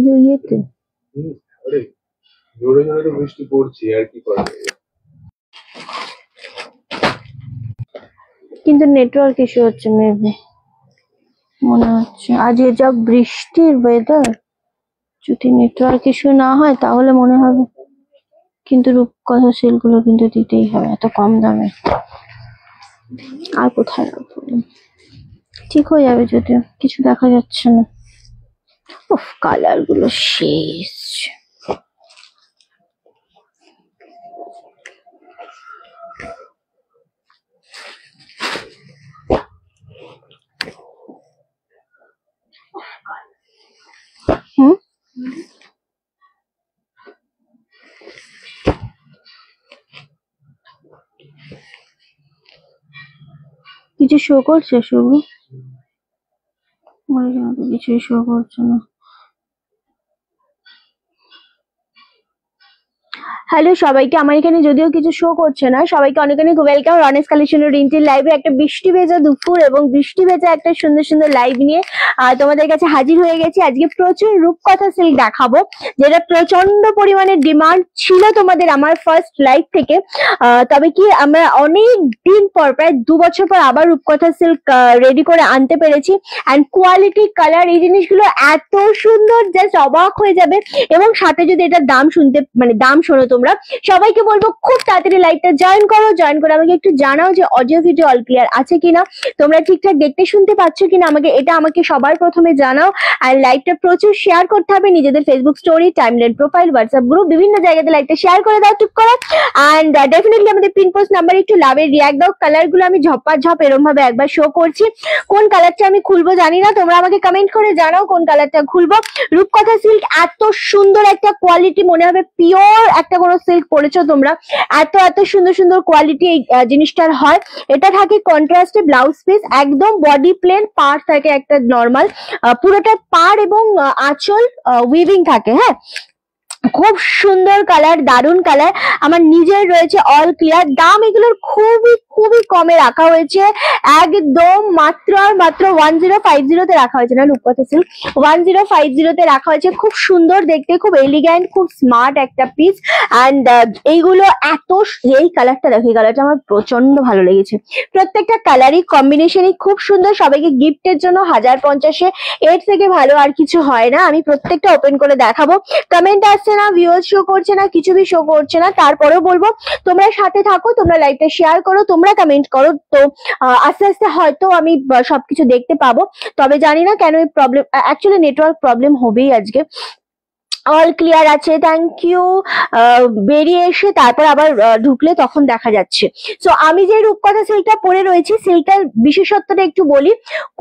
ইয়েতে জোরে জোরে তো বৃষ্টি পড়ছে আর কি করবে, কিন্তু নেটওয়ার্ক ইস্যু হচ্ছে মেবি মনে হচ্ছে। আজকে যা বৃষ্টির ওয়েদার, যদি নেটওয়ার্ক ইস্যু না হয় তাহলে মনে হবে। কিন্তু রূপকথা সেলগুলো কিন্তু দিতেই হবে, এত কম দামে। আর কোথায় রাখবো, ঠিক হয়ে যাবে যদিও, কিছু দেখা যাচ্ছে না। উফ, কালার গুলো শেষ। কিছু শো করছে শুভ? কিছুই শো করছে না। হ্যালো সবাইকে, আমার এখানে যদিও কিছু শো করছে না, সবাইকে অনেক অনেক ওয়েলকাম রনেস কালেকশনের রিন্টির লাইভে। একটা বৃষ্টি ভেজা দুপুর এবং বৃষ্টি ভেজা একটা সুন্দর সুন্দর লাইভ নিয়ে তোমাদের কাছে হাজির হয়ে গেছি। আজকে প্রচুর রূপকথা সিল্ক দেখাবো, যেটা প্রচন্ড পরিমাণে ডিমান্ড ছিল তোমাদের আমার ফার্স্ট লাইভ থেকে। তবে কি আমরা অনেক দিন পর, প্রায় 2 বছর পর আবার রূপকথা সিল্ক রেডি করে আনতে পেরেছি। অ্যান্ড কোয়ালিটি, কালার, এই জিনিসগুলো এত সুন্দর, জাস্ট অবাক হয়ে যাবে। এবং সাথে যদি এটা দাম শুনতে, মানে দাম শোনো তোমরা, সবাইকে বলবো খুব তাড়াতাড়ি লাইভটা জয়েন করো। জয়েন করে আমাকে একটু জানাও যে অডিও ভিডিও অল ক্লিয়ার আছে কিনা, তোমরা ঠিকঠাক দেখতে শুনতে পাচ্ছ কিনা, আমাকে সবার প্রথমে জানাও। আর লাইভটা প্রচুর শেয়ার করতে হবে, নিজেদের Facebook story, timeline profile, WhatsApp group, বিভিন্ন জায়গাতে লাইভটা শেয়ার করে দাও টুক করে। অ্যান্ড ডেফিনেটলি আমাদের পিন পোস্ট নাম্বারে একটু লাভের রিয়াক্ট দাও। কালার গুলো আমি ঝপ এরকম ভাবে একবার শো করছি। কোন কালারটা আমি খুলবো জানি না, তোমরা আমাকে কমেন্ট করে জানাও কোন কালারটা খুলবো। রূপকথা সিল্ক এত সুন্দর একটা কোয়ালিটি, মনে হবে পিওর একটা কোনো সিল্ক পরেছো তোমরা। এত সুন্দর সুন্দর কোয়ালিটি এই জিনিসটার হয়। এটা থাকে কন্ট্রাস্টে ব্লাউজ পিস, একদম বডি প্লেন, পাড় থাকে একটা নর্মাল, পুরোটা পাড় এবং আঁচল উইভিং থাকে। হ্যাঁ, খুব সুন্দর কালার, দারুন কালার। আমার নিজের রয়েছে অল ক্লিয়ার। দাম এগুলোর খুবই খুবই কমে রাখা হয়েছে, একদম মাত্র আর মাত্র 1050 তে রাখা হয়েছে। না, রূপকথা সিল্ক 1050 তে রাখা হয়েছে। খুব সুন্দর দেখতে, খুব এলিগ্যান্ট, খুব স্মার্ট একটা পিস। অ্যান্ড এইগুলো এই কালারটা দেখো, এই কালারটা আমার প্রচন্ড ভালো লেগেছে। প্রত্যেকটা কালারই কম্বিনেশনই খুব সুন্দর। সবাইকে গিফটের জন্য 1050-এ, এর থেকে ভালো আর কিছু হয় না। আমি প্রত্যেকটা ওপেন করে দেখাবো। কমেন্ট আসছে না, ভিউয়ার্স শো করছে না, কিছু বি শো করছে না, তারপরেও বলবো তোমরা সাথে থাকো, তোমরা লাইভটা শেয়ার করো, তোমরা কমেন্ট করো। তো আস্তে আস্তে হয়তো আমি সবকিছু দেখতে পাবো। তবে জানি না কেন এই প্রবলেম, অ্যাকচুয়ালি নেটওয়ার্ক প্রবলেম হবেই আজকে। অল ক্লিয়ার আছে, থ্যাংক ইউ। বেরিয়ে এসে তারপর আবার ঢুকলে তখন দেখা যাচ্ছে। সো আমি যে রূপকথা সিল্কটা পরে রয়েছি, সিল্কটার বিশেষত্বটা একটু বলি।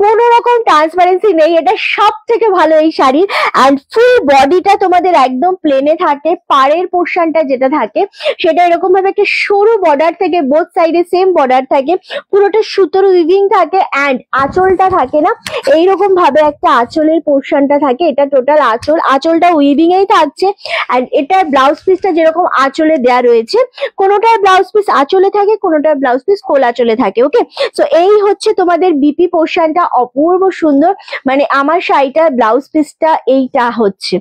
কোন রকম ট্রান্সপারেন্সি নেই, এটা সব থেকে ভালো এই শাড়ির। অ্যান্ড ফুল বডিটা তোমাদের একদম প্লেনে থাকে, পাড়ের পোর্শনটা যেটা থাকে সেটা এরকম ভাবে একটা সরু বর্ডার থেকে, বোথ সাইডে সেম বর্ডার থাকে, পুরোটা সুতোর উইভিং থাকে। অ্যান্ড আঁচলটা থাকে না, এইরকম ভাবে একটা আঁচলের পোর্শনটা থাকে। এটা টোটাল আঁচলটা উইভিং থাকছে। এন্ড এটার ব্লাউজ পিসটা যেরকম আঁচলে দেয়া রয়েছে, কোনোটার ব্লাউজ পিস আঁচলে থাকে, কোনোটার ব্লাউজ পিস কোল আঁচলে থাকে। ওকে, সো এই হচ্ছে তোমাদের বিপি পোর্শনটা, অপূর্ব সুন্দর। মানে আমার শাড়িটার ব্লাউজ পিসটা এইটা হচ্ছে।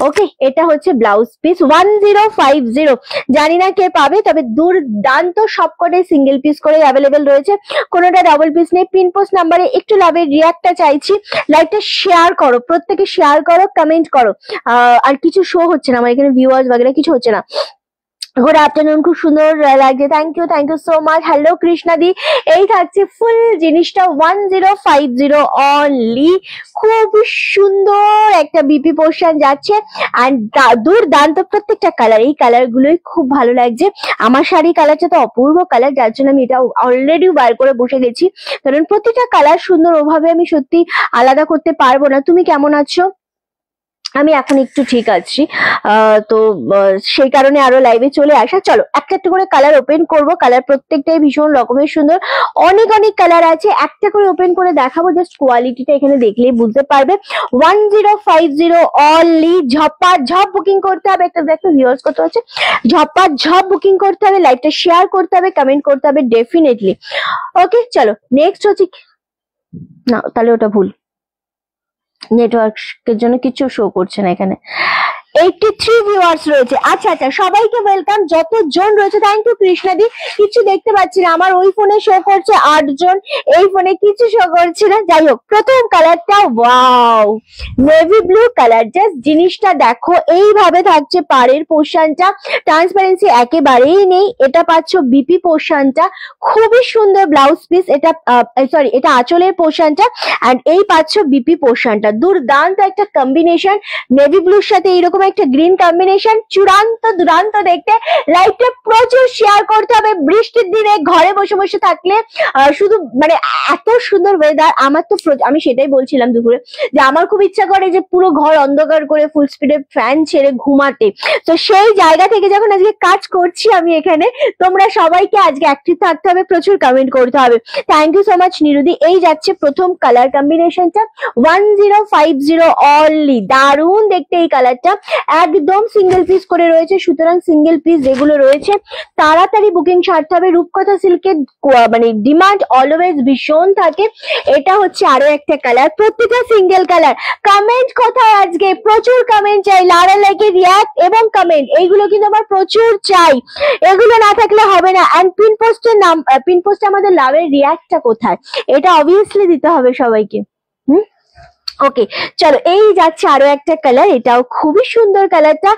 ওকে, এটা হচ্ছে ব্লাউজ পিস 1050। জানি না কে পাবে, তবে দুর্দান্ত সবকটাই সিঙ্গেল পিস করে অ্যাভেলেবেল রয়েছে, কোনোটা ডাবল পিস নেই। পিন পোস্ট নাম্বারে একটু লাভের রিয়াক্টটা চাইছি। লাইভটা শেয়ার করো, প্রত্যেকে শেয়ার করো, কমেন্ট করো। আর কিছু শো হচ্ছে না আমার এখানে, ভিউয়ার্স বাগেরা কিছু হচ্ছে না। গুড আফটারনুন, খুব সুন্দর লাগছে, thank you so much. Hello কৃষ্ণাদি, এই থাকছে ফুল জিনিসটা 1050 অনলি। খুব সুন্দর একটা বিপি পোর্শন যাচ্ছে। অ্যান্ড দুর্দান্ত প্রত্যেকটা কালার, এই কালার গুলোই খুব ভালো লাগছে। আমার শাড়ি কালারটা তো অপূর্ব কালার, যার জন্য আমি এটা অলরেডি বার করে বসে গেছি, কারণ প্রত্যেকটা কালার সুন্দর, ওভাবে আমি সত্যি আলাদা করতে পারবো না। তুমি কেমন আছো? আমি এখন একটু ঠিক আছি, তো সেই কারণে আরো লাইভে চলে আসা। চলো একটা একটা করে কালার ওপেন করব। কালার প্রত্যেকটাই ভীষণ রকমের সুন্দর, অনেক অনেক কালার আছে। একটা করে ওপেন করে দেখাবো, জাস্ট কোয়ালিটিটা এখানে দেখলেই বুঝতে পারবে। 1050 অনলি। ঝপ বুকিং করতে হবে। একটা দেখো ভিউয়ার্স কত আছে, ঝপ বুকিং করতে হবে, লাইভটা শেয়ার করতে হবে, কমেন্ট করতে হবে ডেফিনেটলি। ওকে, চলো নেক্সট হচ্ছে, না তাহলে ওটা ভুল। নেটওয়ার্কের জন্য কিছু শো করছে না এখানে। 83 ভিউয়ার্স রয়েছে। আচ্ছা আচ্ছা, সবাইকে ওয়েলকাম, যতজন রয়েছে। থ্যাংক ইউ কৃষ্ণাদি। কিছু দেখতে পাচ্ছি না, আমার ওই ফোনে শো করছে 8 জন, এই ফোনে কিছু শো করছে না। যাই হোক, প্রথম কালারটা wow, navy blue colour. Just জিনিসটা দেখো, এইভাবে থাকছে পাড়ের পোর্শনটা, ট্রান্সপারেন্সি একেবারেই নেই। এটা পাচ্ছ বিপি পোর্শনটা, খুবই সুন্দর ব্লাউজ পিস। এটা সরি, এটা আঁচলের পোর্শনটা, এন্ড এই পাচ্ছ বিপি পোর্শনটা। দুর্দান্ত একটা কম্বিনেশন, নেভি ব্লুর সাথে এইরকম একটা গ্রিন কম্বিনেশন, চূড়ান্ত দুরান্ত দেখতে। লাইভটা প্রচুর শেয়ার করতে হবে। বৃষ্টির দিনে ঘরে বসে বসে থাকলে শুধু মানে এত সুন্দর ওয়েদার, আমার তো আমি সেটাই বলছিলাম দুপুরে যে আমার খুব ইচ্ছা করে যে পুরো ঘর অন্ধকার করে ফুল স্পিডে ফ্যান ছেড়ে ঘুমাতে। তো সেই জায়গা থেকে যখন আজকে কাজ করছি আমি এখানে, তোমরা সবাইকে আজকে অ্যাক্টিভ থাকতে হবে, প্রচুর কমেন্ট করতে হবে। থ্যাংক ইউ সো মাচ নিরুদি। এই যাচ্ছে প্রথম কালার কম্বিনেশনটা 1050 অনলি। দারুণ দেখতে এই কালারটা, একদম সিঙ্গেল পিস করে রয়েছে। সুতরাং সিঙ্গেল পিস যেগুলো রয়েছে তাড়াতাড়ি বুকিং ছাড়তে হবে। রূপকথা সিল্কের মানে ডিমান্ড অলওয়েজ ভীষণ থাকে। এটা হচ্ছে আরো একটা কালার, প্রত্যেকটা সিঙ্গেল কালার। কমেন্ট কোথায় আজকে? প্রচুর কমেন্ট চাই, লারা লাইকের রিয়াক্ট এবং কমেন্ট, এইগুলো কিন্তু আমার প্রচুর চাই, এগুলো না থাকলে হবে না। এন্ড পিন পোস্টের নাম, পিন পোস্টে আমাদের লাভের রিয়াক্টটা কোথায়, এটা অবভিয়াসলি দিতে হবে সবাইকে। ওকে, চলো এই যাচ্ছে আরো একটা কালার, এটাও খুবই সুন্দর কালারটা,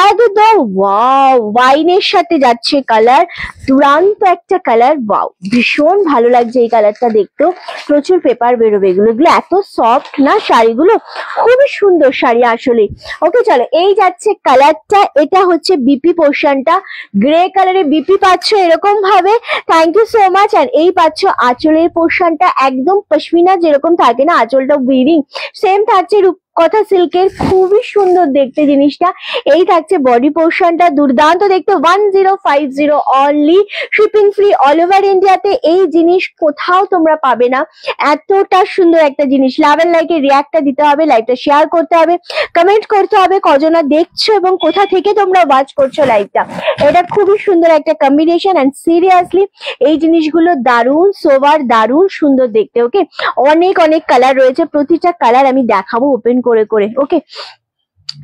একদম ওয়াও, ওয়াইনের সাথে যাচ্ছে কালার, দুরান্ত একটা কালার। ওয়াও, ভীষণ ভালো লাগছে এই কালারটা দেখতেও, প্রচুর পেপার বেরোবে এগুলো। এগুলো এত সফট না শাড়িগুলো, খুবই সুন্দর শাড়ি আসলে। ওকে, চলো এই যাচ্ছে কালারটা, এটা হচ্ছে বিপি পোর্শনটা, গ্রে কালারে বিপি পাচ্ছ এরকম ভাবে। Thank you so much. আর এই পাচ্ছ আঁচলের পোর্শনটা, একদম পশমিনা যেরকম থাকে না আঁচলটা উইভিং, সেম থাকছে রূপকথা সিল্কের, খুবই সুন্দর দেখতে জিনিসটা। এই থাকছে বডি পোর্শনটা, দুর্দান্ত দেখতে। 1050 only, shipping free all over ইন্ডিয়াতে। এই জিনিস কোথাও তোমরা পাবে না, এতটা সুন্দর একটা জিনিস। লাভ এন্ড লাইকের রিয়াক্টটা দিতে হবে, লাইভটা শেয়ার করতে হবে, কমেন্ট করতে হবে কজনা দেখছো এবং কোথা থেকে তোমরা ওয়াচ করছো লাইভটা। এটা খুবই সুন্দর একটা কম্বিনেশন, এন্ড সিরিয়াসলি এই জিনিসগুলো দারুণ সোবার, দারুণ সুন্দর দেখতে। ওকে, অনেক অনেক কালার রয়েছে, প্রতিটা কালার আমি দেখাবো ওপেন করে করে। ওকে,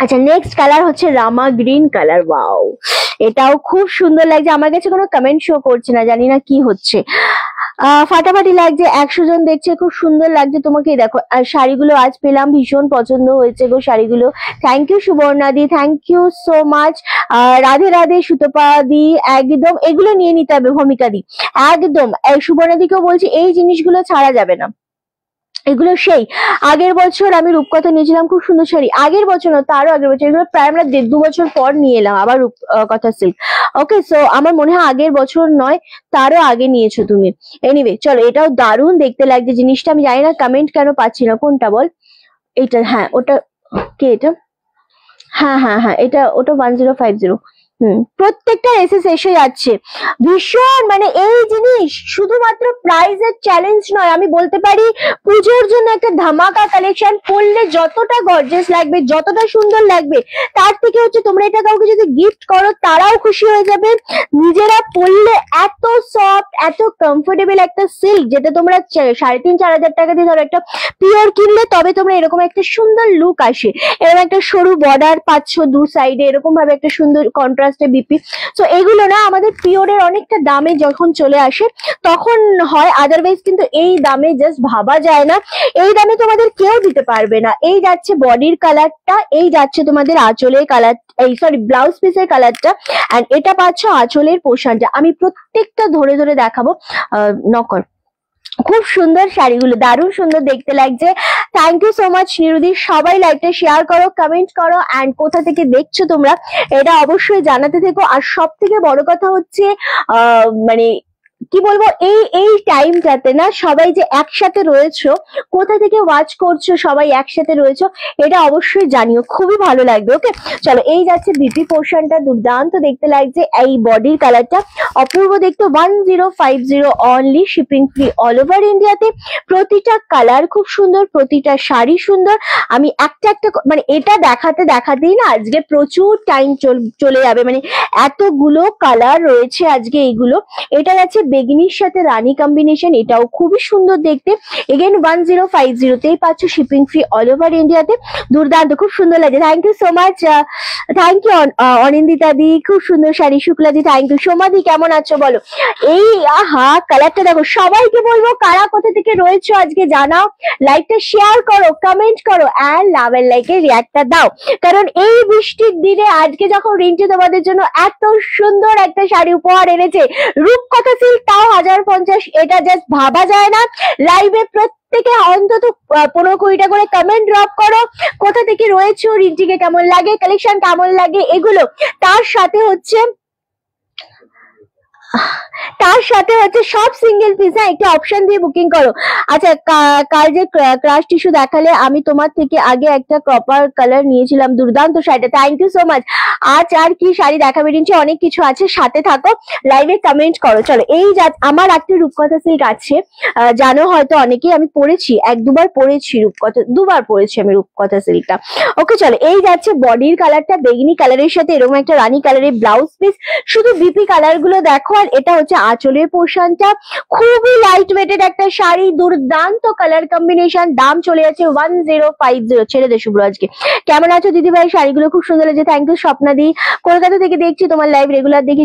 আচ্ছা নেক্সট কালার হচ্ছে রামা গ্রিন কালার। ওয়াও, এটাও খুব সুন্দর লাগছে। আমার কাছে কোনো কমেন্ট শো করছে না, জানি না কি হচ্ছে। ফাটাফাটি লাগছে, 100 জন দেখছে, খুব সুন্দর লাগছে। তোমাকে দেখো, আর শাড়িগুলো আজ পেলাম, ভীষণ পছন্দ হয়েছে গো শাড়িগুলো। থ্যাংক ইউ সুবর্ণাদি, thank you so much. Radhe Radhe Sutapa di, একদম এগুলো নিয়ে নিতে হবে ভূমিকা দি, একদম। সুবর্ণাদিকেও বলছি এই জিনিসগুলো ছাড়া যাবে না, এগুলো সেই আগের বছর আমি রূপকথা নিয়েছিলাম, খুব সুন্দর শাড়ি। আগের বছর না, তারও আগের বছর, এগুলো প্রায় আমরা 1.5-2 বছর পর নিয়ে এলাম আবার রূপকথা সিল্ক। ওকে, সো আমার মনে হয় আগের বছর নয়, তারও আগে নিয়েছো তুমি। এনিওয়ে, চলো এটাও দারুণ দেখতে লাগছে জিনিসটা। আমি জানি না কমেন্ট কেন পাচ্ছি না, কোনটা বল? এটা, হ্যাঁ ওটা, কে এটা? হ্যাঁ হ্যাঁ হ্যাঁ, এটা ওটা 1050। প্রত্যেকটা এসএস এসে যাচ্ছে, ভীষণ মানে এই জিনিস শুধুমাত্র প্রাইজের চ্যালেঞ্জ নয়, আমি বলতে পারি পুজোর জন্য একটা ধামাকা কালেকশন। পরলে যতটা গর্জিয়াস লাগবে, যতটা সুন্দর লাগবে, তার থেকে হচ্ছে তোমরা এটা কাউকে যদি গিফট করো তারাও খুশি হয়ে যাবে। নিজেরা পরলে এত সফট, এত কমফোর্টেবল একটা সিল্ক, যেটা তোমরা 3,500-4 হাজার টাকা দিয়ে ধরো একটা পিওর কিনলে, তবে তোমরা এরকম একটা সুন্দর লুক আসে। এরকম একটা সরু বর্ডার পাচ্ছ দু সাইডে, এরকম ভাবে একটা সুন্দর কন্ট্রাস্টে বিপি। সো এগুলো না আমাদের পিওরের অনেকটা দামে যখন চলে আসে তখন হয়, আদারওয়াইজ কিন্তু এই দামে জাস্ট ভাবা যায় না, এই দামে তোমাদের কেউ দিতে পারবে না। এই যাচ্ছে বডির কালারটা, এই যাচ্ছে তোমাদের আঁচলের কালার, এই সরি ব্লাউজ পিসের কালারটা, এন্ড এটা পাচ্ছ আঁচলের পোর্শনটা। আমি প্রত্যেকটা ধরে ধরে দেখাবো। নকর, খুব সুন্দর শাড়িগুলো, দারুণ সুন্দর দেখতে লাগছে। থ্যাংক ইউ সো মাচ নিরুদি। সবাই লাইভটা শেয়ার করো, কমেন্ট করো, এন্ড কোথা থেকে দেখছো তোমরা এটা অবশ্যই জানাতে থেকো। আর সব থেকে বড় কথা হচ্ছে মানে কি বলবো, এই টাইমটাতে না সবাই যে একসাথে রয়েছো, কোথা থেকে ওয়াচ করছো, সবাই একসাথে রয়েছো, এটা অবশ্যই জানিও, খুবই ভালো লাগবে। ওকে, চলো এই যাচ্ছে বিপি পোর্শনটা, দুর্দান্ত দেখতে লাগছে। এই বডির কালারটা অপূর্ব দেখতে। 1050 only, shipping free all over ইন্ডিয়াতে। প্রতিটা কালার খুব সুন্দর, প্রতিটা শাড়ি সুন্দর। আমি একটা একটা মানে এটা দেখাতে দেখাতেই না আজকে প্রচুর টাইম চলে যাবে, মানে এতগুলো কালার রয়েছে আজকে। এইগুলো, এটা যাচ্ছে বেগনির সাথে রানী কম্বিনেশন, এটাও খুবই সুন্দর দেখতে। এগেন 1050তেই পাচ্ছ, শিপিং ফ্রি অল ওভার ইন্ডিয়াতে। দুর্দান্ত, খুব সুন্দর লাগে। Thank you so much, thank you Anindita di, খুব সুন্দর শাড়ি। Shukla di thank you. সোমাদি কেমন আছো বলো? এই আহা কালারটা দেখো। সবাইকে বলবো কারা কোথা থেকে রয়েছো আজকে জানাও, লাইকটা শেয়ার করো, কমেন্ট করো, এন্ড লাভ এন্ড লাইকের রিয়াক্টটা দাও। কারণ এই বৃষ্টির দিনে আজকে যখন রিন্টু তোমাদের জন্য এত সুন্দর একটা শাড়ি উপহার এনেছে, রূপকথা সিল্ক, তাও 1050, এটা জাস্ট ভাবা যায় না। লাইভে প্রত্যেকে অন্তত 15-20টা করে কমেন্ট ড্রপ করো, কোথা থেকে রয়েছো, রিন্টিকে কেমন লাগে, কালেকশন কেমন লাগে, এগুলো। তার সাথে হচ্ছে সব সিঙ্গেল পিস, একটা অপশন দিয়ে বুকিং করো। আচ্ছা, কাল যে ক্রাশ টিস্যু দেখালে, আমি তোমার থেকে আগে একটা কপার কালার নিয়েছিলাম, দুর্দান্ত শাড়িটা। Thank you so much. আজ আর কি শাড়ি দেখাবে রিন্টি, অনেক কিছু আছে, সাথে থাকো, লাইভে কমেন্ট করো। চলো, এই আমার একটা রূপকথা সিল্ক আছে, জানো হয়তো অনেকেই, আমি পরেছি, 1-2বার পরেছি রূপকথা, 2বার পরেছি আমি রূপকথা সিল্কটা। ওকে চলো, এই যাচ্ছে বডির কালারটা বেগনি কালারের সাথে এরকম একটা রানী কালারের ব্লাউজ পিস। শুধু বিপি কালার গুলো দেখো। আর এটা হচ্ছে আঁচলের পোর্শনটা, খুবই লাইট ওয়েটেড একটা শাড়ি, দুর্দান্ত কালার কম্বিনেশন। দাম চলে যাচ্ছে 1050। ছেড়ে দে শুভ্র আজকে। কেমন আছো দিদি ভাই? শাড়িগুলো খুব সুন্দর লাগছে, থ্যাংক ইউ স্বপ্না দি। কলকাতা থেকে দেখছি, তোমার লাইভ রেগুলার দেখি,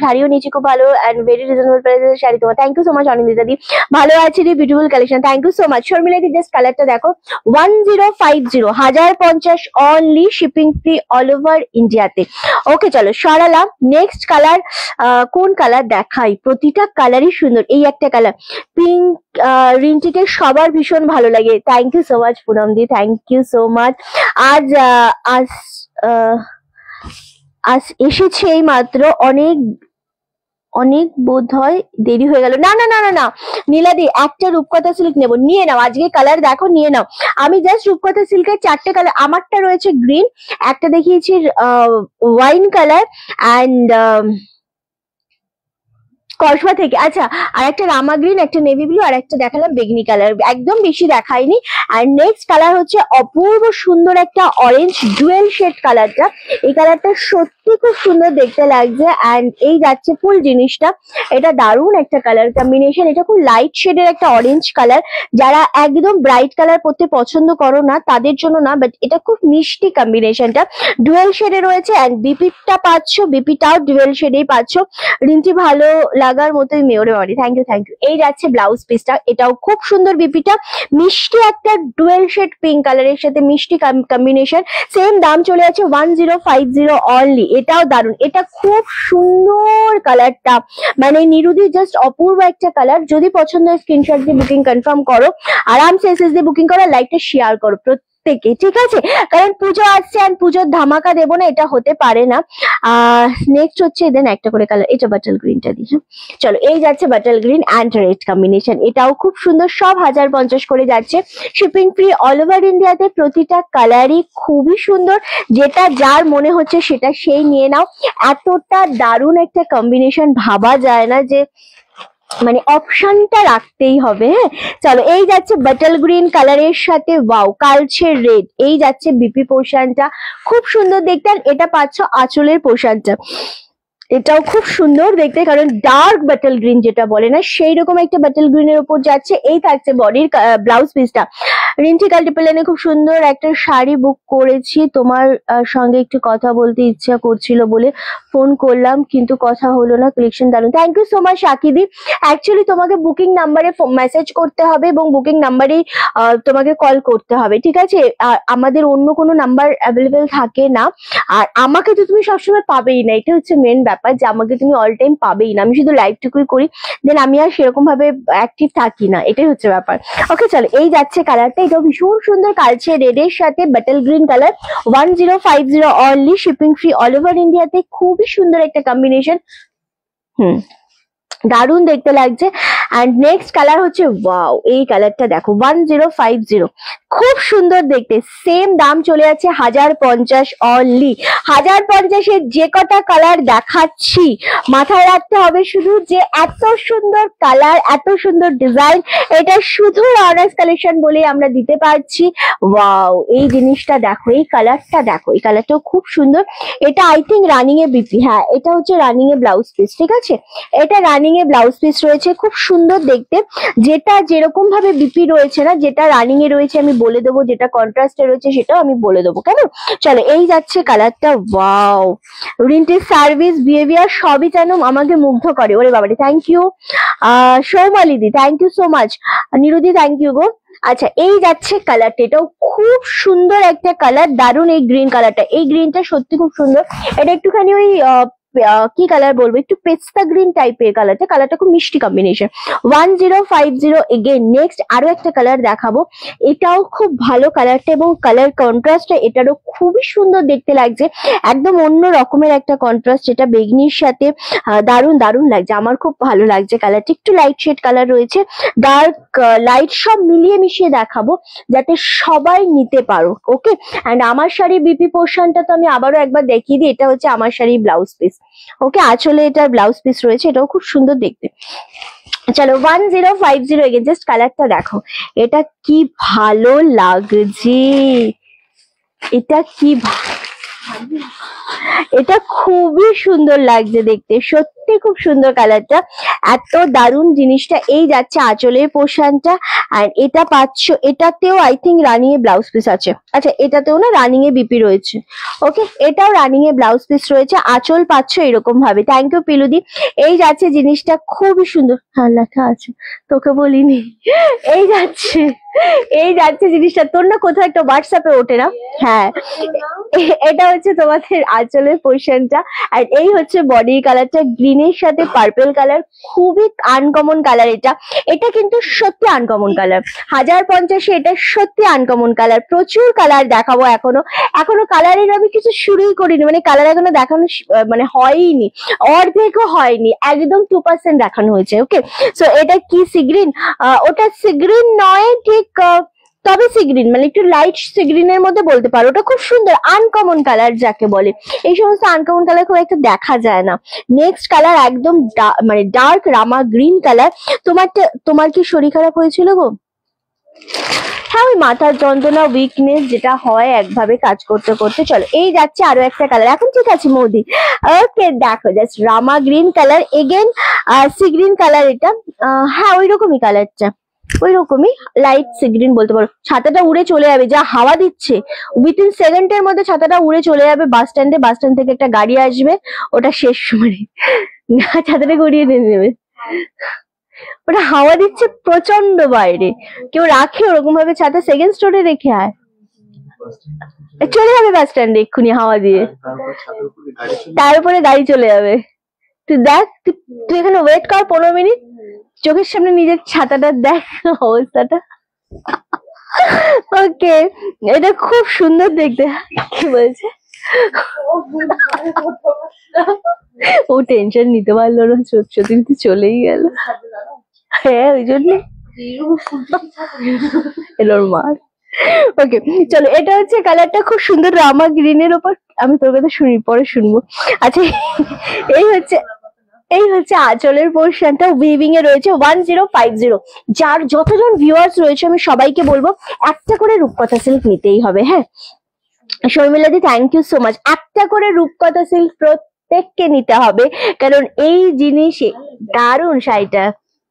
শাড়িও নিচে খুব ভালো এন্ড ভেরি রিজনেবল প্রাইসের শাড়ি তোমার। Thank you so much Anindita di, ভালো আছে রে, beautiful collection, thank you so much. Sharmila di just কালারটা দেখো, 1050, 1050 only, shipping free all over ইন্ডিয়াতে। ওকে চলো সরালাম। নেক্সট কালার, কোন কালার দেখাই? প্রতিটা কালারই সুন্দর। এই একটা কালার পিঙ্ক, রিন্টিকে সবার ভীষণ ভালো লাগে। Thank you so much Poonam di, thank you so much. আজ আজ এসেছে এই মাত্র, অনেক বোধ হয় দেরি হয়ে গেল। না না না না না নীলাদি, একটা রূপকথা সিল্ক নেবো, নিয়ে নাও। আজকে কালার দেখো, নিয়ে নাও। আমি জাস্ট রূপকথা সিল্কের 4টে কালার, আমারটা রয়েছে গ্রিন, একটা দেখিয়েছি ওয়াইন কালার অ্যান্ড কসবা থেকে। আচ্ছা, আর একটা রামা গ্রিন, একটা নেভি ব্লু, আর একটা দেখালাম বেগনি কালার, একদম বেশি দেখাইনি। আর নেক্সট কালার হচ্ছে অপূর্ব সুন্দর একটা অরেঞ্জ ডুয়েল শেড কালারটা। এই কালারটা সত্যি খুব সুন্দর দেখতে লাগছে। অ্যান্ড এই যাচ্ছে ফুল জিনিসটা, এটা দারুণ একটা কালার কম্বিনেশন। এটা খুব লাইট শেডের একটা অরেঞ্জ কালার। যারা একদম ব্রাইট কালার পরতে পছন্দ করো না তাদের জন্য না, বাট এটা খুব মিষ্টি কম্বিনেশনটা, ডুয়েল শেডে রয়েছে। অ্যান্ড বিপিটা পাচ্ছ, বিপিটাও ডুয়েল শেডেই পাচ্ছ। রিন্টি ভালো লাগার মতোই মেয়রে বাড়ি, থ্যাংক ইউ থ্যাংক ইউ। এই যাচ্ছে ব্লাউজ পিসটা, এটাও খুব সুন্দর, বিপিটা মিষ্টি একটা ডুয়েল শেড পিঙ্ক কালারের সাথে মিষ্টি কম্বিনেশন। সেম দাম চলে যাচ্ছে 1050 অনলি। এটাও দারুণ, এটা খুব সুন্দর কালারটা, মানে নিরুদি জাস্ট অপূর্ব একটা কালার। যদি পছন্দ হয় স্ক্রিনশট দিয়ে বুকিং কনফার্ম করো, আরামসে এসএস দিয়ে বুকিং করো, লাইকটা শেয়ার করো প্রত্যেকে, ঠিক আছে? কারণ পুজো আসছে আর পুজোর ধামাকা দেবো না, এটা হতে পারে না। নেক্সট হচ্ছে দেন একটা করে কালার, এটা বাটল গ্রিনটা দিই। চলো, এই যাচ্ছে bottle green and red combination, এটাও খুব সুন্দর। সব 1050 করে যাচ্ছে, শিপিং ফ্রি অল ওভার ইন্ডিয়াতে। প্রতিটা কালারই খুবই সুন্দর, যেটা যার মনে হচ্ছে সেটা সেই নিয়ে নাও। এতটা দারুণ একটা কম্বিনেশন, ভাবা যায় না যে মানে অপশনটা রাখতেই হবে। হ্যাঁ চলো, এই যাচ্ছে বাটল গ্রিন কালারের সাথে ওয়াও কালচে রেড। এই যাচ্ছে বিপি পোর্শনটা, খুব সুন্দর দেখতে। আর এটা পাচ্ছ আঁচলের পোর্শনটা, এটাও খুব সুন্দর দেখতে, কারণ ডার্ক বাটল গ্রিন যেটা বলে না, সেই রকম একটা বাটল গ্রিনের উপর যাচ্ছে। এই থাকছে বডির ব্লাউজ পিসটা। রিন্টি কাল্টিপ্লেনে খুব সুন্দর একটা শাড়ি বুক করেছি, তোমার সঙ্গে একটু কথা বলতে ইচ্ছা করছিল বলে ফোন করলাম, কিন্তু কথা হলো না। কালেকশন দারুন, থ্যাংক ইউ সো মাচ শাকিদি। অ্যাকচুয়ালি তোমাকে বুকিং নাম্বারে মেসেজ করতে হবে এবং বুকিং নাম্বারেই তোমাকে কল করতে হবে, ঠিক আছে? আর আমাদের অন্য কোনো নাম্বার অ্যাভেলেবেল থাকে না। আর আমাকে তো তুমি সবসময় পাবেই না, এটা হচ্ছে মেন ব্যাপার, যে আমাকে তুমি অল টাইম পাবেই না। আমি শুধু লাইভটুকুই করি, দেন আমি আর সেরকম ভাবে অ্যাক্টিভ থাকি না, এটাই হচ্ছে ব্যাপার। ওকে চলো, এই যাচ্ছে কালারটা, এটাও ভীষণ সুন্দর কালচে রেডের সাথে bottle green colour. 1050 only, shipping free all over ইন্ডিয়াতে। খুবই সুন্দর একটা কম্বিনেশন, দারুণ দেখতে লাগছে। অ্যান্ড নেক্সট কালার হচ্ছে ওয়াও, এই কালারটা দেখো 1050, খুব সুন্দর দেখতে। সেম দাম চলে যাচ্ছে 1050 অনলি। 1050-এর যে কটা কালার দেখাচ্ছি মাথায় রাখতে হবে শুধু যে এত সুন্দর কালার, এত সুন্দর ডিজাইন, এটা শুধু রনাস কালেকশন বলে আমরা দিতে পারছি। ওয়াও, এই জিনিসটা দেখো, এই কালারটা দেখো, এই কালারটাও খুব সুন্দর। এটা I think running A BP, হ্যাঁ এটা হচ্ছে রানিং এ ব্লাউজ পিস, ঠিক আছে, এটা রানিং এ ব্লাউজ পিস রয়েছে, খুব সুন্দর দেখতে। যেটা যেরকম ভাবে বিপি রয়েছে না, যেটা রানিং এ রয়েছে আমি বলে দেবো, যেটা কন্ট্রাস্টে রয়েছে সেটাও আমি বলে দেবো, কেমন? চলো, এই যাচ্ছে কালারটা। ওয়াও, রিন্টির সার্ভিস, বিহেভিয়ার সবই যেন আমাকে মুগ্ধ করে। ওরে বাবারে, থ্যাংক ইউ সৌমালিদি, থ্যাংক ইউ সো মাচ। নিরুদি, থ্যাংক ইউ গো। আচ্ছা, এই যাচ্ছে কালারটা, এটাও খুব সুন্দর একটা কালার, দারুণ। এই গ্রিন কালারটা, এই গ্রিনটা সত্যি খুব সুন্দর। এটা একটুখানি ওই কি কালার বলবো, একটু পেস্তা গ্রিন টাইপের কালারটা, কালারটা খুব মিষ্টি কম্বিনেশন। 1050 এগেন। নেক্সট আরো একটা কালার দেখাবো, এটাও খুব ভালো কালারটা, এবং কালার কন্ট্রাস্টটা এটারও খুবই সুন্দর দেখতে লাগছে, একদম অন্য রকমের একটা কন্ট্রাস্ট, এটা বেগনির সাথে দারুণ দারুণ লাগছে, আমার খুব ভালো লাগছে কালারটা। একটু লাইট শেড কালার রয়েছে, ডার্ক লাইট সব মিলিয়ে মিশিয়ে দেখাবো যাতে সবাই নিতে পারো। ওকে, অ্যান্ড আমার শাড়ি বিপি পোর্শনটা তো আমি আবারও একবার দেখিয়ে দিই, এটা হচ্ছে আমার শাড়ি ব্লাউজ পিস। ওকে, আঁচলে এটার ব্লাউজ পিস রয়েছে, এটাও খুব সুন্দর দেখতে। চলো, 1050 এগেন। জাস্ট কালারটা দেখো, এটা কি ভালো লাগছে, এটা কি এটা খুবই সুন্দর লাগছে দেখতে, সত্যি খুব সুন্দর কালারটা, এত দারুণ জিনিসটা। এই যাচ্ছে আঁচলের পোর্শনটা, আর এটা পাচ্ছ, এটাতেও I think running A blouse piece আছে। আচ্ছা, এটাতেও না রানিং এ বিপি রয়েছে। ওকে, এটাও রানিং এ ব্লাউজ পিস রয়েছে, আঁচল পাচ্ছ এরকম ভাবে। থ্যাংক ইউ পিলুদি। এই যাচ্ছে জিনিসটা, খুবই সুন্দর। হ্যাঁ, লেখা আছে, তোকে বলিনি। এই যাচ্ছে, এই যাচ্ছে জিনিসটা, তোর না কোথাও একটা হোয়াটসঅ্যাপে ওঠে না? হ্যাঁ, এটা হচ্ছে তোমাদের আঁচলের পোর্শনটা, আর এই হচ্ছে বডি কালারটা, গ্রিনের সাথে পার্পল কালার, খুবই আনকমন কালার। এটা এটা কিন্তু সত্যি আনকমন কালার। 1050-এ এটা সত্যি আনকমন কালার। প্রচুর কালার দেখাবো, এখনো কালারের আমি কিছু শুরুই করিনি, মানে কালার এখনো দেখানো মানে হয়নি, অর্ধেকও হয়নি, একদম 2% দেখানো হয়েছে। ওকে, সো এটা কি সিগ্রিন? ওটা সিগ্রিন নয় ঠিক, তবে সিগ্রিন মানে একটু লাইট সিগ্রিনের মধ্যে বলতে পারো। ওটা খুব সুন্দর আনকমন কালার যাকে বলে, এই সমস্ত আনকমন কালার খুব একটা দেখা যায় না। নেক্সট কালার একদম মানে ডার্ক রামা গ্রিন কালার। তোমার কি শরীর খারাপ হয়েছিল গো? হ্যাঁ, ওই মাথার যন্ত্রণা, উইকনেস যেটা হয় একভাবে কাজ করতে করতে। চলো, এই যাচ্ছে আরো একটা কালার। এখন ঠিক আছে মোদি। ওকে, দেখো জাস্ট রামা green colour again, sea green colour এটা। হ্যাঁ, ওই রকমই কালারটা, ওই রকমই লাইট সি গ্রিন বলতে পারো। ছাতাটা উড়ে চলে যাবে, যা হাওয়া দিচ্ছে, উইথিন সেকেন্ডের মধ্যে ছাতাটা উড়ে চলে যাবে বাস স্ট্যান্ডে। বাস স্ট্যান্ড থেকে একটা গাড়ি আসবে, ওটা শেষ মানে ছাতাটা গড়িয়ে নিয়ে নেবে। ওটা হাওয়া দিচ্ছে প্রচন্ড বাইরে, কেউ রাখে ওরকম ভাবে ছাতা? সেকেন্ড স্টোরে রেখে আয়, চলে যাবে বাস স্ট্যান্ডে এক্ষুনি হাওয়া দিয়ে, তার উপরে গাড়ি চলে যাবে। তুই দেখ, তুই এখানে ওয়েট কর 15 মিনিট, চোখের সামনে নিজের ছাতাটা দেখ অবস্থাটা। ওকে, এটা খুব সুন্দর দেখতে। কি বলছে? ও টেনশন নিতে পারলো না, সত্যি চলেই গেল। হ্যাঁ, ওই জন্য এলোর মার। ওকে, চলো, এটা হচ্ছে কালারটা খুব সুন্দর রামা গ্রিনের ওপর। আমি তোর কথা শুনি, পরে শুনবো। আচ্ছা, এই হচ্ছে আঁচলের পোর্শনটা, উইভিং এ রয়েছে। 1050। যার যতজন ভিউয়ার্স রয়েছে আমি সবাইকে বলবো একটা করে রূপকথা সিল্ক নিতেই হবে। হ্যাঁ, শর্মিলাদি, থ্যাংক ইউ সো মাচ। একটা করে রূপকথা সিল্ক প্রত্যেককে নিতে হবে, কারণ এই জিনিসে দারুণ শাড়িটা,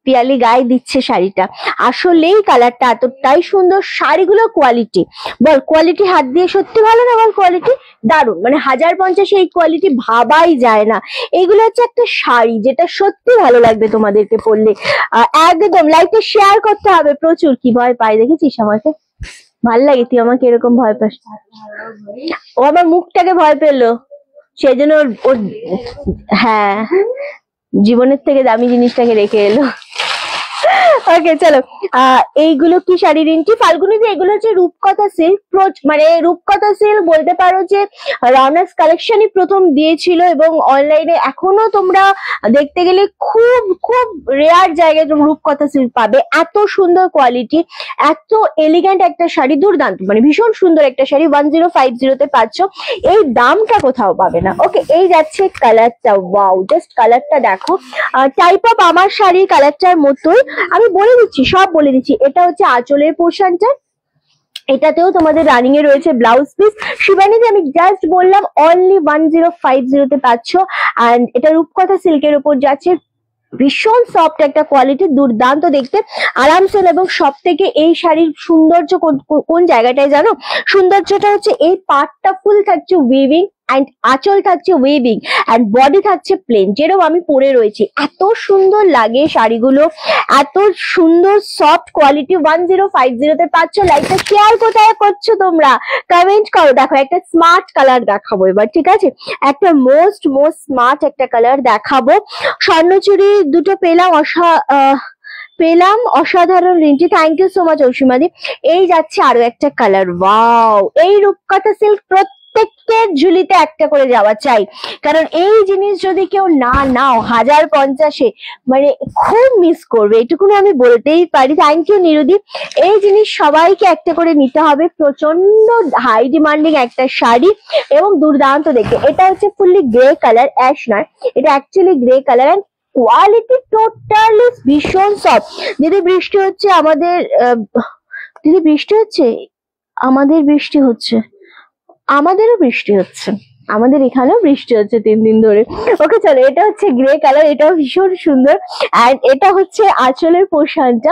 পিয়ালি গায়ে দিচ্ছে শাড়িটা, আসলেই কালারটা এতটাই সুন্দর। শাড়িগুলো কোয়ালিটি, বল কোয়ালিটি হাত দিয়ে সত্যি ভালো না বল? কোয়ালিটি দারুণ, মানে 1050-এ এই কোয়ালিটি ভাবাই যায় না। এইগুলো হচ্ছে একটা শাড়ি যেটা সত্যি ভালো লাগবে তোমাদেরকে পরলে। একদম লাইভটা শেয়ার করতে হবে প্রচুর। কি ভয় পাই দেখেছিস আমাকে? ভাল লাগে তুই আমাকে এরকম ভয় পাস। ও আমার মুখটাকে ভয় পেলো, সেই জন্য ওর হ্যাঁ, জীবনের থেকে দামি জিনিসটাকে রেখে এলো। ওকে চলো, এইগুলো কি শাড়ি রিন্টি ফাল্গুনি দি? এগুলো হচ্ছে রূপকথা সিল্ক, মানে রূপকথা সিল্ক বলতে পারো যে রনাস কালেকশনই প্রথম দিয়েছিল, এবং অনলাইনে এখনো তোমরা দেখতে গেলে খুব খুব রেয়ার জায়গায় তোমরা রূপকথা সিল্ক পাবে। এত সুন্দর কোয়ালিটি, এত এলিগ্যান্ট একটা শাড়ি, দুর্দান্ত, মানে ভীষণ সুন্দর একটা শাড়ি 1050 পাচ্ছ। এই দামটা কোথাও পাবে না। ওকে, এই যাচ্ছে কালারটা, ওয়াও, জাস্ট কালারটা দেখো, টাইপ অফ আমার শাড়ির কালারটার মতোই। আমি বলে দিচ্ছি, সব বলে দিচ্ছি। এটা হচ্ছে আঁচলের পোর্শনটা, এটাতেও তোমাদের রানিং এ রয়েছে ব্লাউজ পিস। শিবানীদি আমি জাস্ট বললাম অনলি 1050 পাচ্ছ। অ্যান্ড এটা রূপকথা সিল্কের উপর যাচ্ছে, ভীষণ সফট একটা কোয়ালিটি, দুর্দান্ত দেখতে, আরামসে। এবং সব থেকে এই শাড়ির সৌন্দর্য কোন জায়গাটায় জানো? সৌন্দর্যটা হচ্ছে এই পার্টটা ফুল থাকছে উইভিং, অ্যান্ড আঁচল থাকছে উইভিং, অ্যান্ড বডি থাকছে প্লেন, যেরকম আমি পরে রয়েছি। এত সুন্দর লাগে শাড়িগুলো, এত সুন্দর সফট কোয়ালিটি 1050 পাচ্ছ। লাইকটা শেয়ার কোথায় করছো তোমরা? কমেন্ট করো। দেখো একটা স্মার্ট কালার দেখাবো এবার, ঠিক আছে? একটা মোস্ট স্মার্ট একটা কালার দেখাবো। স্বর্ণচুরি দুটো পেলাম, অসাধারণ Rinti, thank you so much অসীমাদি। এই যাচ্ছে আরো একটা কালার, ওয়াও, এই রূপকথা সিল্ক প্রত্যেকের ঝুলিতে একটা করে যাওয়া চাই, কারণ এই জিনিস যদি কেউ না নাও 1050-এ মানে খুব মিস করবে, এটুকুনি আমি বলতেই পারি। থ্যাংক ইউ নিরুদি। এই জিনিস সবাইকে একটা করে নিতে হবে, প্রচন্ড হাই ডিমান্ডিং একটা শাড়ি এবং দুর্দান্ত দেখতে। এটা হচ্ছে ফুললি গ্রে কালার, অ্যাশ নয়, এটা actually grey colour, and quality totally ভীষণ সফট। যদি বৃষ্টি হচ্ছে আমাদের, দিদি বৃষ্টি হচ্ছে, আমাদের বৃষ্টি হচ্ছে, আমাদেরও বৃষ্টি হচ্ছে, আমাদের এখানেও বৃষ্টি হচ্ছে 3 দিন ধরে। ওকে চলো, এটা হচ্ছে গ্রে কালার, এটাও ভীষণ সুন্দর। অ্যান্ড এটা হচ্ছে আঁচলের পোর্শনটা,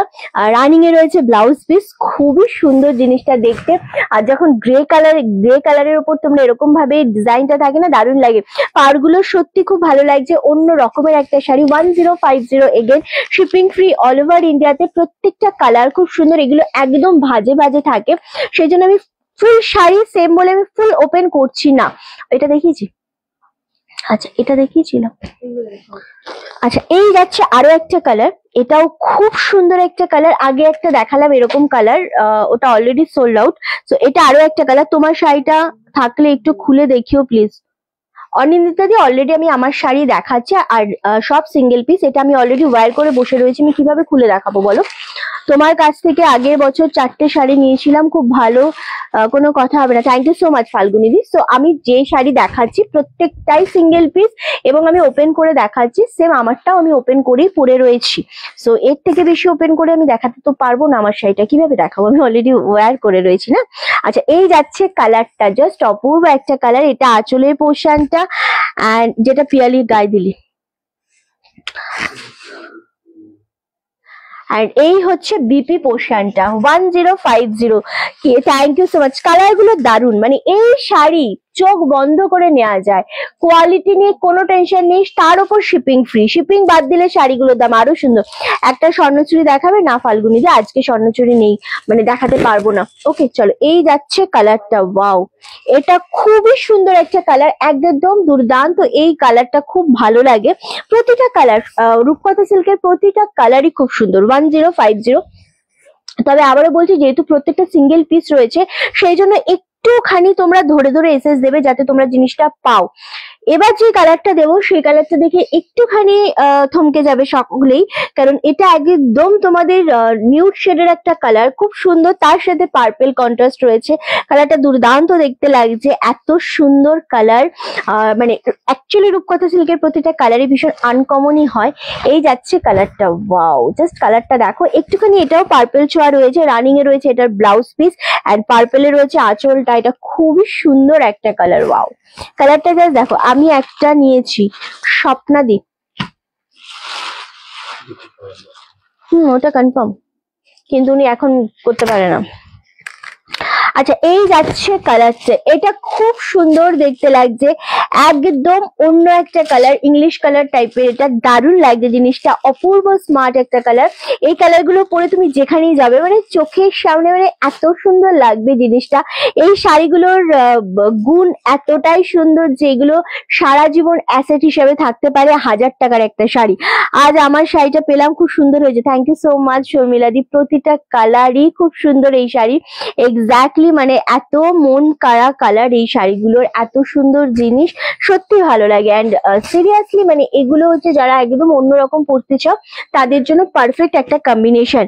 রানিং এ রয়েছে ব্লাউজ পিস, খুবই সুন্দর জিনিসটা দেখতে। আর যখন গ্রে কালারের উপর তোমরা এরকম ভাবে ডিজাইনটা থাকে না, দারুণ লাগে। পাড়গুলো সত্যি খুব ভালো লাগছে, অন্য রকমের একটা sari 1050। Again shipping free all over ইন্ডিয়াতে। প্রত্যেকটা কালার খুব সুন্দর, এগুলো একদম ভাজে ভাজে থাকে, সেই জন্য আমি ফুল শাড়ি সেম বলে আমি ফুল ওপেন করছি না। এটা দেখিয়েছি, আচ্ছা এটা দেখিয়েছিলাম। আচ্ছা, এই যাচ্ছে আরো একটা কালার, এটাও খুব সুন্দর একটা কালার। আগে একটা দেখালাম এরকম কালার, ওটা অলরেডি সোল্ড আউট। তো এটা আরো একটা কালার। তোমার শাড়িটা থাকলে একটু খুলে দেখিও প্লিজ। অনিন্দিতা দি, অলরেডি আমি আমার শাড়ি দেখাচ্ছি, আর সব সিঙ্গেল পিস। এটা আমি অলরেডি ওয়্যার করে বসে রয়েছি, আমি কিভাবে খুলে দেখাবো বলো? তোমার কাছ থেকে আগের বছর 4টে শাড়ি নিয়েছিলাম, খুব ভালো, কোনো কথা হবে না। Thank you so much Falguni di. So আমি যে শাড়ি দেখাচ্ছি প্রত্যেকটাই সিঙ্গেল পিস, এবং আমি ওপেন করে দেখাচ্ছি। সেম আমারটাও আমি ওপেন করেই পরে রয়েছি। সো এর থেকে বেশি ওপেন করে আমি দেখাতে তো পারবো না, আমার শাড়িটা কিভাবে দেখাবো, আমি অলরেডি ওয়্যার করে রয়েছি না। আচ্ছা, এই যাচ্ছে কালারটা, জাস্ট অপূর্ব একটা কালার। এটা আঁচলের পোর্শনটা, অ্যান্ড যেটা পিয়ালির গায়ে দিলি, আর এই হচ্ছে বিপি পোর্শনটা 1050। Thank you so much. Colour গুলো দারুন, মানে এই শাড়ি চোখ বন্ধ করে নেওয়া যায়, কোয়ালিটি নিয়ে কোনো টেনশন নেই। তার উপর শিপিং ফ্রি, শিপিং বাদ দিলে শাড়িগুলোর দাম আরো সুন্দর। একটা স্বর্ণচুরি দেখাবে না ফাল্গুনি যে? আজকে স্বর্ণচুরি নেই, মানে দেখাতে পারবো না। ওকে চলো, এই যাচ্ছে কালারটা, ওয়াও, এটা খুবই সুন্দর একটা কালার, একদম দুর্দান্ত। এই কালারটা খুব ভালো লাগে। প্রতিটা কালার, রূপকথা সিল্কের প্রতিটা কালারই খুব সুন্দর 1050। তবে আবারও বলছি, যেহেতু প্রত্যেকটা সিঙ্গেল পিস রয়েছে, সেই জন্য একটুখানি তোমরা ধরে ধরে এসএস দেবে যাতে তোমরা জিনিসটা পাও। এবার যে কালারটা দেবো সেই কালারটা দেখে একটুখানি থমকে যাবে সকলেই, কারণ এটা একদম তোমাদের নিউড শেডের একটা কালার, খুব সুন্দর। তার সাথে পার্পেল কন্ট্রাস্ট রয়েছে, কালারটা দুর্দান্ত দেখতে লাগছে, এত সুন্দর কালার। মানে অ্যাকচুয়ালি রূপকথা সিল্কের প্রতিটা কালারই ভীষণ আনকমনই হয়। এই যাচ্ছে কালারটা, ওয়াও, জাস্ট কালারটা দেখো। একটুখানি এটাও পার্পেল ছোঁয়া রয়েছে, রানিং এ রয়েছে এটার ব্লাউজ পিস, অ্যান্ড পার্পেলে রয়েছে আঁচলটা। এটা খুবই সুন্দর একটা কালার, ওয়াও। কালারটা জাস্ট দেখো। আমি একটা নিয়েছি, স্বপ্নাদি, ওটা কনফার্ম, কিন্তু উনি এখন করতে পারে না। আচ্ছা এই যাচ্ছে কালারটা, এটা খুব সুন্দর দেখতে লাগছে, একদম অন্য একটা কালার, ইংলিশ কালার টাইপের, এটা দারুণ লাগছে জিনিসটা, অপূর্ব স্মার্ট একটা কালার। এই কালার গুলো পরে তুমি যেখানেই যাবে মানে চোখের সামনে মানে এত সুন্দর লাগবে জিনিসটা। এই শাড়িগুলোর গুণ এতটাই সুন্দর যে এগুলো সারা জীবন অ্যাসেট হিসেবে থাকতে পারে, 1000 টাকার একটা শাড়ি। আজ আমার শাড়িটা পেলাম, খুব সুন্দর হয়েছে, থ্যাংক ইউ সো মাচ শর্মিলাদি। প্রতিটা কালারই খুব সুন্দর এই শাড়ি, এক্স্যাক্টলি মানে এত মন কাড়া কালার এই শাড়িগুলোর, এত সুন্দর জিনিস, সত্যি ভালো লাগে। অ্যান্ড সিরিয়াসলি মানে এগুলো হচ্ছে যারা একদম অন্যরকম পড়তে চাও তাদের জন্য পারফেক্ট একটা কম্বিনেশন।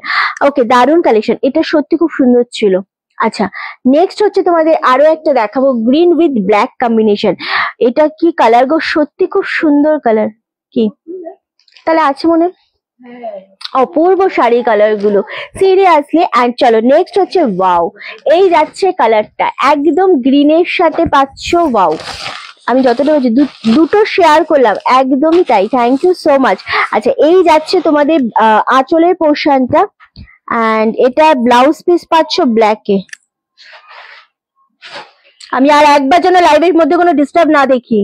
ওকে, দারুণ কালেকশন, এটা সত্যি খুব সুন্দর ছিল। আচ্ছা নেক্সট হচ্ছে তোমাদের আরো একটা দেখাবো, গ্রিন উইথ ব্ল্যাক কম্বিনেশন। এটা কি কালার গো, সত্যি খুব সুন্দর কালার। কি তাহলে আছে মনে হয়? অপূর্ব শাড়ি কালার গুলো সিরিয়াসলি। এন্ড চলো নেক্সট হচ্ছে ওয়াও, এই যাচ্ছে কালারটা একদম গ্রিনের সাথে পাচ্ছ, ওয়াও আমি যতটা হচ্ছে দুটো শেয়ার করলাম, একদমই তাই, থ্যাংক ইউ সো মাচ। আচ্ছা এই যাচ্ছে তোমাদের আঁচলের পোর্শনটা, এন্ড এটা ব্লাউজ পিস পাচ্ছ ব্ল্যাকে। আমি আর একবার যেন লাইভের মধ্যে কোনো ডিস্টার্ব না দেখি।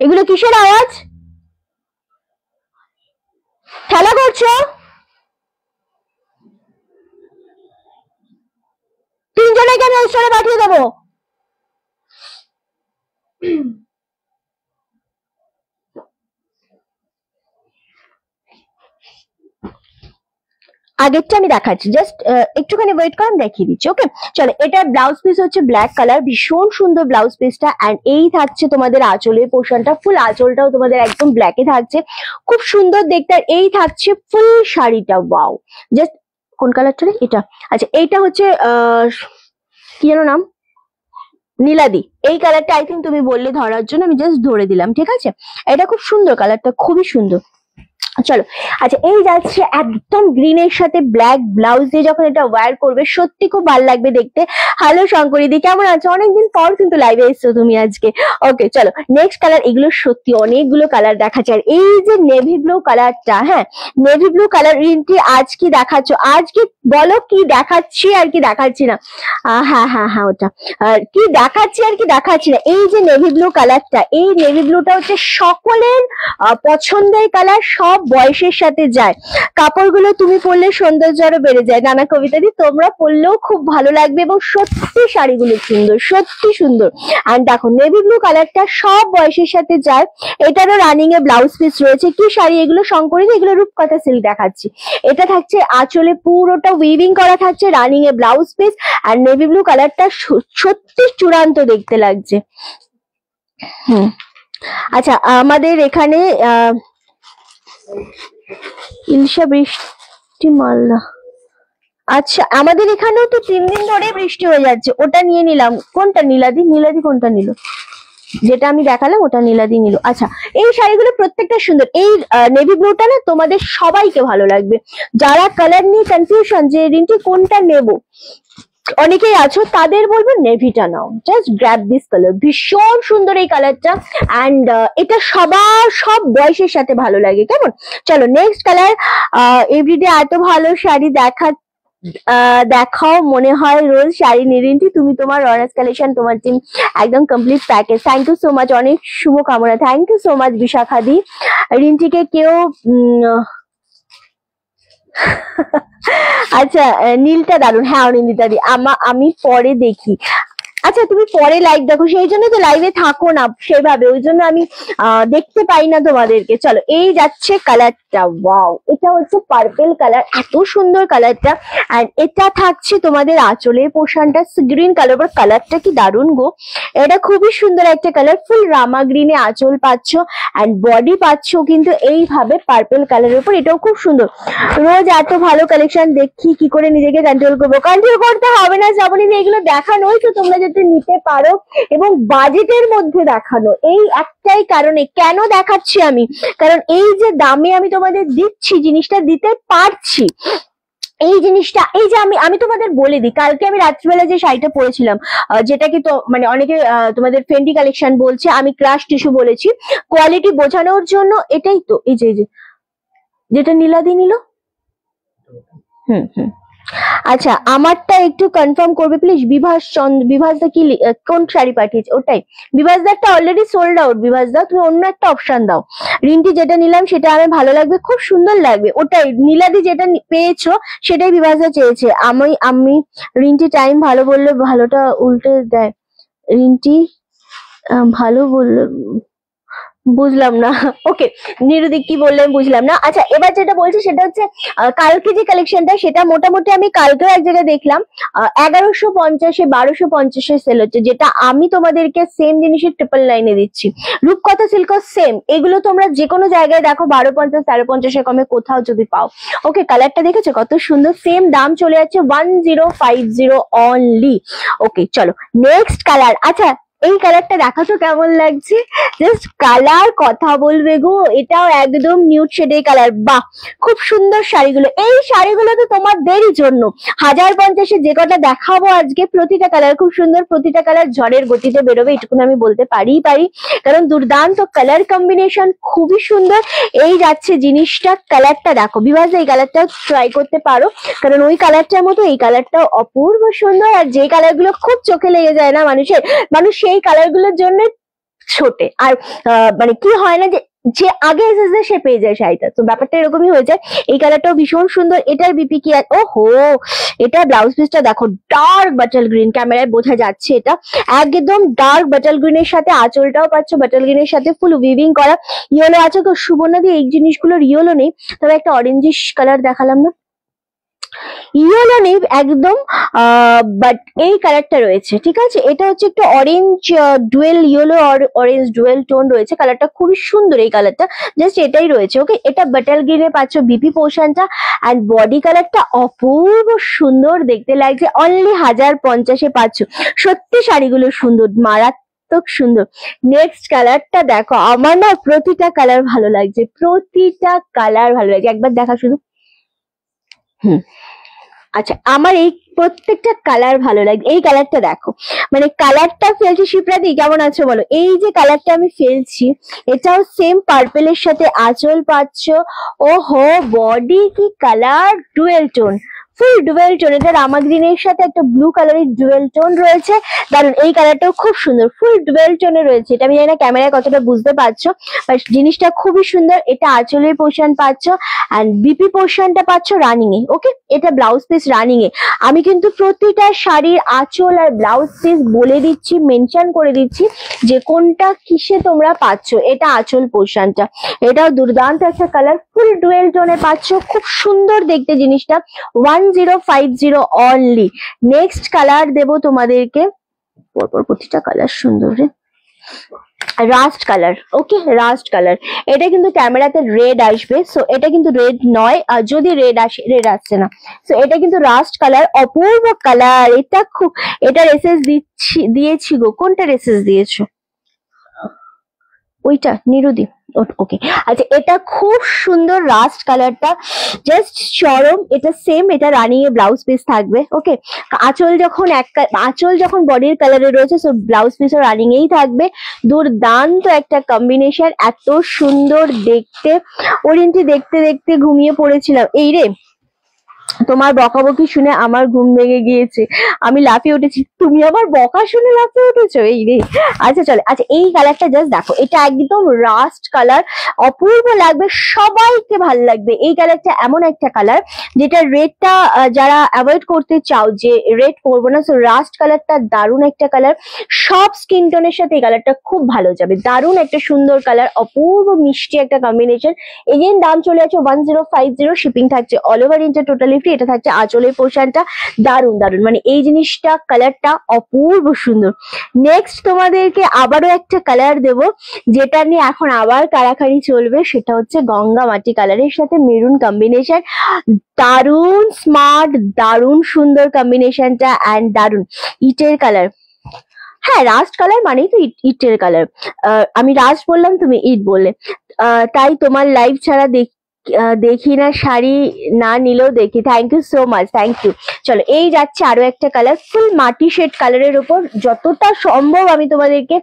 এগুলো কিসের আওয়াজ? খেলা করছো? 3 জনকে আমি স্টোরে পাঠিয়ে দেবো। আগেরটা আমি দেখাচ্ছি, জাস্ট একটুখানি ওয়েট করো, আমি দেখিয়ে দিচ্ছি। ওকে চলো, এটা ব্লাউজ পিস হচ্ছে ব্ল্যাক কালার, ভীষণ সুন্দর ব্লাউজ পিসটা। এন্ড এই থাকছে তোমাদের আঁচলের পোর্শনটা, ফুল আঁচলটাও তোমাদের একদম ব্ল্যাকে থাকছে, খুব সুন্দর দেখতে। আর এই থাকছে ফুল শাড়িটা, ওয়াও জাস্ট। কোন কালারটা রে এটা? আচ্ছা এইটা হচ্ছে কি যেন নাম, নীলাদি। এই কালারটা আই থিঙ্ক তুমি বললে ধরার জন্য, আমি জাস্ট ধরে দিলাম, ঠিক আছে। এটা খুব সুন্দর কালারটা, খুবই সুন্দর। চলো আচ্ছা এই যাচ্ছে একদম গ্রিনের সাথে ব্ল্যাক ব্লাউজ দিয়ে, যখন এটা ওয়্যার করবে সত্যি খুব ভালো লাগবে দেখতে। হ্যালো শঙ্করিদি, কেমন আছো? অনেকদিন পর কিন্তু লাইভে এসছো তুমি আজকে। ওকে চলো নেক্সট কালার, এগুলো সত্যি অনেকগুলো কালার দেখাচ্ছে। আর এই যে নেভি ব্লু কালারটা, হ্যাঁ নেভি ব্লু কালার রিন্টি আজ কি দেখাচ্ছ? আজকে বলো কি দেখাচ্ছি আর কি দেখাচ্ছি না। হ্যাঁ হ্যাঁ হ্যাঁ ওটা কি দেখাচ্ছি আর কি দেখাচ্ছি না। এই যে নেভি ব্লু কালারটা, এই নেভি ব্লুটা হচ্ছে সকলের পছন্দের কালার, সব বয়সের সাথে যায়। কাপড়গুলো তুমি পরলে সৌন্দর্য আরো বেড়ে যায়। নানা কবিতা দি তোমরা পরলেও খুব ভালো লাগবে, এবং সত্যি শাড়িগুলো সুন্দর, সত্যি সুন্দর। আর দেখো নেভি ব্লু কালারটা সব বয়সের সাথে যায়। এটারও রানিং এ ব্লাউজ পিস রয়েছে। কি শাড়ি এগুলো শঙ্করী? এগুলো রূপকথা সিল্ক দেখাচ্ছি। এটা থাকছে আঁচলে পুরোটা উইভিং করা থাকছে, রানিং এ ব্লাউজ পিস। আর নেভি ব্লু কালারটা সত্যি চূড়ান্ত দেখতে লাগছে। আচ্ছা আমাদের এখানে ইলশা বৃষ্টি মালদা, আচ্ছা আমাদের এখানেও তো 3 দিন ধরে বৃষ্টি হয়ে যাচ্ছে। ওটা নিয়ে নিলাম। কোনটা নীলাদি? নীলাদি কোনটা নিল? যেটা আমি দেখালাম ওটা নীলাদি নিল। আচ্ছা এই শাড়িগুলো প্রত্যেকটা সুন্দর। এই নেভি ব্লুটা না তোমাদের সবাইকে ভালো লাগবে। যারা কালার নিয়ে কনফিউশন যে রিন্টি কোনটা নেব, অনেকেই আছো, তাদের বলবো নেভিটা নাও, জাস্ট গ্র্যাব দিস কালার, ভীষণ সুন্দর এই কালারটা। অ্যান্ড এটা সবার সব বয়সের সাথে ভালো লাগে, কেমন? চলো নেক্সট কালার। এভরিডে এত ভালো শাড়ি দেখাও মনে হয় রোজ শাড়ি নিরিন্টি, তুমি তোমার অনার্স কালেকশন, তোমার টিম একদম complete package. Thank you so much, অনেক শুভকামনা। থ্যাংক ইউ সো মাচ বিশাখাদি। রিন্টিকে কেউ আচ্ছা নীলটা দারুন। হ্যাঁ অনিন্দিতা দি, আমি পরে দেখি। আচ্ছা তুমি পরে লাইভ দেখো, সেই জন্য তো লাইভে থাকো না সেভাবে, ওই জন্য আমি দেখতে পাই না তোমাদেরকে। চলো এই যাচ্ছে কালারটা, ওয়াও এটা হচ্ছে পার্পল কালার, এত সুন্দর কালারটা। আর এটা থাকছে তোমাদের আঁচলের পোর্শনটা গ্রিন কালার, কালারটা কি দারুন গো। এটা খুবই সুন্দর একটা কালার, ফুল রামা গ্রিনে আঁচল পাচ্ছ, অ্যান্ড বডি পাচ্ছ কিন্তু এইভাবে পার্পল কালারের উপর। এটাও খুব সুন্দর। রোজ এত ভালো কালেকশন দেখি, কি করে নিজেকে কন্ট্রোল করবো? কন্ট্রোল করতে হবে না শ্রাবণী, এগুলো দেখানোই তো তোমরা যাতে নিতে পারো, এবং বাজেটের মধ্যে দেখানো। এই একটাই কারণে কেন দেখাচ্ছি আমি, কারণ এই যে দামে আমি তোমাদের দিচ্ছি, জিনিসটা দিতে পারছি। এই জিনিসটা, এই যে আমি তোমাদের বলে দিই, কালকে আমি রাত্রিবেলা যে শাড়িটা পরেছিলাম, যেটাকে তো মানে অনেকে তোমাদের ফেন্ডি কালেকশন বলছে, আমি ক্রাশ টিস্যু বলেছি, কোয়ালিটি বোঝানোর জন্য। এটাই তো, এই যে যেটা নীলাদি নিল। হুম। আচ্ছা, আমারটা একটু কনফার্ম করবে প্লিজ। বিভাসদা কি কোন শাড়ি পাঠিয়েছে? ওটাই বিভাসদা একটা অলরেডি সোল্ড আউট। বিভাসদা তুমি অন্য একটা অপশন দাও। রিন্টি যেটা নিলাম সেটা আমার ভালো লাগবে, খুব সুন্দর লাগবে, ওটাই। নীলাদি যেটা পেয়েছো সেটাই বিভাসদা চেয়েছে। আমি রিন্টি টাইম ভালো বললে ভালোটা উল্টে দেয়। রিন্টি ভালো বললে বুঝলাম না। ওকে, নিরুদি কি বললেন বুঝলাম না। আচ্ছা, এবার যেটা বলছি সেটা হচ্ছে কালকে যে কালেকশনটা সেটা মোটামুটি আমি কালকেও এক জায়গায় দেখলাম 1150-এ 1250-এ সেল হচ্ছে, যেটা আমি তোমাদেরকে সেম জিনিসের 999-এ দিচ্ছি। রূপকথা সিল্ক সেম, এগুলো তোমরা যে কোনো জায়গায় দেখো 1250 1350-এর কমে কোথাও যদি পাও। ওকে, কালারটা দেখেছো কত সুন্দর, সেম দাম চলে যাচ্ছে 1050 অনলি। ওকে চলো নেক্সট কালার। আচ্ছা, এই কালারটা দেখো তো কেমন লাগছে, জাস্ট কালার কথা বলবে গো। এটাও একদম নিউড শেডের কালার। বাহ, খুব সুন্দর শাড়িগুলো। এই শাড়িগুলো তো তোমাদেরই জন্য। 1050-এ যে কটা দেখাবো আজকে, প্রতিটা কালার খুব সুন্দর, প্রতিটা কালার ঝড়ের গতিতে বেরোবে, এটুকুন আমি বলতে পারি, কারণ দুর্দান্ত কালার কম্বিনেশন, খুবই সুন্দর। এই যাচ্ছে জিনিসটা, কালারটা দেখো বিভাস, এই কালারটাও ট্রাই করতে পারো, কারণ ওই কালারটার মতো এই কালারটাও অপূর্ব সুন্দর। আর যে কালারগুলো খুব চোখে লেগে যায় না মানুষ সেই কালারগুলোর জন্য ছোটে। আর মানে কি হয় না যে যে আগে এসেছে সে পেয়ে যায় শাড়িটা, তো ব্যাপারটা এরকমই হয়ে যায়। এই কালারটাও ভীষণ সুন্দর। এটার বিপি কি আছে? ওহো, এটা ব্লাউজ পিসটা দেখো, ডার্ক বাটাল গ্রিন, ক্যামেরায় বোঝা যাচ্ছে এটা একদম ডার্ক বাটাল গ্রিনের সাথে আঁচলটাও পাচ্ছ বাটাল গ্রিনের সাথে, ফুল উইভিং করা। ইয়েলো আছে তো সুবর্ণা দিয়ে, এই জিনিসগুলোর ইয়েলো নেই, তবে একটা অরেঞ্জিশ কালার দেখালাম না, ইয়েলো নেই একদম, বাট এই কালারটা রয়েছে, ঠিক আছে। এটা হচ্ছে একটু অরেঞ্জ ডুয়েল ইয়েলো আর অরেঞ্জ ডুয়েল টোন রয়েছে, কালারটা খুবই সুন্দর। এই কালারটা জাস্ট এটাই রয়েছে। ওকে, এটা বাটাল গ্রিনে পাচ্ছ বিপি পোর্শনটা, অ্যান্ড বডি কালারটা অপূর্ব সুন্দর দেখতে লাগছে। অনলি 1050-এ পাচ্ছ। সত্যি শাড়িগুলো সুন্দর, মারাত্মক সুন্দর। নেক্সট কালারটা দেখো, আমার না প্রতিটা কালার ভালো লাগছে, প্রতিটা কালার ভালো লাগছে, একবার দেখা শুধু। আচ্ছা, আমার এই প্রত্যেকটা কালার ভালো লাগে। এই কালারটা দেখো, মানে কালারটা ফেলছি। শিপ্রাদি কেমন আছো বলো? এই যে কালারটা আমি ফেলছি, এটাও সেম পার্পেলের সাথে আঁচল পাচ্ছ। ওহো, বডি কি কালার, ডুয়েল টোন, ফুল ডুয়েল টোন। এটা রামা গ্রিনের সাথে একটা ব্লু কালারের ডুয়েল টোন রয়েছে, দারুন। এই কালারটাও খুব সুন্দর, ফুল ডুয়েল টোনে রয়েছে। এটা আমি জানি না ক্যামেরায় কতটা বুঝতে পারছো, বাট জিনিসটা খুবই সুন্দর। এটা আঁচলের পোর্শন পাচ্ছ, অ্যান্ড বিপি পোর্শনটা পাচ্ছ রানিং এ। ওকে, এটা ব্লাউজ পিস রানিং এ। আমি কিন্তু প্রতিটা শাড়ির আঁচল আর ব্লাউজ পিস বলে দিচ্ছি, মেনশন করে দিচ্ছি যে কোনটা কিসে তোমরা পাচ্ছ। এটা আঁচল পোর্শনটা, এটাও দুর্দান্ত একটা কালার, ফুল ডুয়েল টোনে পাচ্ছ, খুব সুন্দর দেখতে জিনিসটা। 1050 অনলি। নেক্সট কালার দেবো তোমাদেরকে, পরপর প্রতিটা কালার সুন্দর রে, রাস্ট কালার। ওকে, রাস্ট কালার। এটা কিন্তু ক্যামেরাতে রেড আসবে, সো এটা কিন্তু রেড নয়, আর যদি রেড আসে, রেড আসছে না, সো এটা কিন্তু রাস্ট কালার, অপূর্ব কালার। এটা খুব, এটা রেসেস দিয়েছি গো। কোনটা রেসেস দিয়েছো? ওইটা নিরুদি। ওকে, আচ্ছা, এটা খুব সুন্দর রাস্ট কালারটা, জাস্ট চরম। এটা সেম, এটা রানিং এ ব্লাউজ পিস থাকবে। ওকে, আঁচল যখন বডির কালারে রয়েছে, সো ব্লাউজ পিসও রানিং এই থাকবে। দুর্দান্ত একটা কম্বিনেশন, এত সুন্দর দেখতে। ওরিয়েন্টি দেখতে দেখতে ঘুমিয়ে পড়েছিলাম। এই রে, তোমার বকাবকি শুনে আমার ঘুম ভেঙে গিয়েছে, আমি লাফিয়ে উঠেছি। তুমি আমার বকা শুনে লাফিয়ে উঠেছো? এই রে, আচ্ছা চলে। আচ্ছা, এই কালারটা জাস্ট দেখো, এটা একদম রাস্ট কালার, অপূর্ব লাগবে, সবাইকে ভালো লাগবে। এই কালারটা এমন একটা কালার যেটা রেডটা যারা অ্যাভয়েড করতে চাও যে রেড পরবো না, সো রাস্ট কালারটা দারুণ একটা কালার। সব স্কিন টোনের সাথে এই কালারটা খুব ভালো যাবে, দারুণ একটা সুন্দর কালার, অপূর্ব মিষ্টি একটা কম্বিনেশন। এগেইন দাম চলে আছে 1050, শিপিং থাকছে all over India, totally free. এটা থাকছে আঁচলের পোর্শনটা, দারুণ দারুণ, মানে এই জিনিসটা কালারটা অপূর্ব সুন্দর। নেক্সট তোমাদেরকে আবারও একটা কালার দেব, যেটা নিয়ে এখন আবার কাড়াকাড়ি চলবে, সেটা হচ্ছে গঙ্গা মাটি কালারের সাথে মেরুন কম্বিনেশন। দারুণ স্মার্ট, দারুণ সুন্দর কম্বিনেশনটা, অ্যান্ড দারুণ ইটের কালার। হ্যাঁ, রাস্ট কালার মানেই তো ইটের কালার। আমি রাস্ট বললাম, তুমি ইট বললে, তাই তোমার লাইভ ছাড়া দেখি না, শাড়ি না নিলেও দেখি। Thank you so much, thank you. চলো, এই যাচ্ছে আরো একটা কালার, ফুল মাটি শেড কালারের উপর। যতটা সম্ভব আমি তোমাদেরকে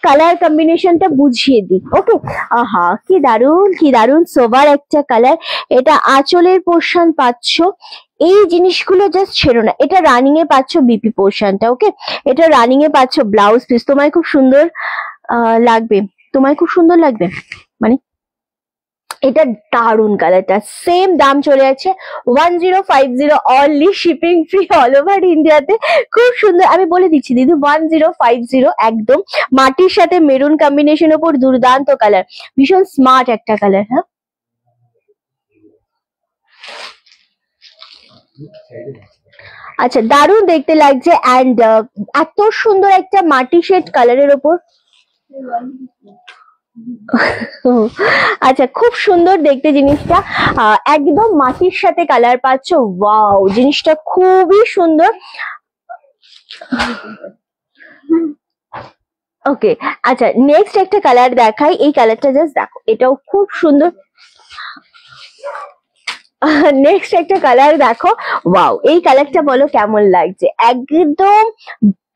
কালার কম্বিনেশনটা বুঝিয়ে দিই। ওকে, আহা কি দারুণ, কি দারুণ সোবার একটা কালার। এটা আঁচলের পোর্শন পাচ্ছ, এই জিনিসগুলো জাস্ট ছেড়ো না। এটা রানিং এ পাচ্ছ বিপি পোর্শনটা, ওকে? এটা রানিং এ পাচ্ছ ব্লাউজ পিস, তোমায় খুব সুন্দর লাগবে, তোমায় খুব সুন্দর লাগবে, মানে এটা দারুন কালারটা। সেম দাম চলে যাচ্ছে 1050, only shipping free all over ইন্ডিয়াতে। খুব সুন্দর, আমি বলে দিচ্ছি দিদি 1050, একদম মাটির সাথে মেরুন কম্বিনেশন ওপর দুর্দান্ত কালার, ভীষণ স্মার্ট একটা কালার। হ্যাঁ, আচ্ছা, দারুণ দেখতে লাগছে। অ্যান্ড এত সুন্দর একটা মাটি শেড কালারের ওপর, আচ্ছা খুব সুন্দর দেখতে জিনিসটা, একদম মাটির সাথে কালার পাচ্ছ। ওয়াও, জিনিসটা খুবই সুন্দর। ওকে, আচ্ছা নেক্সট একটা কালার দেখাই, এই কালারটা জাস্ট দেখো, এটাও খুব সুন্দর। নেক্সট একটা কালার দেখো, ওয়াও, এই কালারটা বলো কেমন লাগছে? একদম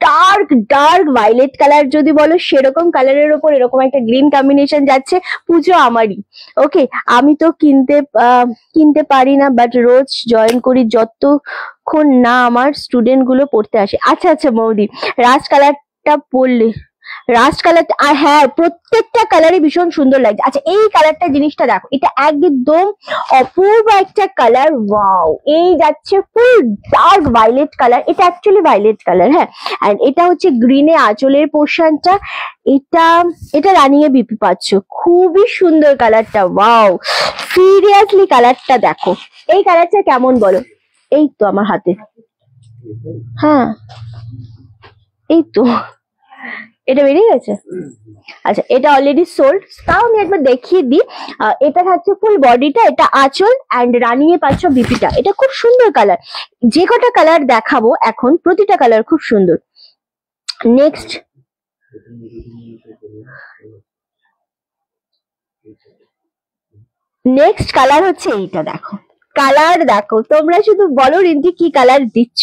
ডার্ক ডার্ক ভায়োলেট কালার যদি বলো, সেরকম কালারের ওপর এরকম একটা গ্রিন কম্বিনেশন যাচ্ছে। পুজো আমারই, ওকে? আমি তো কিনতে পারি না, বাট রোজ জয়েন করি যতক্ষণ না আমার স্টুডেন্ট গুলো পড়তে আসে। আচ্ছা আচ্ছা মৌদি, রাস্ট কালারটা পরলে, রাস্ট কালার, আর হ্যাঁ প্রত্যেকটা কালারই ভীষণ সুন্দর লাগছে। আচ্ছা এই কালারটা, জিনিসটা দেখো, এটা একদম অপূর্ব একটা কালার। ওয়াও, এই যাচ্ছে ফুল ডার্ক ভায়োলেট কালার, এটা অ্যাকচুয়ালি ভায়োলেট কালার, হ্যাঁ। এন্ড এটা হচ্ছে গ্রিনে আঁচলের পোর্শনটা, এটা রানিং এ বিপি পাচ্ছ, খুবই সুন্দর কালারটা। ওয়াও, সিরিয়াসলি কালারটা দেখো, এই কালারটা কেমন বলো? এই তো আমার হাতে, হ্যাঁ এই তো, এটা বেরিয়ে গেছে। আচ্ছা, এটা অলরেডি সোল্ড, তাও আমি একবার দেখিয়ে দিই। এটা থাকছে ফুল বডিটা, এটা আঁচল, অ্যান্ড রানিং এ পাচ্ছ বিপিটা। এটা খুব সুন্দর কালার, যে কটা কালার দেখাবো এখন প্রতিটা কালার খুব সুন্দর। নেক্সট কালার হচ্ছে এইটা, দেখো কালার দেখো, তোমরা শুধু বলো রিন্টি কি কালার দিচ্ছ।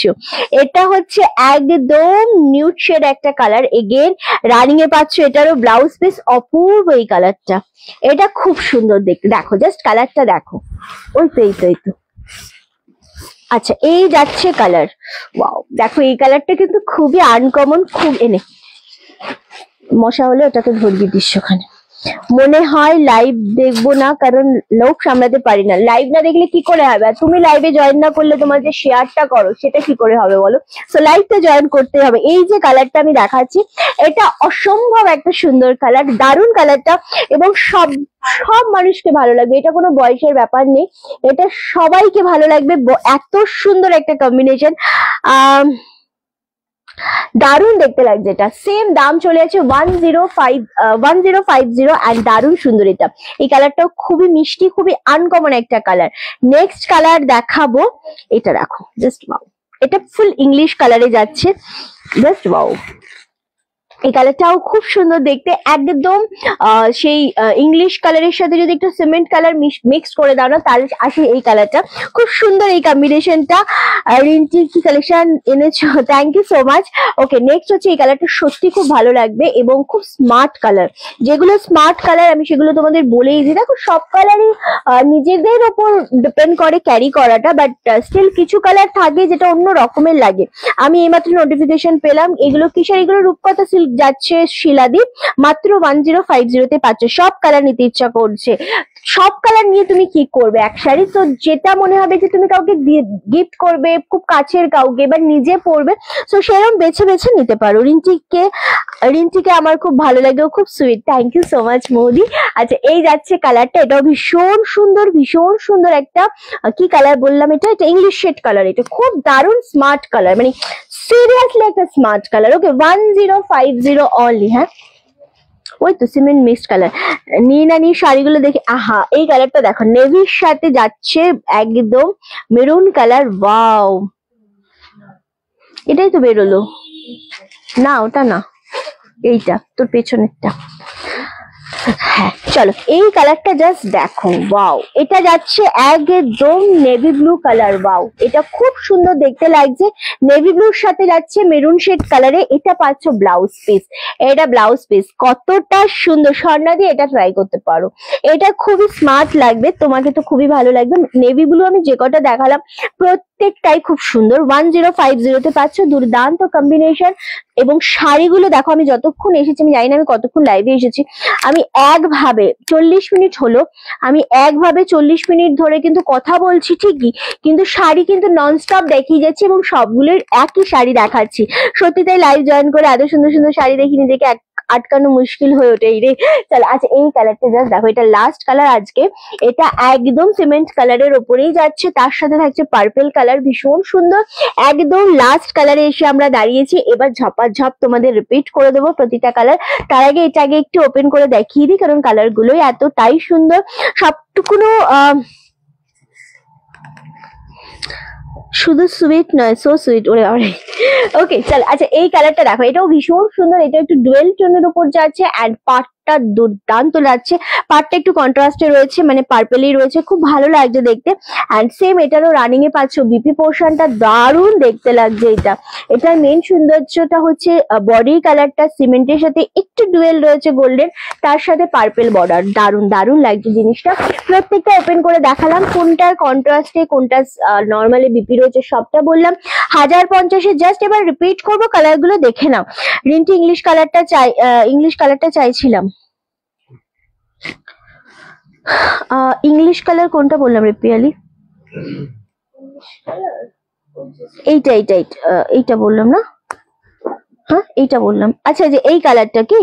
এটা হচ্ছে একদম নিউড শেড একটা কালার, এগেন রানিং এ পাচ্ছ, এটারও ব্লাউজ পিস, অপূর্ব এই কালারটা, এটা খুব সুন্দর দেখতে। দেখো জাস্ট কালারটা দেখো, ওই তো এই তো এই তো। আচ্ছা এই যাচ্ছে কালার, ওয়াও দেখো এই কালারটা কিন্তু খুবই আনকমন, খুব এনে মশা হলে ওটাকে ধরবি দিস ওখানে। মনে হয় লাইভ দেখবো না, কারণ লোক সামলাতে পারি না। লাইভ না দেখলে কি করে হবে? আর তুমি লাইভে জয়েন না করলে তোমার যে শেয়ারটা করো সেটা কি করে হবে বলো? সো লাইভটা জয়েন করতে হবে। এই যে কালারটা আমি দেখাচ্ছি, এটা অসম্ভব একটা সুন্দর কালার, দারুণ কালারটা, এবং সব মানুষকে ভালো লাগবে, এটা কোনো বয়সের ব্যাপার নেই, এটা সবাইকে ভালো লাগবে, এত সুন্দর একটা কম্বিনেশন, দারুণ দেখতে লাগছে। এটা সেম দাম চলে আছে 1050, অ্যান্ড দারুণ সুন্দর এটা। এই কালারটাও খুবই মিষ্টি, খুবই আনকমন একটা কালার। নেক্সট কালার দেখাবো, এটা দেখো জাস্ট ওয়াও, এটা ফুল ইংলিশ কালারে যাচ্ছে, জাস্ট ওয়াও। এই কালারটাও খুব সুন্দর দেখতে, একদম সেই ইংলিশ কালারের সাথে যদি একটু সিমেন্ট কালার মিক্স করে দাও না, তাহলে আসে এই কালারটা। খুব সুন্দর এই কম্বিনেশনটা। রিন্টি কি কালেকশন এনেছো, thank you so much. Okay, next হচ্ছে এই কালারটা, সত্যি খুব ভালো লাগবে এবং খুব স্মার্ট কালার। যেগুলো স্মার্ট কালার আমি সেগুলো তোমাদের বলেই দিই। দেখো সব কালারই নিজেদের ওপর ডিপেন্ড করে ক্যারি করাটা, বাট স্টিল কিছু কালার থাকে যেটা অন্য রকমের লাগে। আমি এইমাত্র নোটিফিকেশন পেলাম, এগুলো কিসের, এগুলো রূপকথা সিল্ক যাচ্ছে শিলাদীপ, মাত্র 1050-তে পাচ্ছ। সব কালার নিতে ইচ্ছা করছে, সব কালার নিয়ে তুমি কি করবে এক শাড়ি? তো যেটা মনে হবে যে তুমি কাউকে গিফট করবে, খুব কাছের কাউকে, বা নিজে পরবে, তো সেরকম বেছে বেছে নিতে পারো। রিন্টিকে আমার খুব ভালো লাগে, ও খুব sweet, thank you so much মৌদি। আচ্ছা এই যাচ্ছে কালারটা, এটাও ভীষণ সুন্দর একটা, কি কালার বললাম, এটা ইংলিশ শেড কালার, এটা খুব দারুণ স্মার্ট কালার, মানে সিরিয়াসলি একটা স্মার্ট কালার। ওকে, 1050 অনলি, হ্যাঁ ওই তো সিমেন্ট মিক্সড কালার। নিয়ে না নিয়ে শাড়িগুলো দেখে, আহা এই কালারটা দেখো, নেভির সাথে যাচ্ছে একদম মেরুন কালার। ওয়াও, এটাই তো বেরোলো না, ওটা না, এইটা তোর পেছনেরটা। হ্যাঁ চলো এই কালারটা জাস্ট দেখো, ওয়াও, এটা যাচ্ছে একদম নেভি ব্লু কালার। ওয়াও, এটা খুব সুন্দর দেখতে লাগছে। নেভি ব্লুর সাথে যাচ্ছে মেরুন শেড কালারে। এটা পাচ্ছ ব্লাউজ পিস, এটা ব্লাউজ পিস কতটা সুন্দর। স্বর্ণা দিয়ে এটা ট্রাই করতে পারো, এটা খুবই স্মার্ট লাগবে, তোমাকে তো খুবই ভালো লাগবে। নেভি ব্লু আমি যে কটা দেখালাম প্রত্যেকটাই খুব সুন্দর। 1050 পাচ্ছ, দুর্দান্ত কম্বিনেশন। এবং শাড়িগুলো দেখো, আমি যতক্ষণ এসেছি, আমি জানি না আমি কতক্ষণ লাইভে এসেছি, আমি একভাবে 40 মিনিট হলো, আমি একভাবে 40 মিনিট ধরে কিন্তু কথা বলছি ঠিকই, কিন্তু শাড়ি কিন্তু ননস্টপ দেখিয়ে যাচ্ছি এবং সবগুলোর একই শাড়ি দেখাচ্ছি। সত্যি তাই, লাইভ জয়েন করে এত সুন্দর সুন্দর শাড়ি দেখি নিজেকে আটকানো মুশকিল হয়ে ওঠে রে। চলো আচ্ছা এই কালারটা জাস্ট দেখো, এটা লাস্ট কালার আজকে। এটা একদম সিমেন্ট কালারের ওপরেই যাচ্ছে, তার সাথে থাকছে পার্পল কালার, ভীষণ সুন্দর। একদম লাস্ট কালারে এসে আমরা দাঁড়িয়েছি। এবার ঝপাঝপ তোমাদের রিপিট করে দেবো প্রতিটা কালার। তার আগে এটা আগে একটু ওপেন করে দেখিয়ে দিই, কারণ কালার গুলোই এতটাই সুন্দর। সবটুকুনো শুধু সুইট নয়, সো সুইট, ওরে ওরে। ওকে চল আচ্ছা এই কালারটা দেখো, এটাও ভীষণ সুন্দর। এটা একটু ডুয়েল টোনের উপর যাচ্ছে অ্যান্ড পাটটা দুর্দান্ত লাগছে। পাটটা একটু কন্ট্রাস্টে রয়েছে, মানে পার্পেলই রয়েছে, খুব ভালো লাগছে দেখতে। অ্যান্ড সেম এটারও রানিং এ পাচ্ছ বিপি পোর্শনটা, দারুণ দেখতে লাগছে এটা। এটার মেন সৌন্দর্যটা হচ্ছে বডির কালারটা সিমেন্টের সাথে একটু ডুয়েল রয়েছে গোল্ডেন, তার সাথে পার্পেল বর্ডার, দারুণ দারুণ লাগছে জিনিসটা। প্রত্যেকটা ওপেন করে দেখালাম, কোনটার কন্ট্রাস্টে কোনটা নর্মালি বিপি রয়েছে সবটা বললাম। 1050 জাস্ট। এবার রিপিট করবো, কালার গুলো দেখে নাও। রিন্টি ইংলিশ কালারটা চাইছিলাম। ইংলিশ কালার কোনটা বললাম রে পিয়ালি? এইটা বললাম না? হ্যাঁ এইটা বললাম। আচ্ছা যে এই কালারটা কি,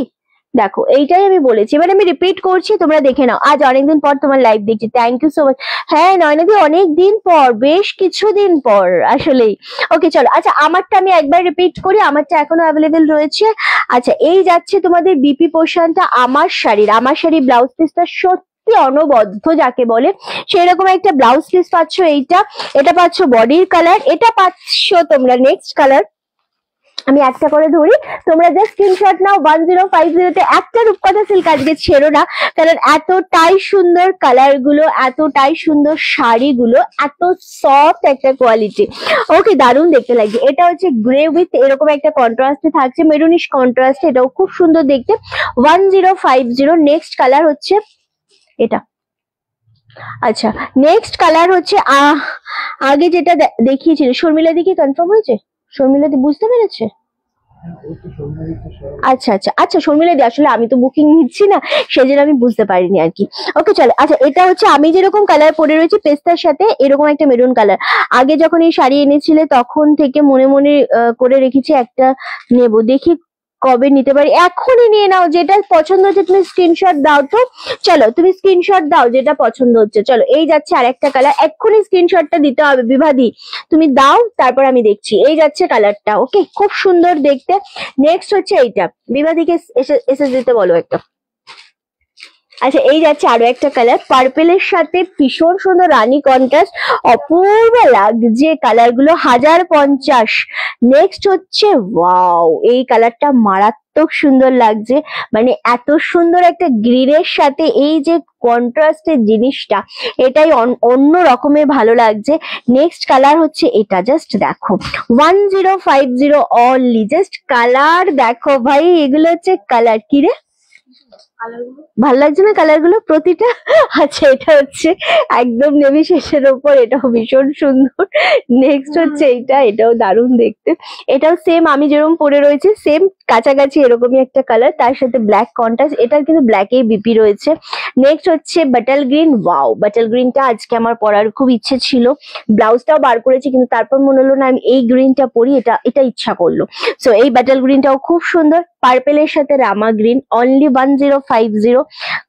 দেখো এইটাই আমি বলেছি। এবার আমি রিপিট করছি, তোমরা দেখে নাও। আজ অনেকদিন পর তোমার লাইভ দেখছি, থ্যাংক ইউ সো মাচ। হ্যাঁ নয়নাদি, অনেকদিন পর, বেশ কিছুদিন পর আসলেই। ওকে চলো আচ্ছা, আমারটা আমি একবার রিপিট করি, আমারটা এখনো অ্যাভেলেবেল রয়েছে। আচ্ছা এই যাচ্ছে তোমাদের বিপি পোর্শনটা, আমার শাড়ি ব্লাউজ পিসটা সত্যি অনবদ্য যাকে বলে, সেরকম একটা ব্লাউজ পিস পাচ্ছ। এটা পাচ্ছ বডির কালার, এটা পাচ্ছ তোমরা নেক্সট কালার। আমি একটা করে ধরি, তোমরা জাস্ট স্ক্রিনশট নাও। 1050 একটা রূপকথা সিল্ক আজকে ছেড়ো না, কারণ এতটাই সুন্দর কালার গুলো, এতটাই সুন্দর শাড়িগুলো, এত সফট একটা কোয়ালিটি। ওকে দারুণ দেখতে লাগছে। এটা হচ্ছে গ্রে উইথ এরকম একটা কন্ট্রাস্টে থাকছে, মেরুনিশ কন্ট্রাস্টে, এটাও খুব সুন্দর দেখতে। 1050 নেক্সট কালার হচ্ছে এটা। আচ্ছা নেক্সট কালার হচ্ছে আগে যেটা দেখিয়েছিল, শর্মিলা দি কি কনফার্ম হয়েছে? শর্মিলা দি বুঝতে পেরেছে? আচ্ছা শর্মিলা দি, আসলে আমি তো বুকিং নিচ্ছি না, সেজন্য আমি বুঝতে পারিনি আর কি। ওকে চলো আচ্ছা, এটা হচ্ছে আমি যেরকম কালার পরে রয়েছে পেস্তার সাথে এরকম একটা মেরুন কালার। আগে যখন এই শাড়ি এনেছিলে তখন থেকে মনে মনে করে রেখেছি একটা নেব, দেখি কবে নিতে পারি। এখনই নিয়ে নাও, যেটা পছন্দ হচ্ছে তুমি স্ক্রিনশট দাও। তো চলো তুমি স্ক্রিনশট দাও যেটা পছন্দ হচ্ছে। চলো এই যাচ্ছে আরেকটা কালার, এক্ষুনি স্ক্রিনশটটা দিতে হবে বিভাদি, তুমি দাও তারপর আমি দেখছি। এই যাচ্ছে কালারটা, ওকে খুব সুন্দর দেখতে। নেক্সট হচ্ছে এইটা, বিভাদিকে এসে দিতে বলো একটা। আচ্ছা এই যাচ্ছে আরো একটা কালার, পার্পেলের সাথে ভীষণ সুন্দর রানী কন্ট্রাস্ট, অপূর্ব লাগছে কালার গুলো। 1050। নেক্সট হচ্ছে ওয়াও, এই কালারটা মারাত্মক সুন্দর লাগছে, মানে এত সুন্দর একটা গ্রিনের সাথে এই যে কন্ট্রাস্টের জিনিসটা, এটাই অন্য রকমের ভালো লাগছে। নেক্সট কালার হচ্ছে এটা, জাস্ট দেখো 1050 অনলি, জাস্ট কালার দেখো ভাই, এগুলো হচ্ছে কালার। কি রে ভাল লাগছে না কালার গুলো প্রতিটা? আচ্ছা এটা হচ্ছে একদম নেভি শেষের উপর, এটাও ভীষণ সুন্দর। নেক্সট হচ্ছে এটাও দারুণ দেখতে। এটাও সেম আমি যেরকম পরে রয়েছে সেম কাছাকাছি এরকমই একটা কালার, তার সাথে ব্ল্যাক কন্ট্রাস্ট, এটার কিন্তু ব্ল্যাকেই বিপি রয়েছে। নেক্সট হচ্ছে বাটাল গ্রিন। ওয়াও, বাটাল গ্রিনটা আজকে আমার পরার খুব ইচ্ছে ছিল, ব্লাউজটাও বার করেছি, কিন্তু তারপর মনে হলো না আমি এই গ্রিনটা পরি, এটা ইচ্ছা করলো। সো এই বাটাল গ্রিনটাও খুব সুন্দর, পার্পেলের সাথে রামা গ্রিন, অনলি 1050।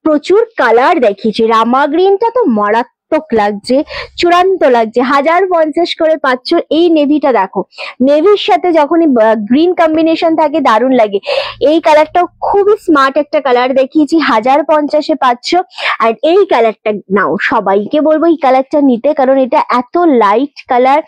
প্রচুর কালার দেখিয়েছি, রামা গ্রিনটা তো মারাত্মক মারাত্মক লাগছে, চূড়ান্ত লাগছে। 1050 করে পাচ্ছ। এই নেভিটা দেখো, নেভির সাথে যখনই গ্রিন কম্বিনেশন থাকে দারুণ লাগে। এই কালারটাও খুবই স্মার্ট একটা কালার দেখিয়েছি, 1050-এ পাচ্ছ। আর এই কালারটা নাও, সবাইকে বলবো এই কালারটা নিতে, কারণ এটা এত লাইট কালার,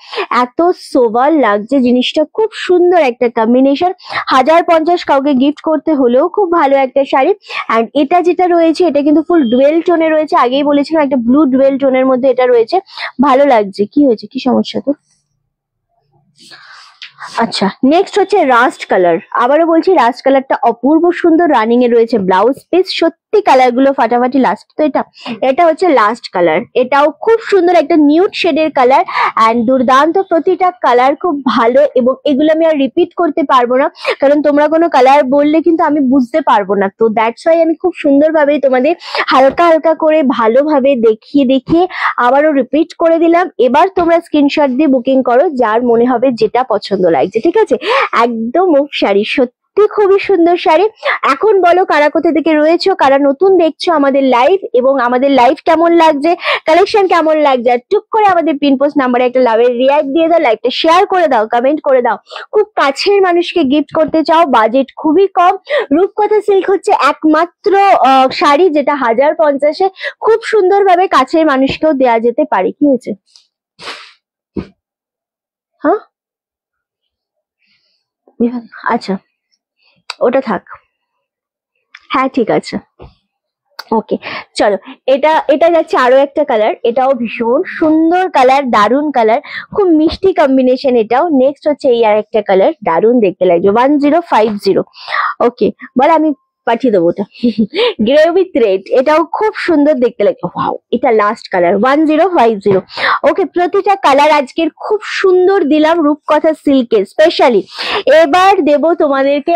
এত সোবার লাগছে, জিনিসটা খুব সুন্দর একটা কম্বিনেশন। 1050 কাউকে গিফট করতে হলেও খুব ভালো একটা শাড়ি। অ্যান্ড এটা যেটা রয়েছে এটা কিন্তু ফুল ডুয়েল টোনে রয়েছে, আগেই বলেছিলাম একটা ব্লু ডুয়েল টোনের মধ্যে এটা রয়েছে, ভালো লাগছে। কি হয়েছে, কি সমস্যা তোর? আচ্ছা, নেক্সট হচ্ছে রাস্ট কালার। আবারও বলছি রাস্ট কালারটা অপূর্ব সুন্দর, রানিং এ রয়েছে ব্লাউজ পিস। সত্যি কালার গুলো ফাটাফাটি। লাস্ট তো এটা হচ্ছে লাস্ট কালার। এটাও খুব সুন্দর একটা নিউড শেডের কালার অ্যান্ড দুর্দান্ত, প্রতিটা কালার খুব ভালো। এবং এগুলো আমি আর রিপিট করতে পারবো না, কারণ তোমরা কোনো কালার বললে কিন্তু আমি বুঝতে পারবো না। তো দ্যাটস ওয়াই আমি খুব সুন্দরভাবে তোমাদের হালকা হালকা করে ভালোভাবে দেখিয়ে দেখিয়ে আবারও রিপিট করে দিলাম। এবার তোমরা স্ক্রিনশট দিয়ে বুকিং করো, যার মনে হবে যেটা পছন্দ লাগছে, ঠিক আছে? একদম মুভ শাড়ি, সত্যি খুবই সুন্দর শাড়ি। এখন বলো কারা কোথা থেকে রয়েছো, কারা নতুন দেখছো আমাদের লাইভ, এবং আমাদের লাইভ কেমন লাগছে, কালেকশন কেমন লাগছে। আর টুক করে আমাদের পিন পোস্ট নাম্বারে একটা লাভের রিয়াক্ট দিয়ে দাও, লাইভটা শেয়ার করে দাও, কমেন্ট করে দাও। খুব কাছের মানুষকে গিফট করতে চাও, বাজেট খুবই কম, রূপকথা সিল্ক হচ্ছে একমাত্র শাড়ি যেটা 1050-এ খুব সুন্দরভাবে কাছের মানুষকেও দেয়া যেতে পারে। কি হয়েছে? হ্যাঁ, আচ্ছা ওটা থাক, হ্যাঁ ঠিক আছে, ওকে। চলো, এটা যাচ্ছে আরো একটা কালার, এটাও ভীষণ সুন্দর কালার, দারুন কালার, খুব মিষ্টি কম্বিনেশন এটাও। নেক্সট হচ্ছে এই আর একটা কালার, দারুন দেখতে লাগবে, 1050। ওকে, বল আমি পাঠিয়ে দেবো ওটা। গ্রে উইথ রেড, এটাও খুব সুন্দর দেখতে লাগে। ওয়াও, এটা লাস্ট কালার, 1050। ওকে, প্রতিটা কালার আজকের খুব সুন্দর দিলাম রূপকথা সিল্কের স্পেশালি। এবার দেব তোমাদেরকে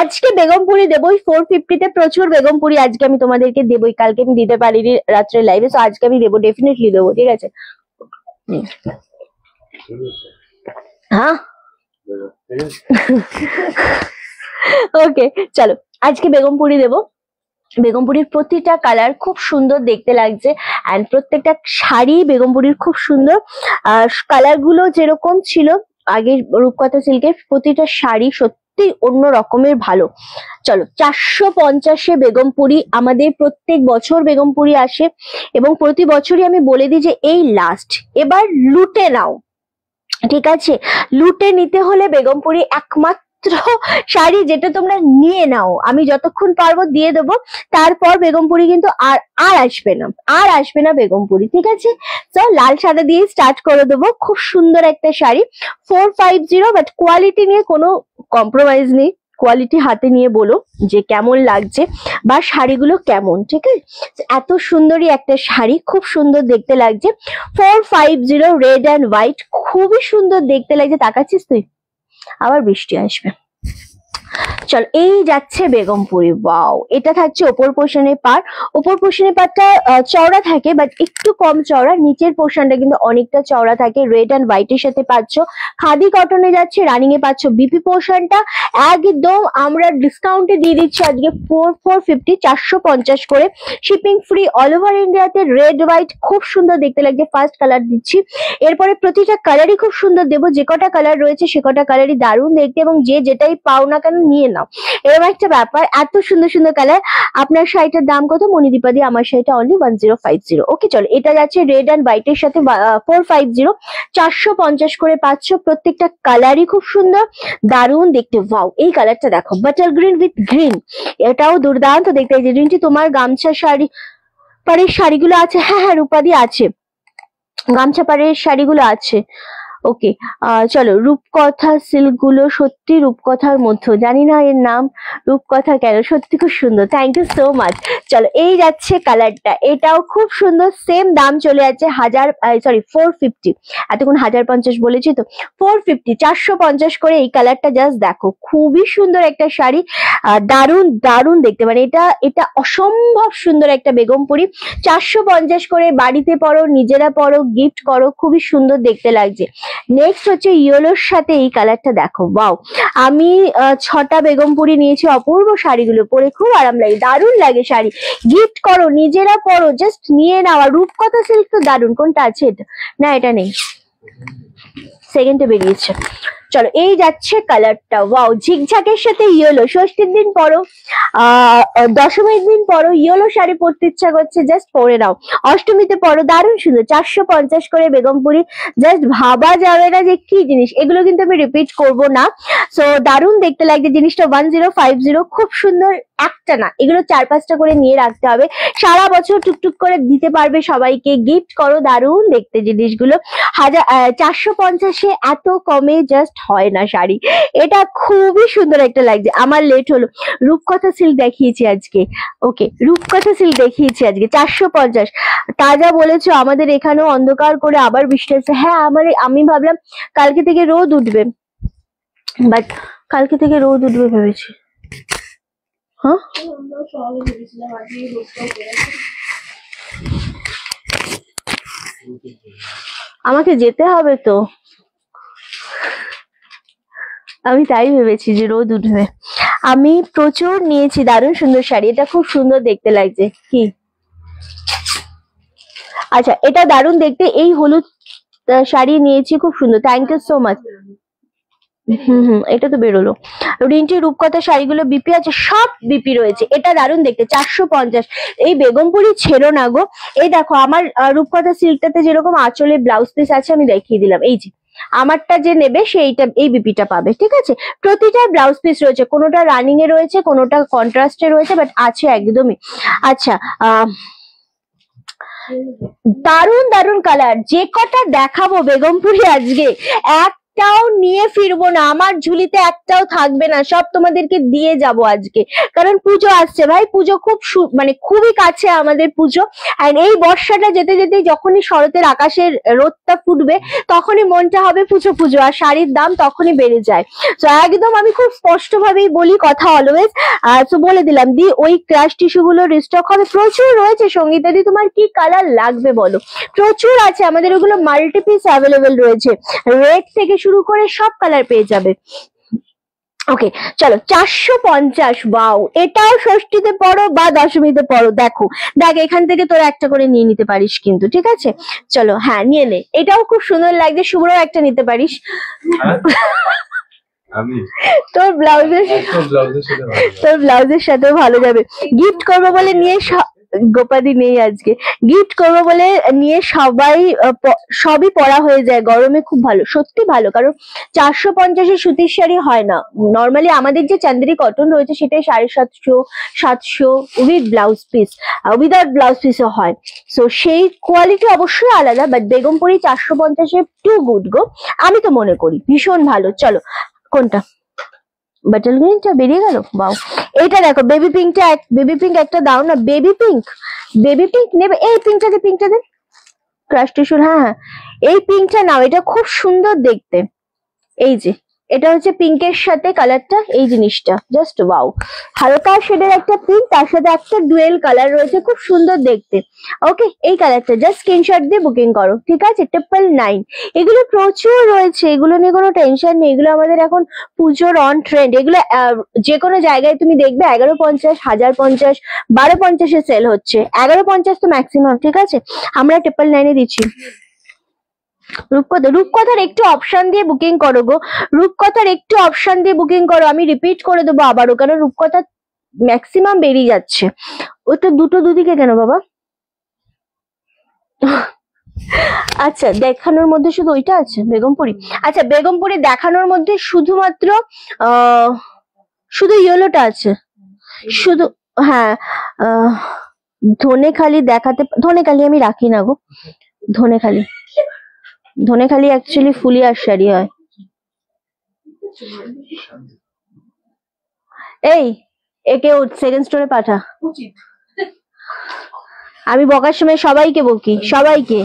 আজকে বেগমপুরি দেবো 450-তে, প্রচুর বেগমপুরি আজকে আমি তোমাদেরকে দেবোই, কালকে আমি দিতে পারিনি রাত্রে লাইভে, তো আজকে আমি দেবো, ডেফিনেটলি দেবো, ঠিক আছে? হ্যাঁ ওকে, চলো আজকে বেগমপুরি দেবো। বেগমপুরির প্রতিটা কালার খুব সুন্দর দেখতে লাগছে অ্যান্ড প্রত্যেকটা শাড়ি বেগমপুরির খুব সুন্দর। কালার গুলো যেরকম ছিল আগের রূপকথা সিল্কের, প্রতিটা শাড়ি সত্যি অন্য রকমের ভালো। চলো, 450-এ বেগমপুরি, আমাদের প্রত্যেক বছর বেগমপুরি আসে এবং প্রতি বছরই আমি বলে দিই যে এই লাস্ট, এবার লুটে নাও, ঠিক আছে? লুটে নিতে হলে বেগমপুরি একমাত্র শাড়ি যেটা তোমরা নিয়ে নাও, আমি যতক্ষণ পারবো দিয়ে দেবো, তারপর বেগমপুরি কিন্তু আর আসবে না বেগমপুরি, ঠিক আছে? তো লাল সাদা দিয়ে স্টার্ট করে দেবো। খুব সুন্দর একটা শাড়ি, 450, বাট কোয়ালিটি নিয়ে কোনো কম্প্রোমাইজ নেই। কোয়ালিটি হাতে নিয়ে বলো যে কেমন লাগছে বা শাড়িগুলো কেমন, ঠিক আছে? এত সুন্দরই একটা শাড়ি, খুব সুন্দর দেখতে লাগছে, 450, রেড অ্যান্ড হোয়াইট, খুবই সুন্দর দেখতে লাগছে। তাকাচ্ছিস তুই? আবার বৃষ্টি আসবে। চল, এই যাচ্ছে বেগমপুরি। ওয়াও, এটা থাকছে ওপর পোর্শনের পার। ওপর পোর্শনের পারটা চওড়া থাকে, বাট একটু কম চওড়া, নিচের পোর্শনটা কিন্তু অনেকটা চওড়া থাকে। রেড অ্যান্ড হোয়াইটের সাথে পাচ্ছ, খাদি কটনে যাচ্ছে, রানিং এ পাচ্ছ বিপি পোর্শনটা একদম আমরা ডিসকাউন্টে দিয়ে দিচ্ছি আজকে 450, 450 করে, শিপিং ফ্রি অল ওভার ইন্ডিয়াতে। রেড হোয়াইট খুব সুন্দর দেখতে লাগছে, ফার্স্ট কালার দিচ্ছি। এরপরে প্রতিটা কালারই খুব সুন্দর দেবো, যে কটা কালার রয়েছে সে কটা কালারই দারুণ দেখতে, এবং যে যেটাই পাও না কেন নিয়ে নাও, এরকম একটা ব্যাপার। এত সুন্দর সুন্দর কালার। আপনার শাড়িটার দাম কত মনিদীপা দি? আমার শাড়িটা অনলি 1050। ওকে, চলো, এটা যাচ্ছে রেড অ্যান্ড হোয়াইটের সাথে 450, 450 করে পাচ্ছ। প্রত্যেকটা কালারই খুব সুন্দর, দারুণ দেখতে। ওয়াও, এই কালারটা দেখো, বাটার গ্রিন উইথ গ্রিন, এটাও দুর্দান্ত দেখতে। এই যে রিন্টি, তোমার গামছা শাড়ি পাড়ের শাড়িগুলো আছে? হ্যাঁ হ্যাঁ, রূপাদি আছে, গামছা পাড়ের শাড়িগুলো আছে। ওকে, চলো, রূপকথা সিল্ক গুলো সত্যি রূপকথার মধ্যে, জানি না এর নাম রূপকথা কেন, সত্যি খুব সুন্দর, থ্যাংক ইউ সো মাচ। চলো, এই যাচ্ছে কালারটা, এটাও খুব সুন্দর, সেম দাম চলে যাচ্ছে 450। এতক্ষণ 1050 বলেছি তো, 450, 450 করে এই কালারটা। জাস্ট দেখো, খুবই সুন্দর একটা শাড়ি, দারুণ দারুণ দেখতে, মানে এটা অসম্ভব সুন্দর একটা বেগমপুরি। 450 করে, বাড়িতে পরো, নিজেরা পরো, গিফট করো, খুবই সুন্দর দেখতে লাগছে। নেক্সট হচ্ছে ইয়েলোর সাথে এই কালারটা দেখো, ওয়াও। আমি 6টা বেগমপুরি নিয়েছি, অপূর্ব শাড়িগুলো পরে খুব আরাম লাগে, দারুণ লাগে শাড়ি। গিফট করো, নিজেরা পরো, জাস্ট নিয়ে নাও। আর রূপকথা সিল্ক তো দারুণ। কোনটা আছে এটা? না এটা নেই, সেকেন্ডে বেরিয়েছে। চলো এই যাচ্ছে কালারটা, ওয়াও, ঝিকঝাকের সাথে ইয়েলো। ষষ্ঠীর দিন পরো, দশমীর দিন পরো, ইয়েলো শাড়ি পরতে ইচ্ছা করছে, জাস্ট পরে নাও। অষ্টমীতে পরো, দারুণ সুন্দর। 450 করে বেগমপুরি, জাস্ট ভাবা যাবে না যে কি জিনিস। এগুলো কিন্তু আমি রিপিট করব না। সো দারুণ দেখতে লাগছে জিনিসটা। 1050, খুব সুন্দর। একটা না, এগুলো 4-5টা করে নিয়ে রাখতে হবে, সারা বছর টুকটুক করে দিতে পারবে সবাইকে। গিফট করো, দারুণ দেখতে জিনিসগুলো। 450-এ এত কমে জাস্ট হয় না শাড়ি। এটা খুবই সুন্দর একটা লাগছে। আমার লেট হলো, রূপকথা সিল্ক দেখিয়েছি আজকে। ওকে, রূপকথা সিল্ক দেখিয়েছি আজকে 450। তাজা বলেছো, আমাদের এখানেও অন্ধকার করে আবার বৃষ্টি আসছে। হ্যাঁ, আমি ভাবলাম কালকে থেকে রোদ উঠবে, বাট কালকে থেকে রোদ উঠবে ভেবেছি। হ্যাঁ, আমাকে যেতে হবে তো, আমি তাই ভেবেছি যে রোদ উঠবে। আমি প্রচুর নিয়েছি দারুণ সুন্দর শাড়ি। এটা খুব সুন্দর দেখতে লাগছে। কি, আচ্ছা এটা দারুণ দেখতে। এই হলুদ শাড়ি নিয়েছি, খুব সুন্দর। Thank you so much. এটা তো বেরোলো। রিন্টি রূপকথা শাড়িগুলো বিপি আছে, সব বিপি রয়েছে। এটা দারুণ দেখতে, 450। এই বেগমপুরি ছেড়ো না গো। এই দেখো আমার রূপকথা সিল্কটাতে যেরকম আঁচলে ব্লাউজ পিস আছে, আমি দেখিয়ে দিলাম। এই যে আমারটা যে নেবে সেইটা এই বিপিটা পাবে, ঠিক আছে। প্রতিটা ব্লাউজ পিস রয়েছে, কোনোটা রানিং এ রয়েছে, কোনোটা কন্ট্রাস্টে রয়েছে, বাট আছে একদমই। আচ্ছা, দারুণ দারুণ কালার। যে কটা দেখাবো বেগমপুরি আজকে, একটাও নিয়ে ফিরবো না, আমার ঝুলিতে একটাও থাকবে না, সব তোমাদেরকে দিয়ে যাব আজকে। কারণ পুজো আসছে ভাই, পুজো খুব মানে খুবই কাছে আমাদের পুজো। আর এই বর্ষাটা যেতে যেতে যখনই শরতের আকাশের রোদটা ফুটবে, তখনই মনটা হবে পুজো পুজো, আর শাড়ির দাম তখনই বেড়ে যায়। তো একদম আমি খুব স্পষ্ট ভাবেই বলি কথা অলওয়েজ। তো বলে দিলাম দি, ওই ক্রাশ টিস্যু গুলো রিস্টক হবে, প্রচুর রয়েছে। সঙ্গীতা দি, তোমার কি কালার লাগবে বলো, প্রচুর আছে আমাদের, ওগুলো মাল্টি পিস অ্যাভেলেবেল রয়েছে। রেড থেকে শুরু করে সব কালার পেয়ে যাবে। ওকে চলো, 450। বাও, এটাও ষষ্ঠীতে পড়ো বা দশমীতে পড়ো। দেখো দেখ, এখান থেকে তোরা একটা করে নিয়ে নিতে পারিস কিন্তু, ঠিক আছে। চলো, হ্যাঁ নিয়ে নে, এটাও খুব সুন্দর লাগছে। শুভ্রও একটা নিতে পারিস। আমি তোর ব্লাউজের সাথেও ভালো যাবে। গিফট করবো বলে নিয়ে, গোপাদি নেই আজকে, গিফট করবো বলে নিয়ে সবই পরা হয়ে যায়। গরমে খুব ভালো, সত্যি ভালো। কারণ 450-এ সুতির শাড়ি হয় না নর্মালি। আমাদের যে চান্দেরি কটন রয়েছে সেটাই 750-700 with blouse piece, without blouse পিসও হয়। সো সেই কোয়ালিটি অবশ্যই আলাদা, বাট বেগমপুরি 450-এ টু গুড গো, আমি তো মনে করি ভীষণ ভালো। চলো, কোনটা? বাটল গ্রিনটা বেরিয়ে গেল। বাও, এইটা দেখো, বেবি পিঙ্ক একটা দাও না। বেবি পিঙ্ক নেবে? এই পিঙ্কটা দে, ক্রাশ টিস্যুর। হ্যাঁ, এই পিঙ্কটা নাও, এটা খুব সুন্দর দেখতে। এই যে এটা হচ্ছে পিঙ্কের সাথে কালারটা, এই জিনিসটা জাস্ট ওয়াও। হালকা শেডের একটা পিঙ্ক, তার সাথে একটা ডুয়েল কালার রয়েছে, খুব সুন্দর দেখতে। ওকে, এই কালারটা জাস্ট স্ক্রিনশট দিয়ে বুকিং করো, ঠিক আছে। 999। এগুলো প্রচুর রয়েছে, এগুলো নিয়ে কোনো টেনশন নেই। এগুলো আমাদের এখন পুজোর অন ট্রেন্ড। এগুলো যে কোনো জায়গায় তুমি দেখবে 1150, 1050, 1250-এ সেল হচ্ছে। 1150 তো ম্যাক্সিমাম, ঠিক আছে। আমরা 999-এ দিচ্ছি। রূপকথার একটু অপশন দিয়ে বুকিং করো গো, রূপকথার একটু অপশন দিয়ে বুকিং করো। আমি রিপিট করে দেবো আবারও, কারণ রূপকথা ম্যাক্সিমাম বেরিয়ে যাচ্ছে। ওই তো দুটো দুদিকে কেন বাবা? আচ্ছা, দেখানোর মধ্যে শুধু ওইটা আছে বেগমপুরি। আচ্ছা, বেগমপুরি দেখানোর মধ্যে শুধুমাত্র শুধু ইয়েলোটা আছে, শুধু। হ্যাঁ, ধনেখালি দেখাতে, ধনেখালি আমি রাখি না গো। ধনেখালি অ্যাকচুয়ালি ফুলিয়ার শাড়ি হয়। এই একে সেকেন্ড স্টোরে পাঠা। আমি বকার সময় সবাইকে বকি, সবাইকে।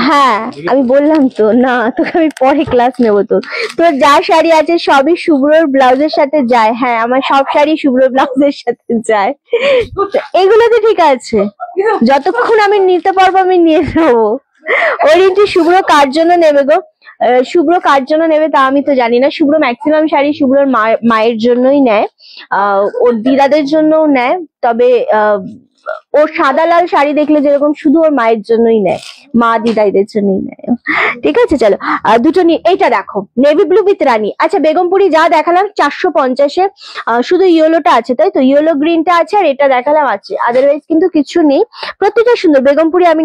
হ্যাঁ, আমি বললাম তো, না তোকে আমি পরে ক্লাস নেবো। তোর যা শাড়ি আছে সবই শুভ্রর ব্লাউজের সাথে যায়। হ্যাঁ, আমার সব শাড়ি শুভ্রর ব্লাউজের সাথে যায়। এগুলো তো ঠিক আছে, যতক্ষণ আমি নিতে পারবো আমি নিয়ে নেবো। ওই রিন্টি শুভ্র কার জন্য নেবে গো? শুভ্র কার জন্য নেবে তা আমি তো জানি না। শুভ্র ম্যাক্সিমাম শাড়ি শুভ্রর মায়ের জন্যই নেয়, ওর দিদাদের জন্যও নেয়, তবে ওর সাদা লাল শাড়ি দেখলে যেরকম শুধু ওর মায়ের জন্যই নেয়, মা দিদাইদের জন্যই নেয়। ঠিক আছে চলো, দুটো এইটা দেখো নেভি ব্লু উইথ রানী। আচ্ছা বেগমপুরি যা দেখালাম 450-এ শুধু ইয়েলোটা আছে, তাই তো? ইয়েলো গ্রিনটা আছে আর এটা দেখালাম আছে, আদারওয়াইজ কিন্তু কিছু নেই। প্রত্যেকটা সুন্দর। বেগমপুরি আমি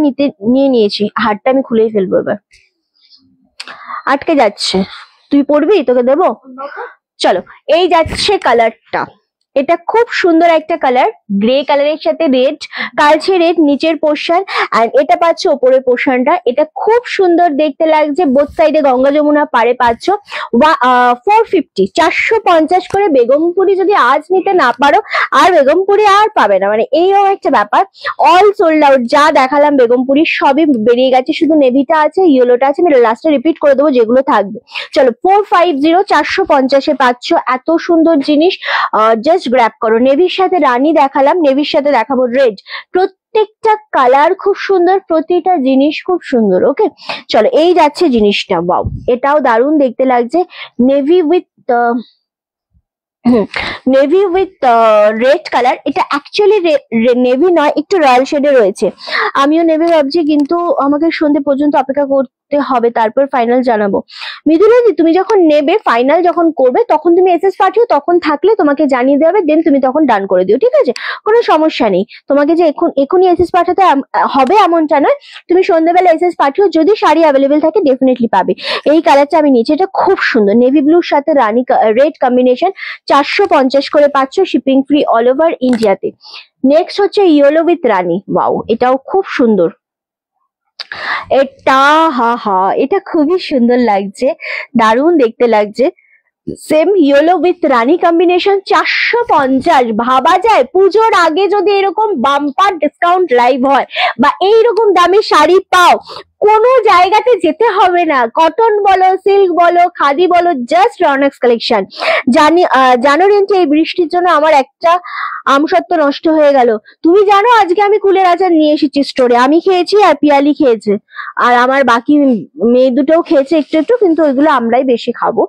নিয়ে নিয়েছি, হারটা আমি খুলেই ফেলবো এবার, আটকে যাচ্ছে। তুই পড়বি? তোকে দেবো। চলো, এই যাচ্ছে কালারটা, এটা খুব সুন্দর একটা কালার, গ্রে কালারের সাথে রেড, কালচে রেড নিচের পোর্শন, আর এটা পাচ্ছ ওপরের পোর্শনটা। এটা খুব সুন্দর দেখতে লাগছে, বোথ সাইডে গঙ্গা যমুনা পারে পাচ্ছ। 450, 450 করে। বেগমপুরি যদি আজ নিতে না পারো আর বেগমপুরি আর পাবে না, মানে এইরকম একটা ব্যাপার। অল সোল্ড আউট, যা দেখালাম বেগমপুরি সবই বেরিয়ে গেছে, শুধু নেভিটা আছে, ইয়েলোটা আছে। আমি লাস্টে রিপিট করে দেবো যেগুলো থাকবে। চলো 450, 450-এ পাচ্ছ এত সুন্দর জিনিস, জাস্ট গ্র্যাব করো। নেভির সাথে রানী দেখালাম, নেভির সাথে দেখাবো রেড। প্রত্যেকটা কালার খুব সুন্দর, প্রতিটা জিনিস খুব সুন্দর। ওকে চলো, এই যাচ্ছে জিনিসটা, ওয়াও এটাও দারুণ দেখতে লাগছে। Navy with red colour. এটা অ্যাকচুয়ালি নেভি নয়, একটু রয়্যাল শেডে রয়েছে। আমিও নেভি ভাবছি, কিন্তু আমাকে সন্ধ্যে পর্যন্ত অপেক্ষা করতে হবে, তারপর ফাইনাল জানাবো। মৃদুলাদি তুমি যখন নেবে, ফাইনাল যখন করবে, তখন তুমি এসএস পাঠিও, তখন থাকলে তোমাকে জানিয়ে দেওয়া হবে, দেন তুমি তখন ডান করে দিও, ঠিক আছে? কোনো সমস্যা নেই। তোমাকে যে এখনই এসএস পাঠাতে হবে এমনটা নয়, তুমি সন্ধ্যেবেলা এসএস পাঠিও, যদি শাড়ি অ্যাভেলেবেল থাকে ডেফিনেটলি পাবে। এই কালারটা আমি নিয়েছি, এটা খুব সুন্দর, নেভি ব্লুর সাথে রানী রেড কম্বিনেশন। 450 করে পাচ্ছ, শিপিং ফ্রি অল ওভার ইন্ডিয়াতে। নেক্সট হচ্ছে ইয়েলো উইথ রানী, ওয়াও এটাও খুব সুন্দর। এটা এটা খুবই সুন্দর লাগছে, দারুণ দেখতে লাগছে। Same yellow with Rani combination, 450। ভাবা যায় পুজোর আগে যদি এরকম বাম্পার ডিসকাউন্ট লাইভ হয় বা এইরকম দামি শাড়ি পাও, কোনো জায়গাতে যেতে হবে না, কটন বলো, সিল্ক বলো, খাদি বলো, জাস্ট রনেক্স কালেকশন। জানো রিন্টি, এই বৃষ্টির জন্য আমার একটা আমসত্ব নষ্ট হয়ে গেল। তুমি জানো আজকে আমি কুলের আচার নিয়ে এসেছি স্টোরে, আমি খেয়েছি আর পিয়ালি খেয়েছে, আর আমার বাকি মেয়ে দুটোও খেয়েছে একটু একটু, কিন্তু ওইগুলো আমরাই বেশি খাবো।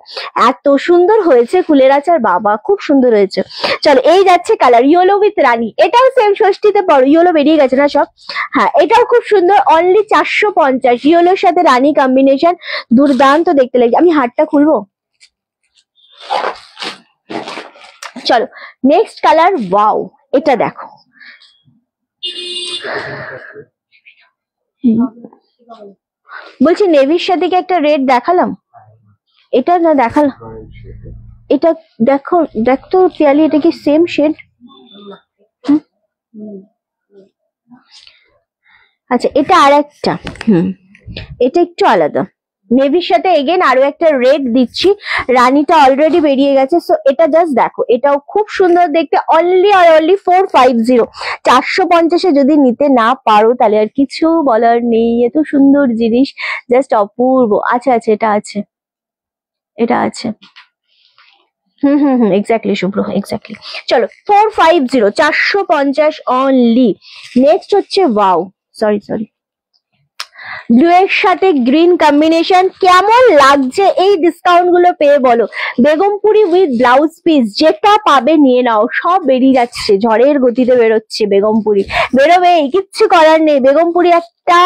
এত সুন্দর হয়েছে কুলের আচার, বাবা খুব সুন্দর হয়েছে। চলো, এই যাচ্ছে কালার ইয়েলো উইথ রানী। এটাও সেম, ষষ্ঠীতে পড়ো, ইয়েলো বেরিয়ে গেছে না সব। হ্যাঁ এটাও খুব সুন্দর, অনলি 450। ইয়েলোর সাথে রানী কম্বিনেশন, দুর্দান্ত দেখতে লাগে। আমি হারটা খুলবো। চলো নেক্সট কালার, ওয়াও এটা দেখো। বলছি নেভির সাথে কি একটা রেড দেখালাম? এটা না দেখালাম, এটা দেখো, দেখতো পিয়ালি, এটা কি সেম শেড? আচ্ছা এটা আর একটা, এটা একটু আলাদা। নেভির সাথে এগেন আরো একটা রেড দিচ্ছি, রানীটা অলরেডি বেরিয়ে গেছে, সো এটা জাস্ট দেখো, এটাও খুব সুন্দর দেখতে। অনলি আর অনলি 450, 450-এ যদি নিতে না পারো তাহলে আর কিছু বলার নেই। এত সুন্দর জিনিস, জাস্ট অপূর্ব। আচ্ছা আচ্ছা, এটা আছে, এটা আছে। এক্স্যাক্টলি শুভ্র, এক্স্যাক্টলি। চলো 450, 450 অনলি। নেক্সট হচ্ছে ওয়াও, সরি ব্লু এর সাথে গ্রিন কম্বিনেশন। কেমন লাগছে এই ডিসকাউন্ট গুলো পেয়ে বলো? বেগমপুরি উইথ ব্লাউজ পিস, যেটা পাবে নিয়ে নাও, সব বেরিয়ে যাচ্ছে, ঝড়ের গতিতে বেরোচ্ছে বেগমপুরি, বেরোবে, কিচ্ছু করার নেই। বেগমপুরি একটা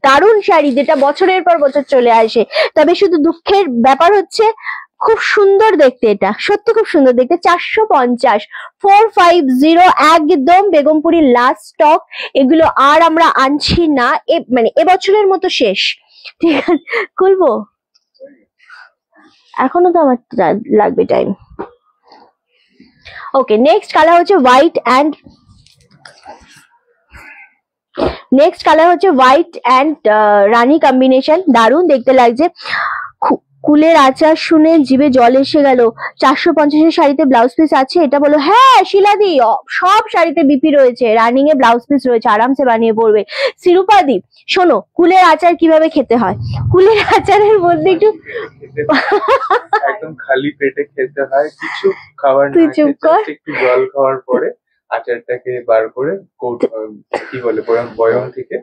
দারুণ শাড়ি, যেটা বছরের পর বছর চলে আসে। তবে শুধু দুঃখের ব্যাপার হচ্ছে খুব সুন্দর দেখতে, এটা সত্যি খুব সুন্দর দেখতে। 450, 450 একদম বেগমপুরি লাস্ট স্টক, এগুলো আর আমরা আনছি না, মানে এবছরের মতো শেষ। ঠিক আছে, খুলবো এখনো তো আমার লাগবে টাইম। ওকে নেক্সট কালার হচ্ছে হোয়াইট অ্যান্ড, নেক্সট কালার হচ্ছে হোয়াইট অ্যান্ড রানী কম্বিনেশন, দারুণ দেখতে লাগছে। কুলের আচার শুনে জিভে জল এসে গেল। 450-এর শাড়িতে ব্লাউজ পিস আছে, এটা বলো। হ্যাঁ শিলাদি, সব শাড়িতে বিপি রয়েছে, রানিং এ ব্লাউজ পিস রয়েছে, আরামসে বানিয়ে পড়বে। শিরুপাদি শোনো, কুলের আচার কিভাবে খেতে হয়। কুলের আচারের মধ্যে একটু একদম খালি পেটে খেতে হয়, কিছু খাবার না খেয়ে একটু জল খাওয়ার পরে আচারটাকে বার করে কি বলে বয়ম থেকে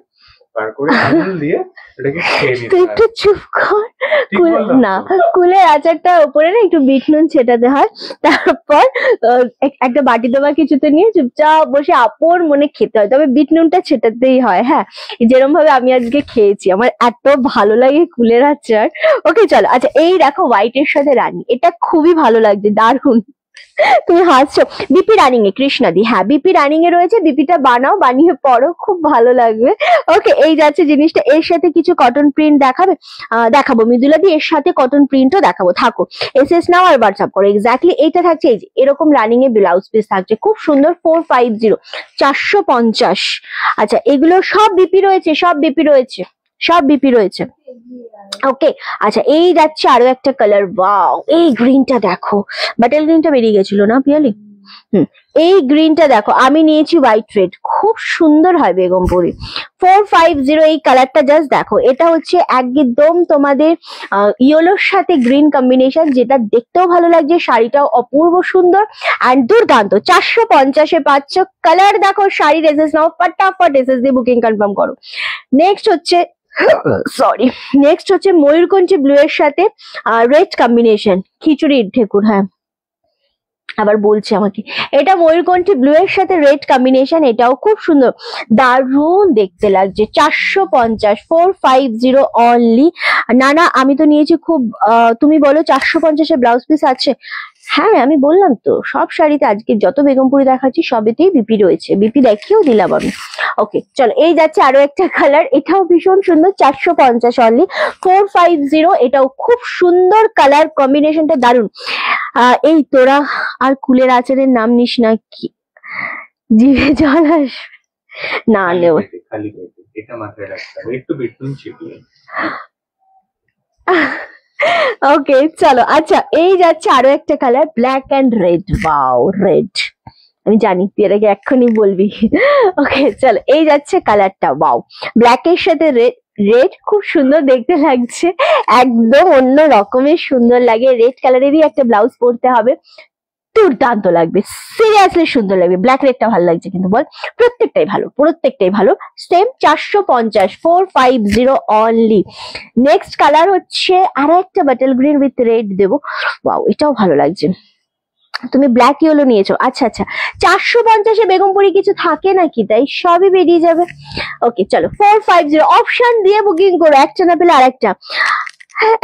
বার করে আঙুল দিয়ে এটাকে খেয়ে নিতে তুই হয়। একটু চুপ কর। ঠিক বললাম না, তো? কুলের আচারটা উপরে না একটু বিট নুন ছেটাতে হয়, তারপর একটা বাটিতে বা কিছুতে নিয়ে চুপচাপ বসে আপন মনে খেতে হয়, তবে বিট নুনটা ছেটাতেই হয়। হ্যাঁ, যেরকম ভাবে আমি আজকে খেয়েছি, আমার এত ভালো লাগে কুলের আচার। ওকে চলো, আচ্ছা এই দেখো হোয়াইটের সাথে রানী, এটা খুবই ভালো লাগছে, দারুণ। তুমি হাসছো। বিপি রানিং এ কৃষ্ণাদি, হ্যাঁ বিপি রানিং এ রয়েছে, বিপিটা বানাও, বানিয়ে পড়ো, খুব ভালো লাগবে। ওকে, এই যাচ্ছে জিনিসটা। এর সাথে কিছু কটন প্রিন্ট দেখাবে? দেখাবো মৃদুলাদি, এর সাথে কটন প্রিন্টও দেখাবো, থাকো। এসএস নাও আর হোয়াটসঅ্যাপ করো। এক্স্যাক্টলি এইটা থাকছে, এই যে এরকম রানিং এ ব্লাউজ পিস থাকছে, খুব সুন্দর। 450, 450। আচ্ছা এগুলো সব বিপি রয়েছে, সব বিপি রয়েছে, সব বিপি রয়েছে। ওকে, আচ্ছা এই যাচ্ছে আরো একটা কালার। ওয়াও, এই গ্রিনটা দেখো, বাটেল গ্রিনটা বেরিয়ে গেছিল না পিয়ালি? এই গ্রিনটা দেখো, আমি নিয়েছি হোয়াইট রেড, খুব সুন্দর হয় বেগমপুরি। 450, এই কালারটা জাস্ট দেখো, এটা হচ্ছে একদম তোমাদের ইয়েলোর সাথে গ্রিন কম্বিনেশন, যেটা দেখতেও ভালো লাগছে, শাড়িটাও অপূর্ব সুন্দর অ্যান্ড দুর্দান্ত। 450-এ পাচ্ছ। কালার দেখো, শাড়ির এসএস নাও, ফটাফট এসএস দিয়ে বুকিং কনফার্ম করো। নেক্সট হচ্ছে সরি, নেক্সট হচ্ছে ময়ূরকণ্ঠী ব্লু এর সাথে রেড কম্বিনেশন, খিচুড়ি ঠেকুর। হ্যাঁ, আবার বলছি আমাকে, এটা ময়ূরকণ্ঠী ব্লু এর সাথে রেড কম্বিনেশন, এটাও খুব সুন্দর, দারুণ দেখতে লাগছে। 450, 450 অনলি। না না, আমি তো নিয়েছি খুব, তুমি বলো 450-এ ব্লাউজ পিস আছে? হ্যাঁ আমি বললাম তো, সব শাড়িতে আজকে যত বেগমপুরি দেখাচ্ছি সবেতেই বিপি রয়েছে, বিপি দেখিয়েও দিলাম আমি। ওকে চলো, এই যাচ্ছে আরো একটা কালার, এটাও ভীষণ সুন্দর। 450 অনলি, 450। এটাও খুব সুন্দর কালার কম্বিনেশনটা, দারুণ। এই তোরা আর কুলের আচারের নাম নিস না, কি জিভে জল আসবে না নেও। খালি পেটে, এটা মাথায় রাখতে হবে, একটু বিট নুন ছিটিয়ে। ওকে চলো, আচ্ছা এই যাচ্ছে আরো একটা colour, black and red. Wow, red, আমি জানি তুই এটাকে এক্ষুনি বলবি। ওকে চলো, এই যাচ্ছে কালারটা। ওয়াও, ব্ল্যাক এর সাথে রেড, রেড খুব সুন্দর দেখতে লাগছে, একদম অন্য রকমের সুন্দর লাগে। রেড কালারেরই একটা ব্লাউজ পরতে হবে, দুর্দান্ত লাগবে, সিরিয়াসলি সুন্দর লাগবে। ব্ল্যাক রেডটা ভালো লাগছে কিন্তু বল, প্রত্যেকটাই ভালো, প্রত্যেকটাই ভালো। Same 450, 450 only. নেক্সট কালার হচ্ছে আর একটা বাটল গ্রিন উইথ রেড দেবো। ওয়াও, এটাও ভালো লাগছে। তুমি ব্ল্যাক ইয়েলো নিয়েছো, আচ্ছা আচ্ছা। 450-এ বেগমপুরি কিছু থাকে নাকি, তাই সবই বেরিয়ে যাবে। ওকে চলো, 450 অপশন দিয়ে বুকিং করো, একটা না পেলে আরেকটা।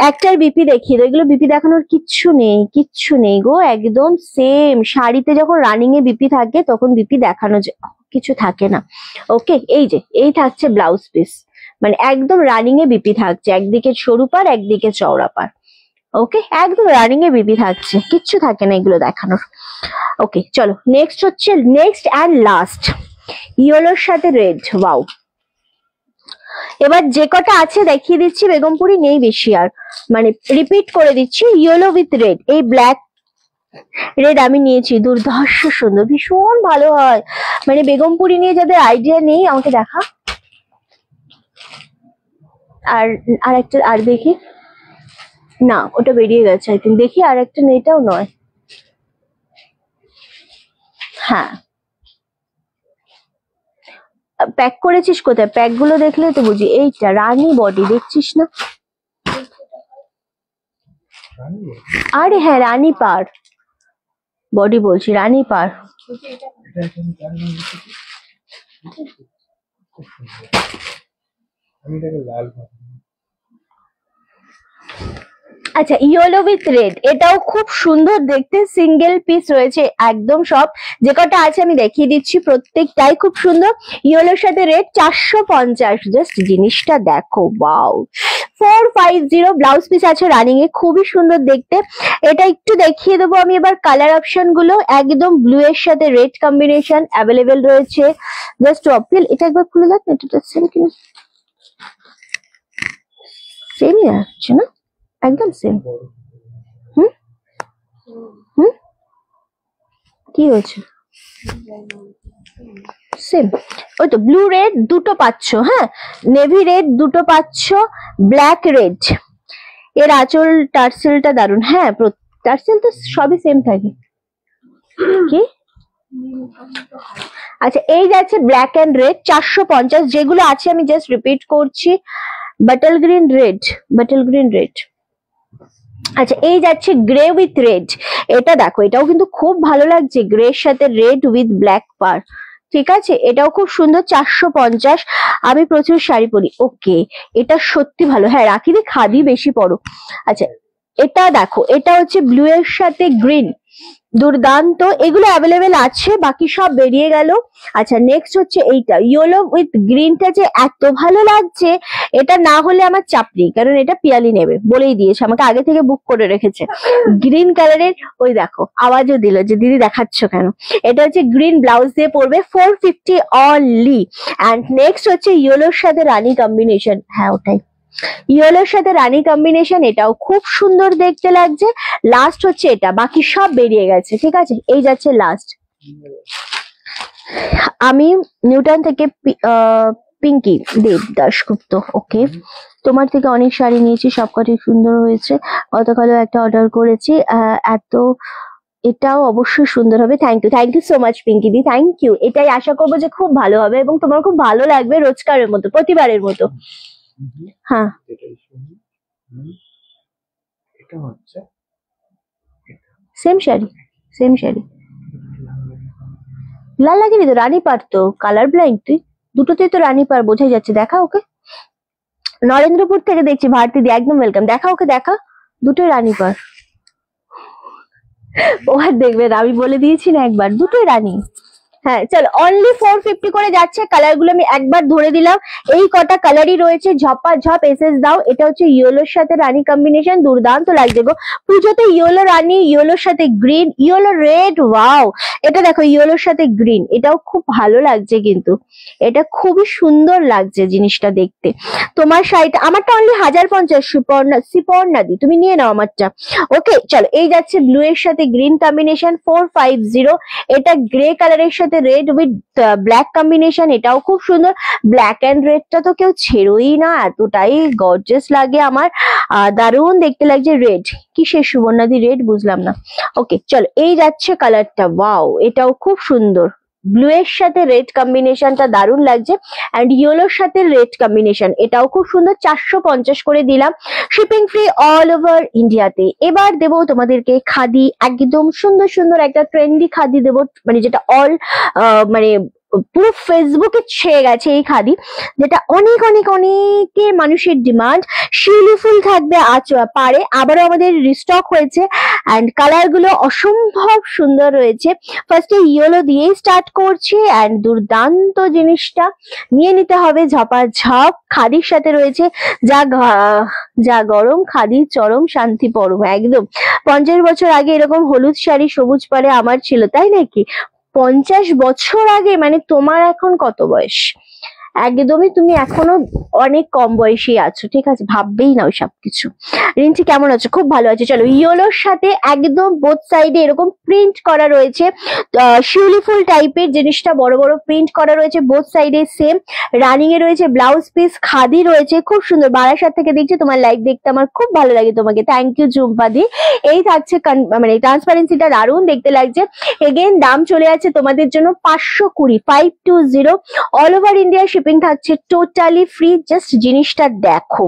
একটার বিপি দেখিয়ে দাও, এগুলো বিপি দেখানোর কিচ্ছু নেই, কিচ্ছু নেই গো, একদম সেম। শাড়িতে যখন রানিং এ বিপি থাকে তখন বিপি দেখানো কিছু থাকে না। ওকে, এই যে এই থাকছে ব্লাউজ পিস, মানে একদম রানিং এ বিপি থাকছে, একদিকে সরু পার একদিকে চওড়া পার। ওকে, একদম রানিং এ বিপি থাকছে, কিচ্ছু থাকে না এগুলো দেখানোর। ওকে চলো, নেক্সট হচ্ছে, নেক্সট অ্যান্ড লাস্ট, ইয়েলোর সাথে রেড। ওয়াও, এবার যে কটা আছে দেখিয়ে দিচ্ছি, বেগমপুরি নেই বেশি আর, মানে রিপিট করে দিচ্ছি। ইয়েলো উইথ রেড, এই ব্ল্যাক রেড আমি নিয়েছি, দুর্ধর্ষ সুন্দর, ভীষণ ভালো হয়। মানে বেগমপুরি নিয়ে যাদের আইডিয়া নেই আমাকে দেখা। আর আর একটা, আর দেখি না, ওটা বেরিয়ে গেছে আই থিঙ্ক, দেখি আর একটা, এটাও নয়। হ্যাঁ, প্যাক করেছিস কোথায়? প্যাক গুলো দেখলে তো বুঝি। এইটা রানী বডি, দেখছিস না? আরে হ্যাঁ, রানী পার বডি বলছি, রানী পার। আমি এটাকে লাল আচ্ছা, ইয়েলো উইথ রেড, এটাও খুব সুন্দর দেখতে, সিঙ্গেল পিস রয়েছে একদম। সব যে কটা আছে আমি দেখিয়ে দিচ্ছি, প্রত্যেকটাই খুব সুন্দর। ইয়েলোর সাথে রেড, 450। জাস্ট জিনিসটা দেখো, ওয়াও। 450 ব্লাউজ পিস আছে রানিং এ, খুবই সুন্দর দেখতে। এটা একটু দেখিয়ে দেবো আমি এবার কালার অপশন গুলো, একদম ব্লু এর সাথে রেড কম্বিনেশন অ্যাভেলেবেল রয়েছে। জাস্ট অপিল, এটা একবার খুলে দেখ না, এটা সেম কিনা, সেমই আসছে না, একদম সেম। হুম হুম, কি হয়েছে? সেম, ওই তো ব্লু রেড দুটো পাচ্ছ, হ্যাঁ নেভি রেড দুটো পাচ্ছ, ব্ল্যাক রেড। এর আঁচল টার্সেলটা দারুন, হ্যাঁ টার্সেল তো সবই সেম থাকে। কি আচ্ছা এই যাচ্ছে ব্ল্যাক এন্ড রেড 450, যেগুলো আছে আমি জাস্ট রিপিট করছি। Bottle green red. আচ্ছা এই যাচ্ছে গ্রে উইথ রেড, এটা দেখো এটাও কিন্তু খুব ভালো লাগছে, গ্রের সাথে রেড উইথ ব্ল্যাক পার, ঠিক আছে এটাও খুব সুন্দর 450। আমি প্রচুর শাড়ি পরি, ওকে এটা সত্যি ভালো, হ্যাঁ রাখিদি খাদি বেশি পরো। আচ্ছা এটা দেখো, এটা হচ্ছে ব্লু এর সাথে গ্রিন, দুর্দান্ত, এগুলো অ্যাভেলেবেল আছে, বাকি সব বেরিয়ে গেল। আচ্ছা নেক্সট হচ্ছে এইটা ইয়েলো উইথ গ্রিনটা, যে এত ভালো লাগছে, এটা না হলে আমার চাপ নেই, কারণ এটা পিয়ালি নেবে বলেই দিয়েছে, আমাকে আগে থেকে বুক করে রেখেছে। গ্রিন কালারের, ওই দেখো আওয়াজও দিল যে দিদি দেখাচ্ছ কেন। এটা হচ্ছে গ্রিন ব্লাউজ দিয়ে পরবে, 450 অনলি। অ্যান্ড নেক্সট হচ্ছে ইয়েলোর সাথে রানী কম্বিনেশন, হ্যাঁ ওটাই ইয়েলোর সাথে রানী কম্বিনেশন, এটাও খুব সুন্দর দেখতে লাগছে। লাস্ট হচ্ছে এটা, বাকি সব বেরিয়ে গেছে, ঠিক আছে এই যাচ্ছে লাস্ট। আমি নিউটন থেকে পিঙ্কি দেব দাশগুপ্ত, ওকে তোমার থেকে অনেক শাড়ি নিয়েছি, সবকটাই সুন্দর হয়েছে, গতকালও একটা অর্ডার করেছি, এটাও অবশ্যই সুন্দর হবে। Thank you so much Pinki di, thank you. এটাই আশা করবো যে খুব ভালো হবে এবং তোমার খুব ভালো লাগবে, রোজকারের মতো, প্রতিবারের মতো। হ্যাঁ এটা হচ্ছে সেম শাড়ি লাল লাগেনি তো, রানী পার তো, কালার ব্লাইন্ড তুই, দুটোতেই তো রানী পার বোঝাই যাচ্ছে। দেখা ওকে, নরেন্দ্রপুর থেকে দেখছি ভারতী দি, একদম ওয়েলকাম, দেখা ওকে দেখা, দুটোই রানী পার। ও আর দেখবেন আমি বলে দিয়েছি না একবার, দুটোই রানী। হ্যাঁ চলো অনলি 450 করে যাচ্ছে, কালার গুলো আমি একবার ধরে দিলাম, এই কটা কালারই রয়েছে, ঝপ এসএস দাও। এটা হচ্ছে ইয়েলোর সাথে রানী কম্বিনেশন, দুর্দান্ত লাগছে গো, পুজোতে ইয়েলো রানী, ইয়েলোর সাথে গ্রিন, ইয়েলো রেড, ওয়াও এটা দেখো ইয়েলোর সাথে গ্রিন, এটাও খুব ভালো লাগছে, কিন্তু এটা খুবই সুন্দর লাগছে জিনিসটা দেখতে। তোমার শাড়িটা, আমারটা অনলি 1050, সুপর্ণা দি তুমি নিয়ে নাও আমারটা। ওকে চলো এই যাচ্ছে ব্লু এর সাথে গ্রিন কম্বিনেশন 450, এটা গ্রে কালারের সাথে রেড উইথ ব্ল্যাক কম্বিনেশন, এটাও খুব সুন্দর। ব্ল্যাক এন্ড রেডটা তো কেউ ছেড়োই না, এতটাই গর্জিয়াস লাগে আমার, দারুণ দেখতে লাগছে। রেড কিসের সুবর্ণাদি রেড, বুঝলাম না। ওকে চলো এই যাচ্ছে কালারটা, ওয়াও এটাও খুব সুন্দর, ব্লু এর সাথে রেড কম্বিনেশনটা দারুণ লাগছে, অ্যান্ড ইয়েলোর সাথে রেড কম্বিনেশন, এটাও খুব সুন্দর, 450 করে দিলাম, শিপিং ফ্রি অল ওভার ইন্ডিয়াতে। এবার দেবো তোমাদেরকে খাদি, একদম সুন্দর একটা ট্রেন্ডি খাদি দেবো, মানে যেটা মানে পুরো ফেসবুকে ছেয়ে গেছে এই খাদি, যেটা অনেকে মানুষের ডিমান্ড। শিউলি ফুল থাকবে পারে, আবারও আমাদের রিস্টক হয়েছে, অ্যান্ড কালার গুলো অসম্ভব সুন্দর রয়েছে। ফার্স্টে ইয়েলো দিয়েই স্টার্ট করছি, অ্যান্ড দুর্দান্ত জিনিসটা নিয়ে নিতে হবে ঝপাঝপ। খাদির সাথে রয়েছে যা গরম, খাদি চরম শান্তি পরম, একদম 50 বছর আগে এরকম হলুদ শাড়ি সবুজ পাড়ে আমার ছিল, তাই নাকি? 50 বছর আগে, মানে তোমার এখন কত বয়স? একদমই তুমি এখনো অনেক কম বয়সী আছো, ঠিক আছে, ভাববেই না ওই সবকিছু। রিঞ্চি কেমন আছো? খুব ভালো আছে। চলো ইয়েলোর সাথে একদম বোথ সাইডে এরকম প্রিন্ট করা রয়েছে, শিউলি ফুল টাইপের জিনিসটা বড় প্রিন্ট করা রয়েছে বোথ সাইডে, সেম রানিং এ রয়েছে, ব্লাউজ পিস খাদি রয়েছে, খুব সুন্দর। বারাসাত থেকে দেখছি, তোমার লাইক দেখতে আমার খুব ভালো লাগে তোমাকে, থ্যাংক ইউ জুম্পাদি। এই থাকছে মানে ট্রান্সপারেন্সিটা দারুণ দেখতে লাগছে। এগেন দাম চলে যাচ্ছে তোমাদের জন্য 520, 520 অল ওভার ইন্ডিয়া, শিপিং থাকছে টোটালি ফ্রি। জাস্ট জিনিসটা দেখো,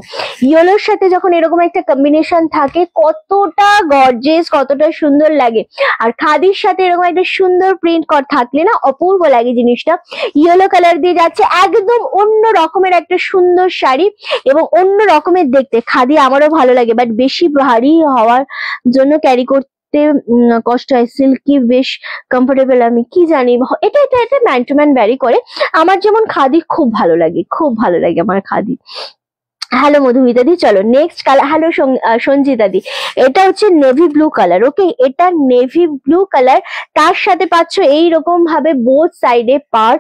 ইয়েলোর সাথে যখন এরকম একটা কম্বিনেশন থাকে কতটা গর্জিয়াস, কতটা সুন্দর লাগে, আর খাদির সাথে এরকম একটা সুন্দর প্রিন্ট থাকলে না অপূর্ব লাগে জিনিসটা। ইয়েলো কালার দিয়ে যাচ্ছে, একদম অন্য রকমের একটা সুন্দর শাড়ি এবং অন্য রকমের দেখতে। খাদি আমারও ভালো লাগে, বাট বেশি ভারী হওয়ার জন্য ক্যারি করতে কষ্ট হয়, সিল্কি বেশ কমফোর্টেবল, আমি কি জানি, এটা ম্যান টু ম্যান ভ্যারি করে। আমার যেমন খাদি খুব ভালো লাগে আমার খাদি। হ্যালো মধুমিতা দি, চলো নেক্সট কালার। হ্যালো সঞ্জিতা দি, এটা হচ্ছে নেভি ব্লু কালার, ওকে এটা নেভি ব্লু কালার, তার সাথে পাচ্ছ এইরকম ভাবে বোথ সাইডে পার,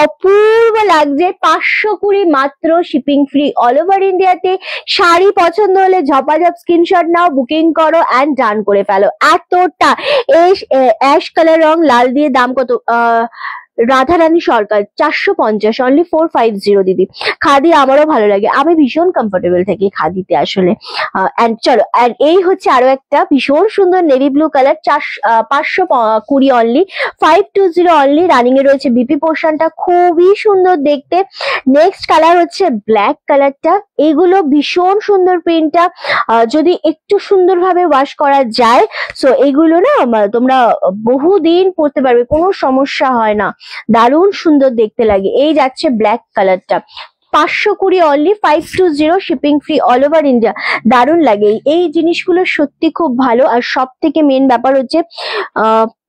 অপূর্ব লাগছে। 520 মাত্র, শিপিং ফ্রি অল ওভার ইন্ডিয়াতে। শাড়ি পছন্দ হলে ঝপাঝপ স্ক্রিনশট নাও, বুকিং করো অ্যান্ড ডান করে ফেলো। এতটা অ্যাশ কালার রং লাল দিয়ে দাম কত? রাধারানী সরকার 450 অনলি 450 দিদি। খাদি আমারও ভালো লাগে, আমি ভীষণ কমফোর্টেবল থাকি খাদিতে আসলে। এন্ড চলো, এন্ড এই হচ্ছে আরো একটা ভীষণ সুন্দর navy blue colour, 520 only, 520 only. Running এ রয়েছে বিপি পোর্শনটা, খুবই সুন্দর দেখতে। নেক্সট কালার হচ্ছে ব্ল্যাক কালারটা, এগুলো ভীষণ সুন্দর প্রিন্টটা, যদি একটু সুন্দরভাবে ওয়াশ করা যায় সো এগুলো না তোমরা বহুদিন পরতে পারবে, কোনো সমস্যা হয় না, দারুণ সুন্দর দেখতে লাগে। এই যাচ্ছে ব্ল্যাক কালারটা, 520 only, 520 shipping free all over India. দারুণ লাগে এই জিনিসগুলো, সত্যি খুব ভালো। আর সব থেকে মেন ব্যাপার হচ্ছে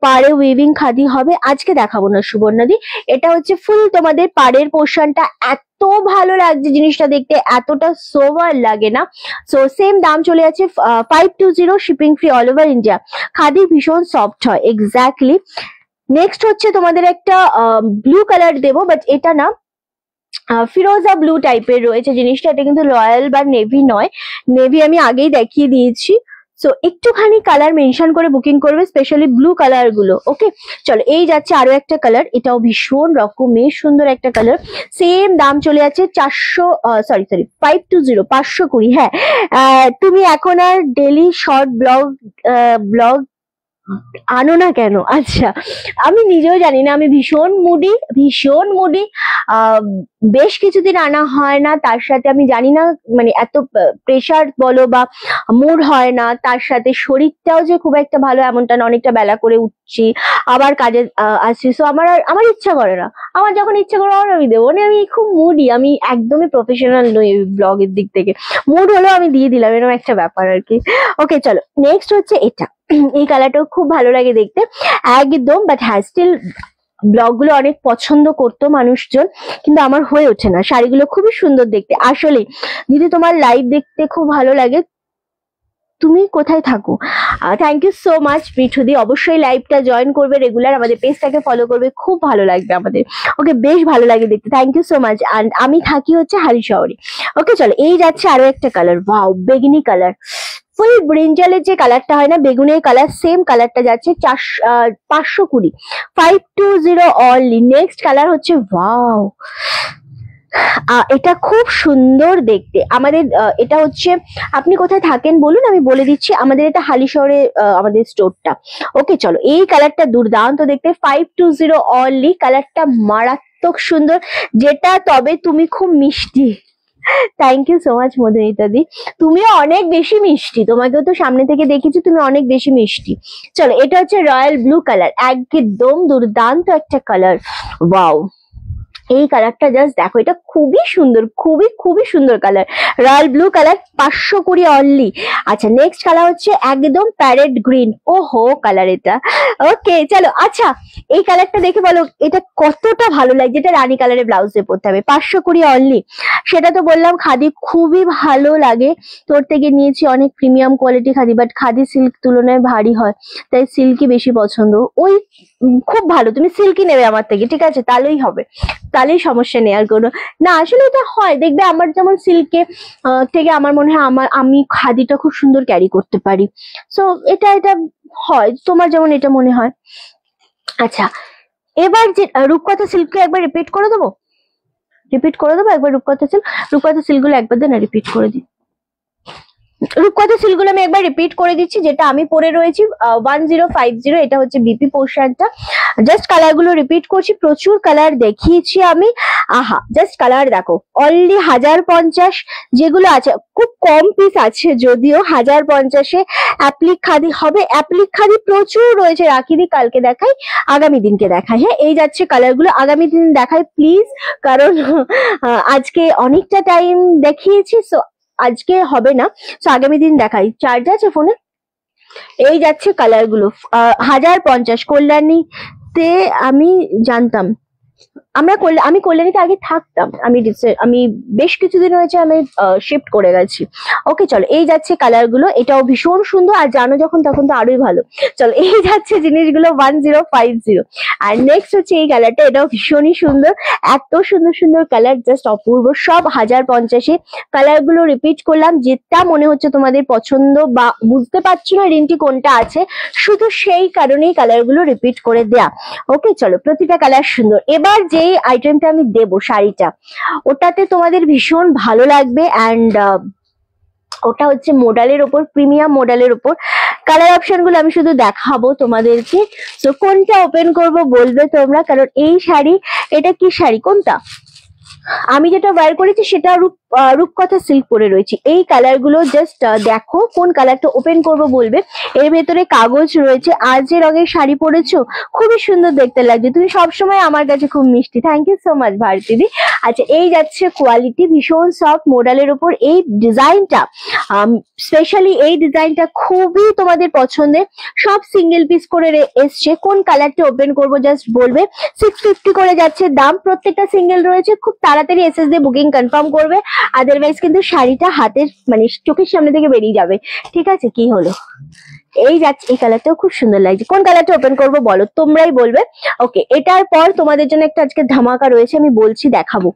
পাড়ে উইভিং খাদি হবে, আজকে দেখাবো না সুবর্ণাদি। এটা হচ্ছে ফুল তোমাদের পাড়ের পোর্শনটা, এত ভালো লাগছে জিনিসটা দেখতে, এতটা সোভার লাগে না। সো সেম দাম চলে যাচ্ছে 520 shipping free all over India. Khadi ভীষণ সফট হয়, এক্স্যাক্টলি। নেক্সট হচ্ছে তোমাদের একটা ব্লু কালার দেবো, বাট এটা না ফিরোজা ব্লু টাইপের রয়েছে জিনিসটা, এটা কিন্তু রয়্যাল বা নেভি নয়, নেভি আমি আগেই দেখিয়ে দিয়েছি। সো একটুখানি কালার মেনশন করে বুকিং করবে, স্পেশালি ব্লু কালার গুলো। ওকে চলো, এই যাচ্ছে আরো একটা কালার, এটাও ভীষণ রকমের সুন্দর একটা কালার, সেম দাম চলে যাচ্ছে 520। হ্যাঁ, তুমি এখন আর ডেলি শর্ট ব্লগ আনো না কেন? আচ্ছা, আমি নিজেও জানি না, আমি ভীষণ মুডি। বেশ কিছুদিন আনা হয় না, তার সাথে আমি জানি না মানে এত প্রেশার বলো বা মুড হয় না, তার সাথে শরীরটাও যে খুব একটা ভালো এমনটা না, অনেকটা বেলা করে উঠছি, আবার কাজে আসছি। সো আমার ইচ্ছা করে না, আমার যখন ইচ্ছা করে আমি দেবো না, আমি খুব মুডি, আমি একদমই প্রফেশনাল নই ব্লগের দিক থেকে, মুড হলেও আমি দিয়ে দিলাম, এরকম একটা ব্যাপার আর কি। ওকে চলো, নেক্সট হচ্ছে এটা, এই কালারটাও খুব ভালো লাগে দেখতে একদম, বাট হ্যাঁ স্টিল ব্লগ গুলো অনেক পছন্দ করতো মানুষজন, কিন্তু আমার হয়ে ওঠে না। শাড়িগুলো খুবই সুন্দর দেখতে আসলে। দিদি তোমার লাইভ দেখতে খুব ভালো লাগে, তুমি কোথায় থাকো? থ্যাংক ইউ সো মাচ পৃথুদি, অবশ্যই লাইভটা জয়েন করবে রেগুলার, আমাদের পেজটাকে ফলো করবে, খুব ভালো লাগবে আমাদের। ওকে, বেশ ভালো লাগে দেখতে, thank you so much. And আমি থাকি হচ্ছে হালি শহরে। ওকে চলো, এই যাচ্ছে আরো একটা কালার, ওয়াও বেগুনি কালার, ফুল ব্রিঞ্জালের যে কালারটা হয় না, বেগুনের কালার, সেম কালারটা যাচ্ছে 520, 520 অনলি। নেক্সট কালার হচ্ছে ওয়াও, এটা খুব সুন্দর দেখতে। আমাদের এটা হচ্ছে, আপনি কোথায় থাকেন বলুন, আমি বলে দিচ্ছি। আমাদের এটা হালি শহরে আমাদের স্টোরটা। ওকে চলো, এই কালারটা দুর্দান্ত দেখতে, 520 অনলি। কালারটা মারাত্মক সুন্দর, যেটা তবে তুমি খুব মিষ্টি। Thank you so much Madhumita di, তুমিও অনেক বেশি মিষ্টি, তোমাকেও তো সামনে থেকে দেখেছি, তুমি অনেক বেশি মিষ্টি। চলো, এটা হচ্ছে রয়্যাল ব্লু কালার, একদম দুর্দান্ত একটা কালার, ওয়াও। এই কালারটা জাস্ট দেখো, এটা খুবই সুন্দর, খুবই সুন্দর colour, royal blue colour, 520 only. আচ্ছা, নেক্সট কালার হচ্ছে একদম প্যারেট গ্রিন, ওহো কালার এটা। ওকে চলো, আচ্ছা এই কালারটা দেখে বলো এটা কতটা ভালো লাগছে, এটা রানী কালারের ব্লাউজ দিয়ে পরতে হবে, 520 অনলি। সেটা তো বললাম, খাদি খুবই ভালো লাগে, তোর থেকে নিয়েছি অনেক premium quality khadi, but khadi silk তুলনায় ভারী হয়, তাই সিল্কই বেশি পছন্দ। ওই খুব ভালো, তুমি সিল্কই নেবে আমার থেকে, ঠিক আছে, তাহলেই হবে, তাহলেই সমস্যা নেই আর কোনো না। আসলে এটা হয়, দেখবে আমার যেমন সিল্কে থেকে আমার মনে হয় আমি খাদিটা খুব সুন্দর ক্যারি করতে পারি। সো এটা হয়, তোমার যেমন এটা মনে হয়। আচ্ছা, এবার যে রূপকথা সিল্ককে একবার রিপিট করে দেবো একবার, রূপকথা সিল্কগুলো একবার দেন, রিপিট করে দিই। রূপকথা সিল্কগুলো আমি একবার রিপিট করে দিচ্ছি, যেটা আমি পরে রয়েছি 1050, এটা হচ্ছে বিপি পোর্শনটা। জাস্ট কালার গুলো রিপিট করছি, প্রচুর কালার দেখিয়েছি আমি। আহা, জাস্ট কালার দেখো, অনলি 1050 যেগুলো আছে, খুব কম পিস আছে যদিও, 1050-এ অ্যাপ্লিক খাদি হবে। অ্যাপ্লিক খাদি প্রচুর রয়েছে, রাখি দি কালকে দেখাই, আগামী দিনকে দেখাই। হ্যাঁ, এই যাচ্ছে কালার গুলো, আগামী দিন দেখাই প্লিজ, কারণ আজকে অনেকটা টাইম দেখিয়েছি, সো আজকে হবে না, তো আগামী দিন দেখাই। চার্জ আছে ফোনে। এই যাচ্ছে কালার গুলো, 1050 কল্যাণীতে আমি জানতাম, আমি কল্যাণীতে আগে থাকতাম, আমি বেশ কিছুদিন হয়েছে আমি শিফট করে গেছি। ওকে চলো, এই যাচ্ছে কালার গুলো, এটাও ভীষণ সুন্দর, আর জানো যখন তখন তো আরোই ভালো। চলো এই যাচ্ছে জিনিসগুলো 1050। আর নেক্সট হচ্ছে এই কালারটা, এটাও ভীষণই সুন্দর, এত সুন্দর সুন্দর কালার, জাস্ট অপূর্ব, সব 1050। কালার গুলো রিপিট করলাম, যেটা মনে হচ্ছে তোমাদের পছন্দ বা বুঝতে পারছো না রিন্টি কোনটা আছে, শুধু সেই কারণেই কালার গুলো রিপিট করে দেয়া। ওকে চলো, প্রতিটা কালার সুন্দর। এবার যেই আইটেমটা আমি দেবো, শাড়িটা, ওটাতে তোমাদের ভীষণ ভালো লাগবে, অ্যান্ড ওটা হচ্ছে মডেলের ওপর, প্রিমিয়াম মডেলের ওপর। কালার অপশন গুলো আমি শুধু দেখাবো তোমাদেরকে, তো কোনটা ওপেন করব বলবে তোমরা, কারণ এই শাড়ি, এটা কি শাড়ি কোনটা, আমি যেটা ওয়্যার করেছি সেটা রূপকথা সিল্ক পরে রয়েছে। এই কালার গুলো জাস্ট দেখো কোন কালারটা ওপেন করব বলবে। এর ভেতরে কাগজ রয়েছে, আর যে রঙের শাড়ি পরেছো খুবই সুন্দর দেখতে লাগছে, তুমি সবসময় আমার কাছে খুব মিষ্টি। থ্যাংক ইউ সো মাচ ভারতীদি। আচ্ছা, এই যাচ্ছে কোয়ালিটি, ভীষণ সফট মডেলের উপর। এই ডিজাইনটা স্পেশালি, এই ডিজাইনটা খুবই তোমাদের পছন্দের, সব সিঙ্গেল পিস করে এসছে। কোন কালারটা ওপেন করব জাস্ট বলবে। 650 করে যাচ্ছে দাম, প্রত্যেকটা সিঙ্গেল রয়েছে। খুব তাড়াতাড়ি এসএস দিয়ে বুকিং কনফার্ম করবে, আদারওয়াইজ কিন্তু শাড়িটা হাতের মানে চোখের সামনে থেকে বেরিয়ে যাবে। ঠিক আছে, কি হলো, এই যাচ্ছে, এই কালারটাও খুব সুন্দর লাগছে। কোন কালারটা ওপেন করবো বলো, তোমরাই বলবে। ওকে, এটার পর তোমাদের জন্য একটা আজকে ধামাকা রয়েছে, আমি বলছি দেখাবো।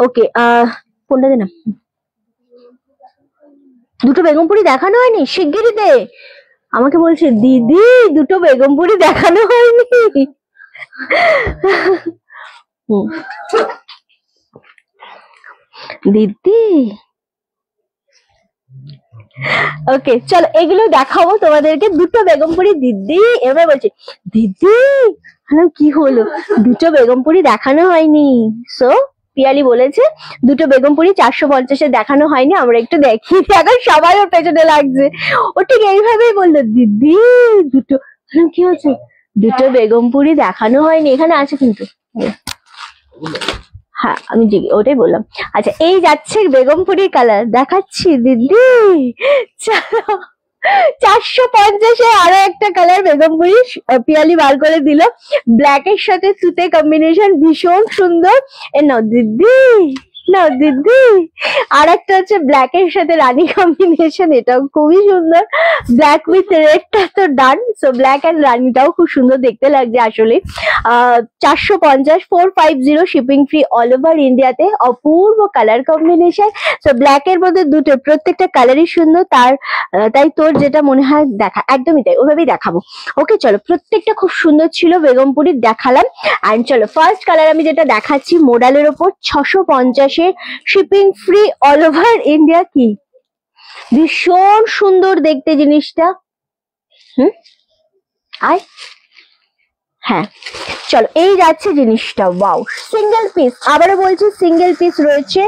ওকে, কোনটা দে না, দুটো বেগমপুরি দেখানো হয়নি, শিগগিরই দে। আমাকে বলছে দিদি দুটো বেগমপুরি দেখানো হয়নি। দিদি, ওকে চলো, এগুলো দেখাবো তোমাদেরকে, দুটো বেগমপুরি। দিদি এবার বলছে দিদি, কি হলো, দুটো বেগমপুরি দেখানো হয়নি। সো পিয়ালি বলেছে দুটো বেগমপুরি 450-এ দেখানো হয়নি, আমরা একটু দেখিয়ে দিই। এখন সবাই ওর পেছনে লাগছে, ও ঠিক এইভাবেই বললো দিদি দুটো, কি হচ্ছে, দুটো বেগমপুরি দেখানো হয়নি, এখানে আছে কিন্তু। হ্যাঁ, আমি ওটাই বললাম। আচ্ছা, এই যাচ্ছে বেগমপুরির কালার, দেখাচ্ছি দিদি, চলো। 450-এ আরো একটা কালার বেগমপুরি পিয়ালি বার করে দিল, ব্ল্যাক এর সাথে সুতে কম্বিনেশন, ভীষণ সুন্দর। এ নাও দিদি, নাও দিদি। আর একটা হচ্ছে ব্ল্যাক এর সাথে রানী কম্বিনেশন, এটাও খুবই সুন্দর। ব্ল্যাক উইথ রেডটা তো ডান, সো ব্ল্যাক এন্ড রানীটাও খুব সুন্দর দেখতে লাগছে আসলে। 450, 450 শিপিং ফ্রি অল ওভার ইন্ডিয়াতে, অপূর্ব কালার কম্বিনেশন। সো ব্ল্যাক এর মধ্যে দুটো, প্রত্যেকটা কালারই সুন্দর, তাই তোর যেটা মনে হয় দেখা, একদমই তাই, ওভাবেই দেখাবো। ওকে চলো, প্রত্যেকটা খুব সুন্দর ছিল, বেগমপুরি দেখালাম। অ্যান্ড চলো, ফার্স্ট কালার আমি যেটা দেখাচ্ছি, মডেলের ওপর, 650-এ shipping free all over India. কি ভীষণ সুন্দর দেখতে জিনিসটা, আয় হ্যাঁ চলো, এই যাচ্ছে জিনিসটা, ওয়াও, সিঙ্গেল পিস, আবারও বলছি সিঙ্গেল পিস রয়েছে।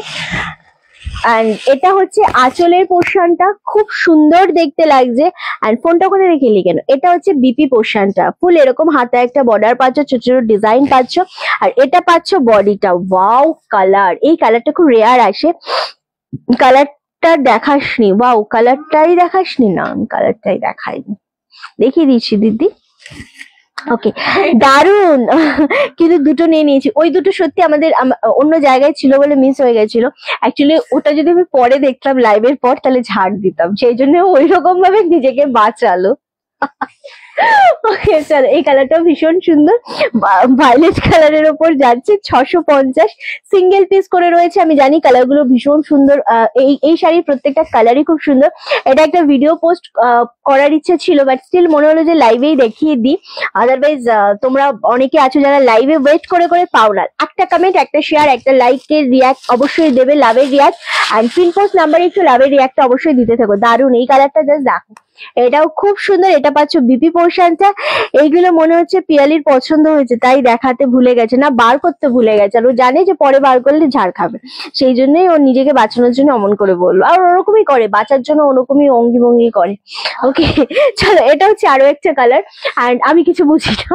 এন্ড এটা হচ্ছে আঁচলের পোর্শনটা, খুব সুন্দর দেখতে লাগছে। এন্ড ফোনটা ওখানে রেখে এলি কেন, এটা হচ্ছে বিপি পোর্শনটা, ফুল এরকম হাতে একটা বর্ডার পাচ্ছ, ছোট ছোট ডিজাইন পাচ্ছ, আর এটা পাচ্ছ বডিটা। ওয়াও কালার, এই কালারটা খুব রেয়ার আসে। কালারটা দেখাসনি, ওয়াও কালারটাই দেখাসনি, না আমি কালারটাই দেখাইনি, দেখিয়ে দিচ্ছি দিদি। ওকে, দারুন। কিন্তু দুটো নিয়ে নিয়েছি, ওই দুটো সত্যি আমাদের অন্য জায়গায় ছিল বলে মিস হয়ে গেছিল। অ্যাকচুয়ালি ওটা যদি আমি পরে দেখতাম লাইভের পর, তাহলে ছাড় দিতাম, সেই জন্য ওই রকম ভাবে নিজেকে বাঁচালো। ওকে চলো, এই কালারটাও ভীষণ সুন্দর, ভায়োলেট কালারের ওপর যাচ্ছে, 650 সিঙ্গেল পিস করে রয়েছে। আমি জানি কালার গুলো ভীষণ সুন্দর, এই শাড়ির প্রত্যেকটা কালারই খুব সুন্দর। এটা একটা ভিডিও পোস্ট করার ইচ্ছে ছিল, বাট স্টিল মনে হলো যে লাইভেই দেখিয়ে দিই, আদারওয়াইজ তোমরা অনেকে আছো যারা লাইভে ওয়েট করে করে পাও না। একটা কমেন্ট, একটা শেয়ার, একটা লাইকের রিয়াক্ট অবশ্যই দেবে, লাভের রিয়াক্ট, অ্যান্ড পিন পোস্ট নাম্বারে একটু লাভের রিয়াক্টটা অবশ্যই দিতে থাকো। দারুন, এই কালারটা জাস্ট দেখো, এটাও খুব সুন্দর। এটা পাচ্ছ বিপি পোর্শনটা। এইগুলো মনে হচ্ছে পিয়ালির পছন্দ হয়েছে, তাই দেখাতে ভুলে গেছে, না বার করতে ভুলে গেছে, আর ও জানে যে পরে বার করলে ঝাড় খাবে, সেই জন্যই ও নিজেকে বাঁচানোর জন্য অমন করে বললো, আর ওরকমই করে, বাঁচার জন্য ওরকমই অঙ্গি ভঙ্গি করে। ওকে চলো, এটা হচ্ছে আরো একটা কালার, অ্যান্ড আমি কিছু বুঝি না।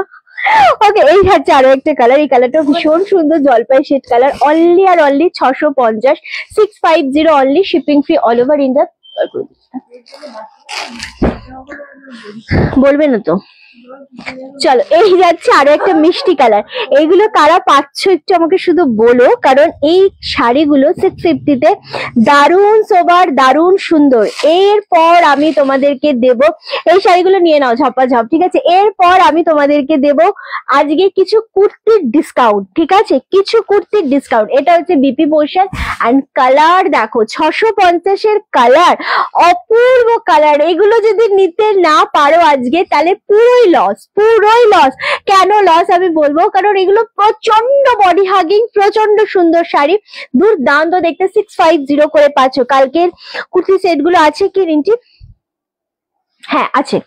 ওকে, এই হচ্ছে আরো একটা কালার, এই কালারটা ভীষণ সুন্দর, জলপাই শেড কালার, অনলি আর only 650, 650 only, shipping free all over India. বলবে না তো, চলো এই যাচ্ছে আরো একটা মিষ্টি কালার। এইগুলো কারা পাচ্ছ একটু আমাকে শুধু বলো, কারণ এই শাড়িগুলো 650 তে দারুণ সোবার, দারুণ সুন্দর। এরপর আমি তোমাদেরকে দেব, এই শাড়িগুলো নিয়ে নাও ঝপাঝপ, ঠিক আছে। এরপর আমি তোমাদেরকে দেব আজকে কিছু কুর্তির ডিসকাউন্ট, ঠিক আছে, কিছু কুর্তির ডিসকাউন্ট। এটা হচ্ছে বিপি পোর্শন এন্ড কালার দেখো 650 এর কালার, অপূর্ব কালার। এগুলো যদি নিতে না পারো আজকে তাহলে পুরোই লস, পুরোই লস। কেন লস আমি বলবো, কারণ এগুলো প্রচন্ড বডি হাগিং, প্রচন্ড সুন্দর শাড়ি, দুর্দান্ত দেখতে। 650 করে পাচ্ছ। কালকের কুর্তি সেট গুলো আছে কি রিন্টি? হ্যাঁ আছে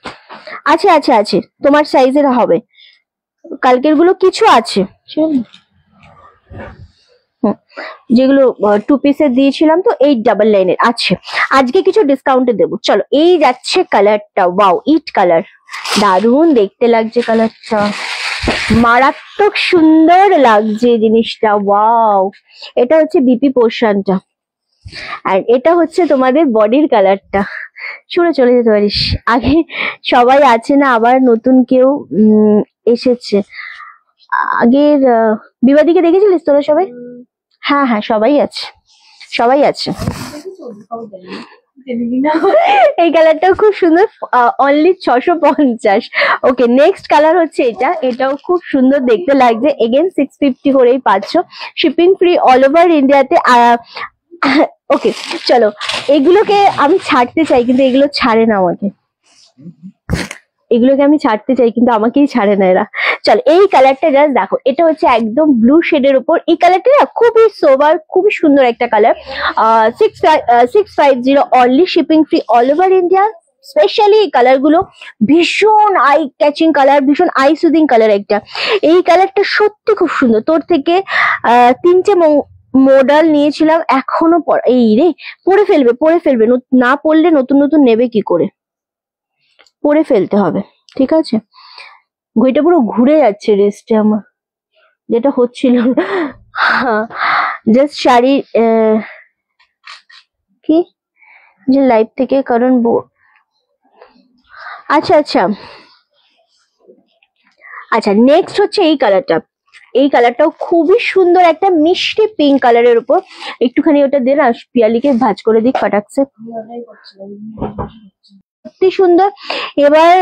আছে আছে আছে, তোমার সাইজের হবে। কালকের গুলো কিছু আছে যেগুলো 2 পিসের দিয়েছিলাম, তো 8 ডাবল লাইনের আছে। আজকে কিছু ডিসকাউন্টে দেবো। চলো এই যাচ্ছে কালারটা, ওয়াও ইট কালার, দারুণ দেখতে লাগছে কালারটা, মারাত্মক সুন্দর লাগছে জিনিসটা, ওয়াও। এটা হচ্ছে বিপি পোর্শনটা আর এটা হচ্ছে তোমাদের বডির কালারটা। শুনে চলে যেতে পারিস, আগে সবাই আছে না, আবার নতুন কেউ এসেছে। আগের বিবাদীকে দেখেছিলিস তোরা সবাই? হ্যাঁ হ্যাঁ সবাই আছে, সবাই আছে। এই কালারটাও খুব সুন্দর, অনলি 650। ওকে নেক্সট কালার হচ্ছে এটা, এটাও খুব সুন্দর দেখতে লাগছে। এগেন 650 করেই পাচ্ছ, শিপিং ফ্রি অল ওভার ইন্ডিয়াতে। ওকে চলো, এগুলোকে আমি ছাড়তে চাই কিন্তু এগুলো ছাড়ে না আমাকে, এগুলোকে আমি ছাড়তে চাই কিন্তু আমাকেই ছাড়ে না এরা। চলো এই কালারটা জাস্ট দেখো, এটা হচ্ছে একদম ব্লু শেডের উপর। এই কালারটা না খুবই সোবার, খুবই সুন্দর একটা colour. 650 only, shipping free all over India. Specially এই কালার গুলো ভীষণ আই ক্যাচিং কালার, ভীষণ আই সুদিং কালার একটা। এই কালারটা সত্যি খুব সুন্দর। তোর থেকে 3টে মডেল নিয়েছিলাম, এখনো এই রে পরে ফেলবে, পরে ফেলবে, না পড়লে নতুন নতুন নেবে কি করে, পরে ফেলতে হবে, ঠিক আছে। ঘড়িটা পুরো ঘুরে যাচ্ছে রেস্টে আমার, যেটা হচ্ছিল জাস্ট শাড়ি কি যে লাইভ থেকে, কারণ আচ্ছা আচ্ছা আচ্ছা নেক্সট হচ্ছে এই কালারটা। এই কালারটাও খুবই সুন্দর, একটা মিষ্টি পিঙ্ক কালারের উপর। একটুখানি ওটা দে না, পিয়ালিকে ভাজ করে দিক ফাটাচ্ছে, সত্যি সুন্দর। এবার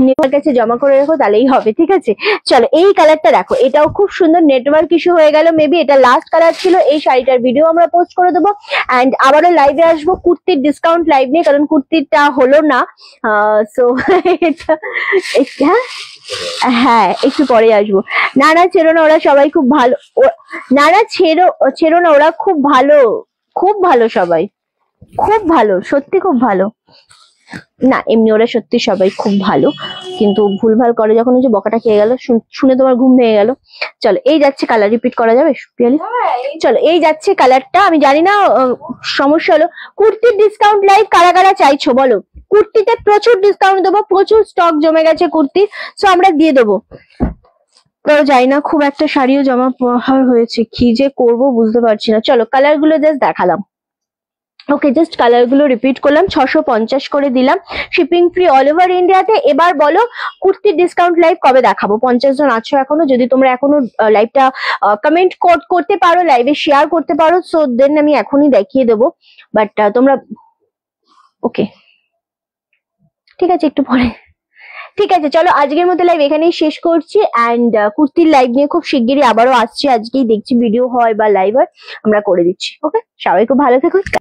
নেপার কাছে জমা করে রাখো, তাহলেই হবে, ঠিক আছে। চলো এই কালারটা দেখো, এটাও খুব সুন্দর। নেটওয়ার্ক ইস্যু হয়ে গেল মেবি, এটা লাস্ট কালার ছিল। এই শাড়িটার ভিডিও আমরা পোস্ট করে দেবো এন্ড আবারও লাইভে আসবো কুর্তির ডিসকাউন্ট লাইভ নিয়ে, কারণ কুর্তিটা হলো না। সো এটা হ্যাঁ একটু পরে আসবো। না না ছেড়ো না, ওরা সবাই খুব ভালো। না না ছেড়ো না, ওরা খুব ভালো, খুব ভালো, সবাই খুব ভালো, সত্যি খুব ভালো। না এমনি ওরা সত্যি সবাই খুব ভালো, কিন্তু ভুলভাল করে যখন ওই যে বকাটা খেয়ে গেল, শুনে তোমার ঘুম ভেঙে গেল। চলো এই যাচ্ছে কালার, রিপিট করা যাবে পিয়ালি? চলো এই যাচ্ছে কালারটা। আমি জানি না সমস্যা হলো। কুর্তির ডিসকাউন্ট লাইভ কারা কারা চাইছো বলো? কুর্তিতে প্রচুর ডিসকাউন্ট দেবো, প্রচুর স্টক জমে গেছে কুর্তির, সো আমরা দিয়ে দেবো। যাই না, খুব একটা শাড়িও জমা হয়েছে, কি যে করবো বুঝতে পারছি না। চলো কালার গুলো জাস্ট দেখালাম। ওকে জাস্ট কালার গুলো রিপিট করলাম, 650 করে দিলাম, শিপিং ফ্রি অল ওভার ইন্ডিয়াতে। এবার বলো কুর্তির ডিসকাউন্ট লাইভ কবে দেখাবো? 50 জন আছো এখনো, যদি তোমরা এখনো লাইভটা কমেন্ট করতে পারো, লাইভে শেয়ার করতে পারো, সো দেন আমি এখনই দেখিয়ে দেবো। বাট তোমরা ওকে ঠিক আছে, একটু পরে, ঠিক আছে। চলো আজকের মতো লাইভ এখানেই শেষ করছি এন্ড কুর্তির লাইভ নিয়ে খুব শিগগিরই আবারও আসছি। আজকেই দেখছি ভিডিও হয় বা লাইভ হয়, আমরা করে দিচ্ছি। ওকে সবাই খুব ভালো থাকুন।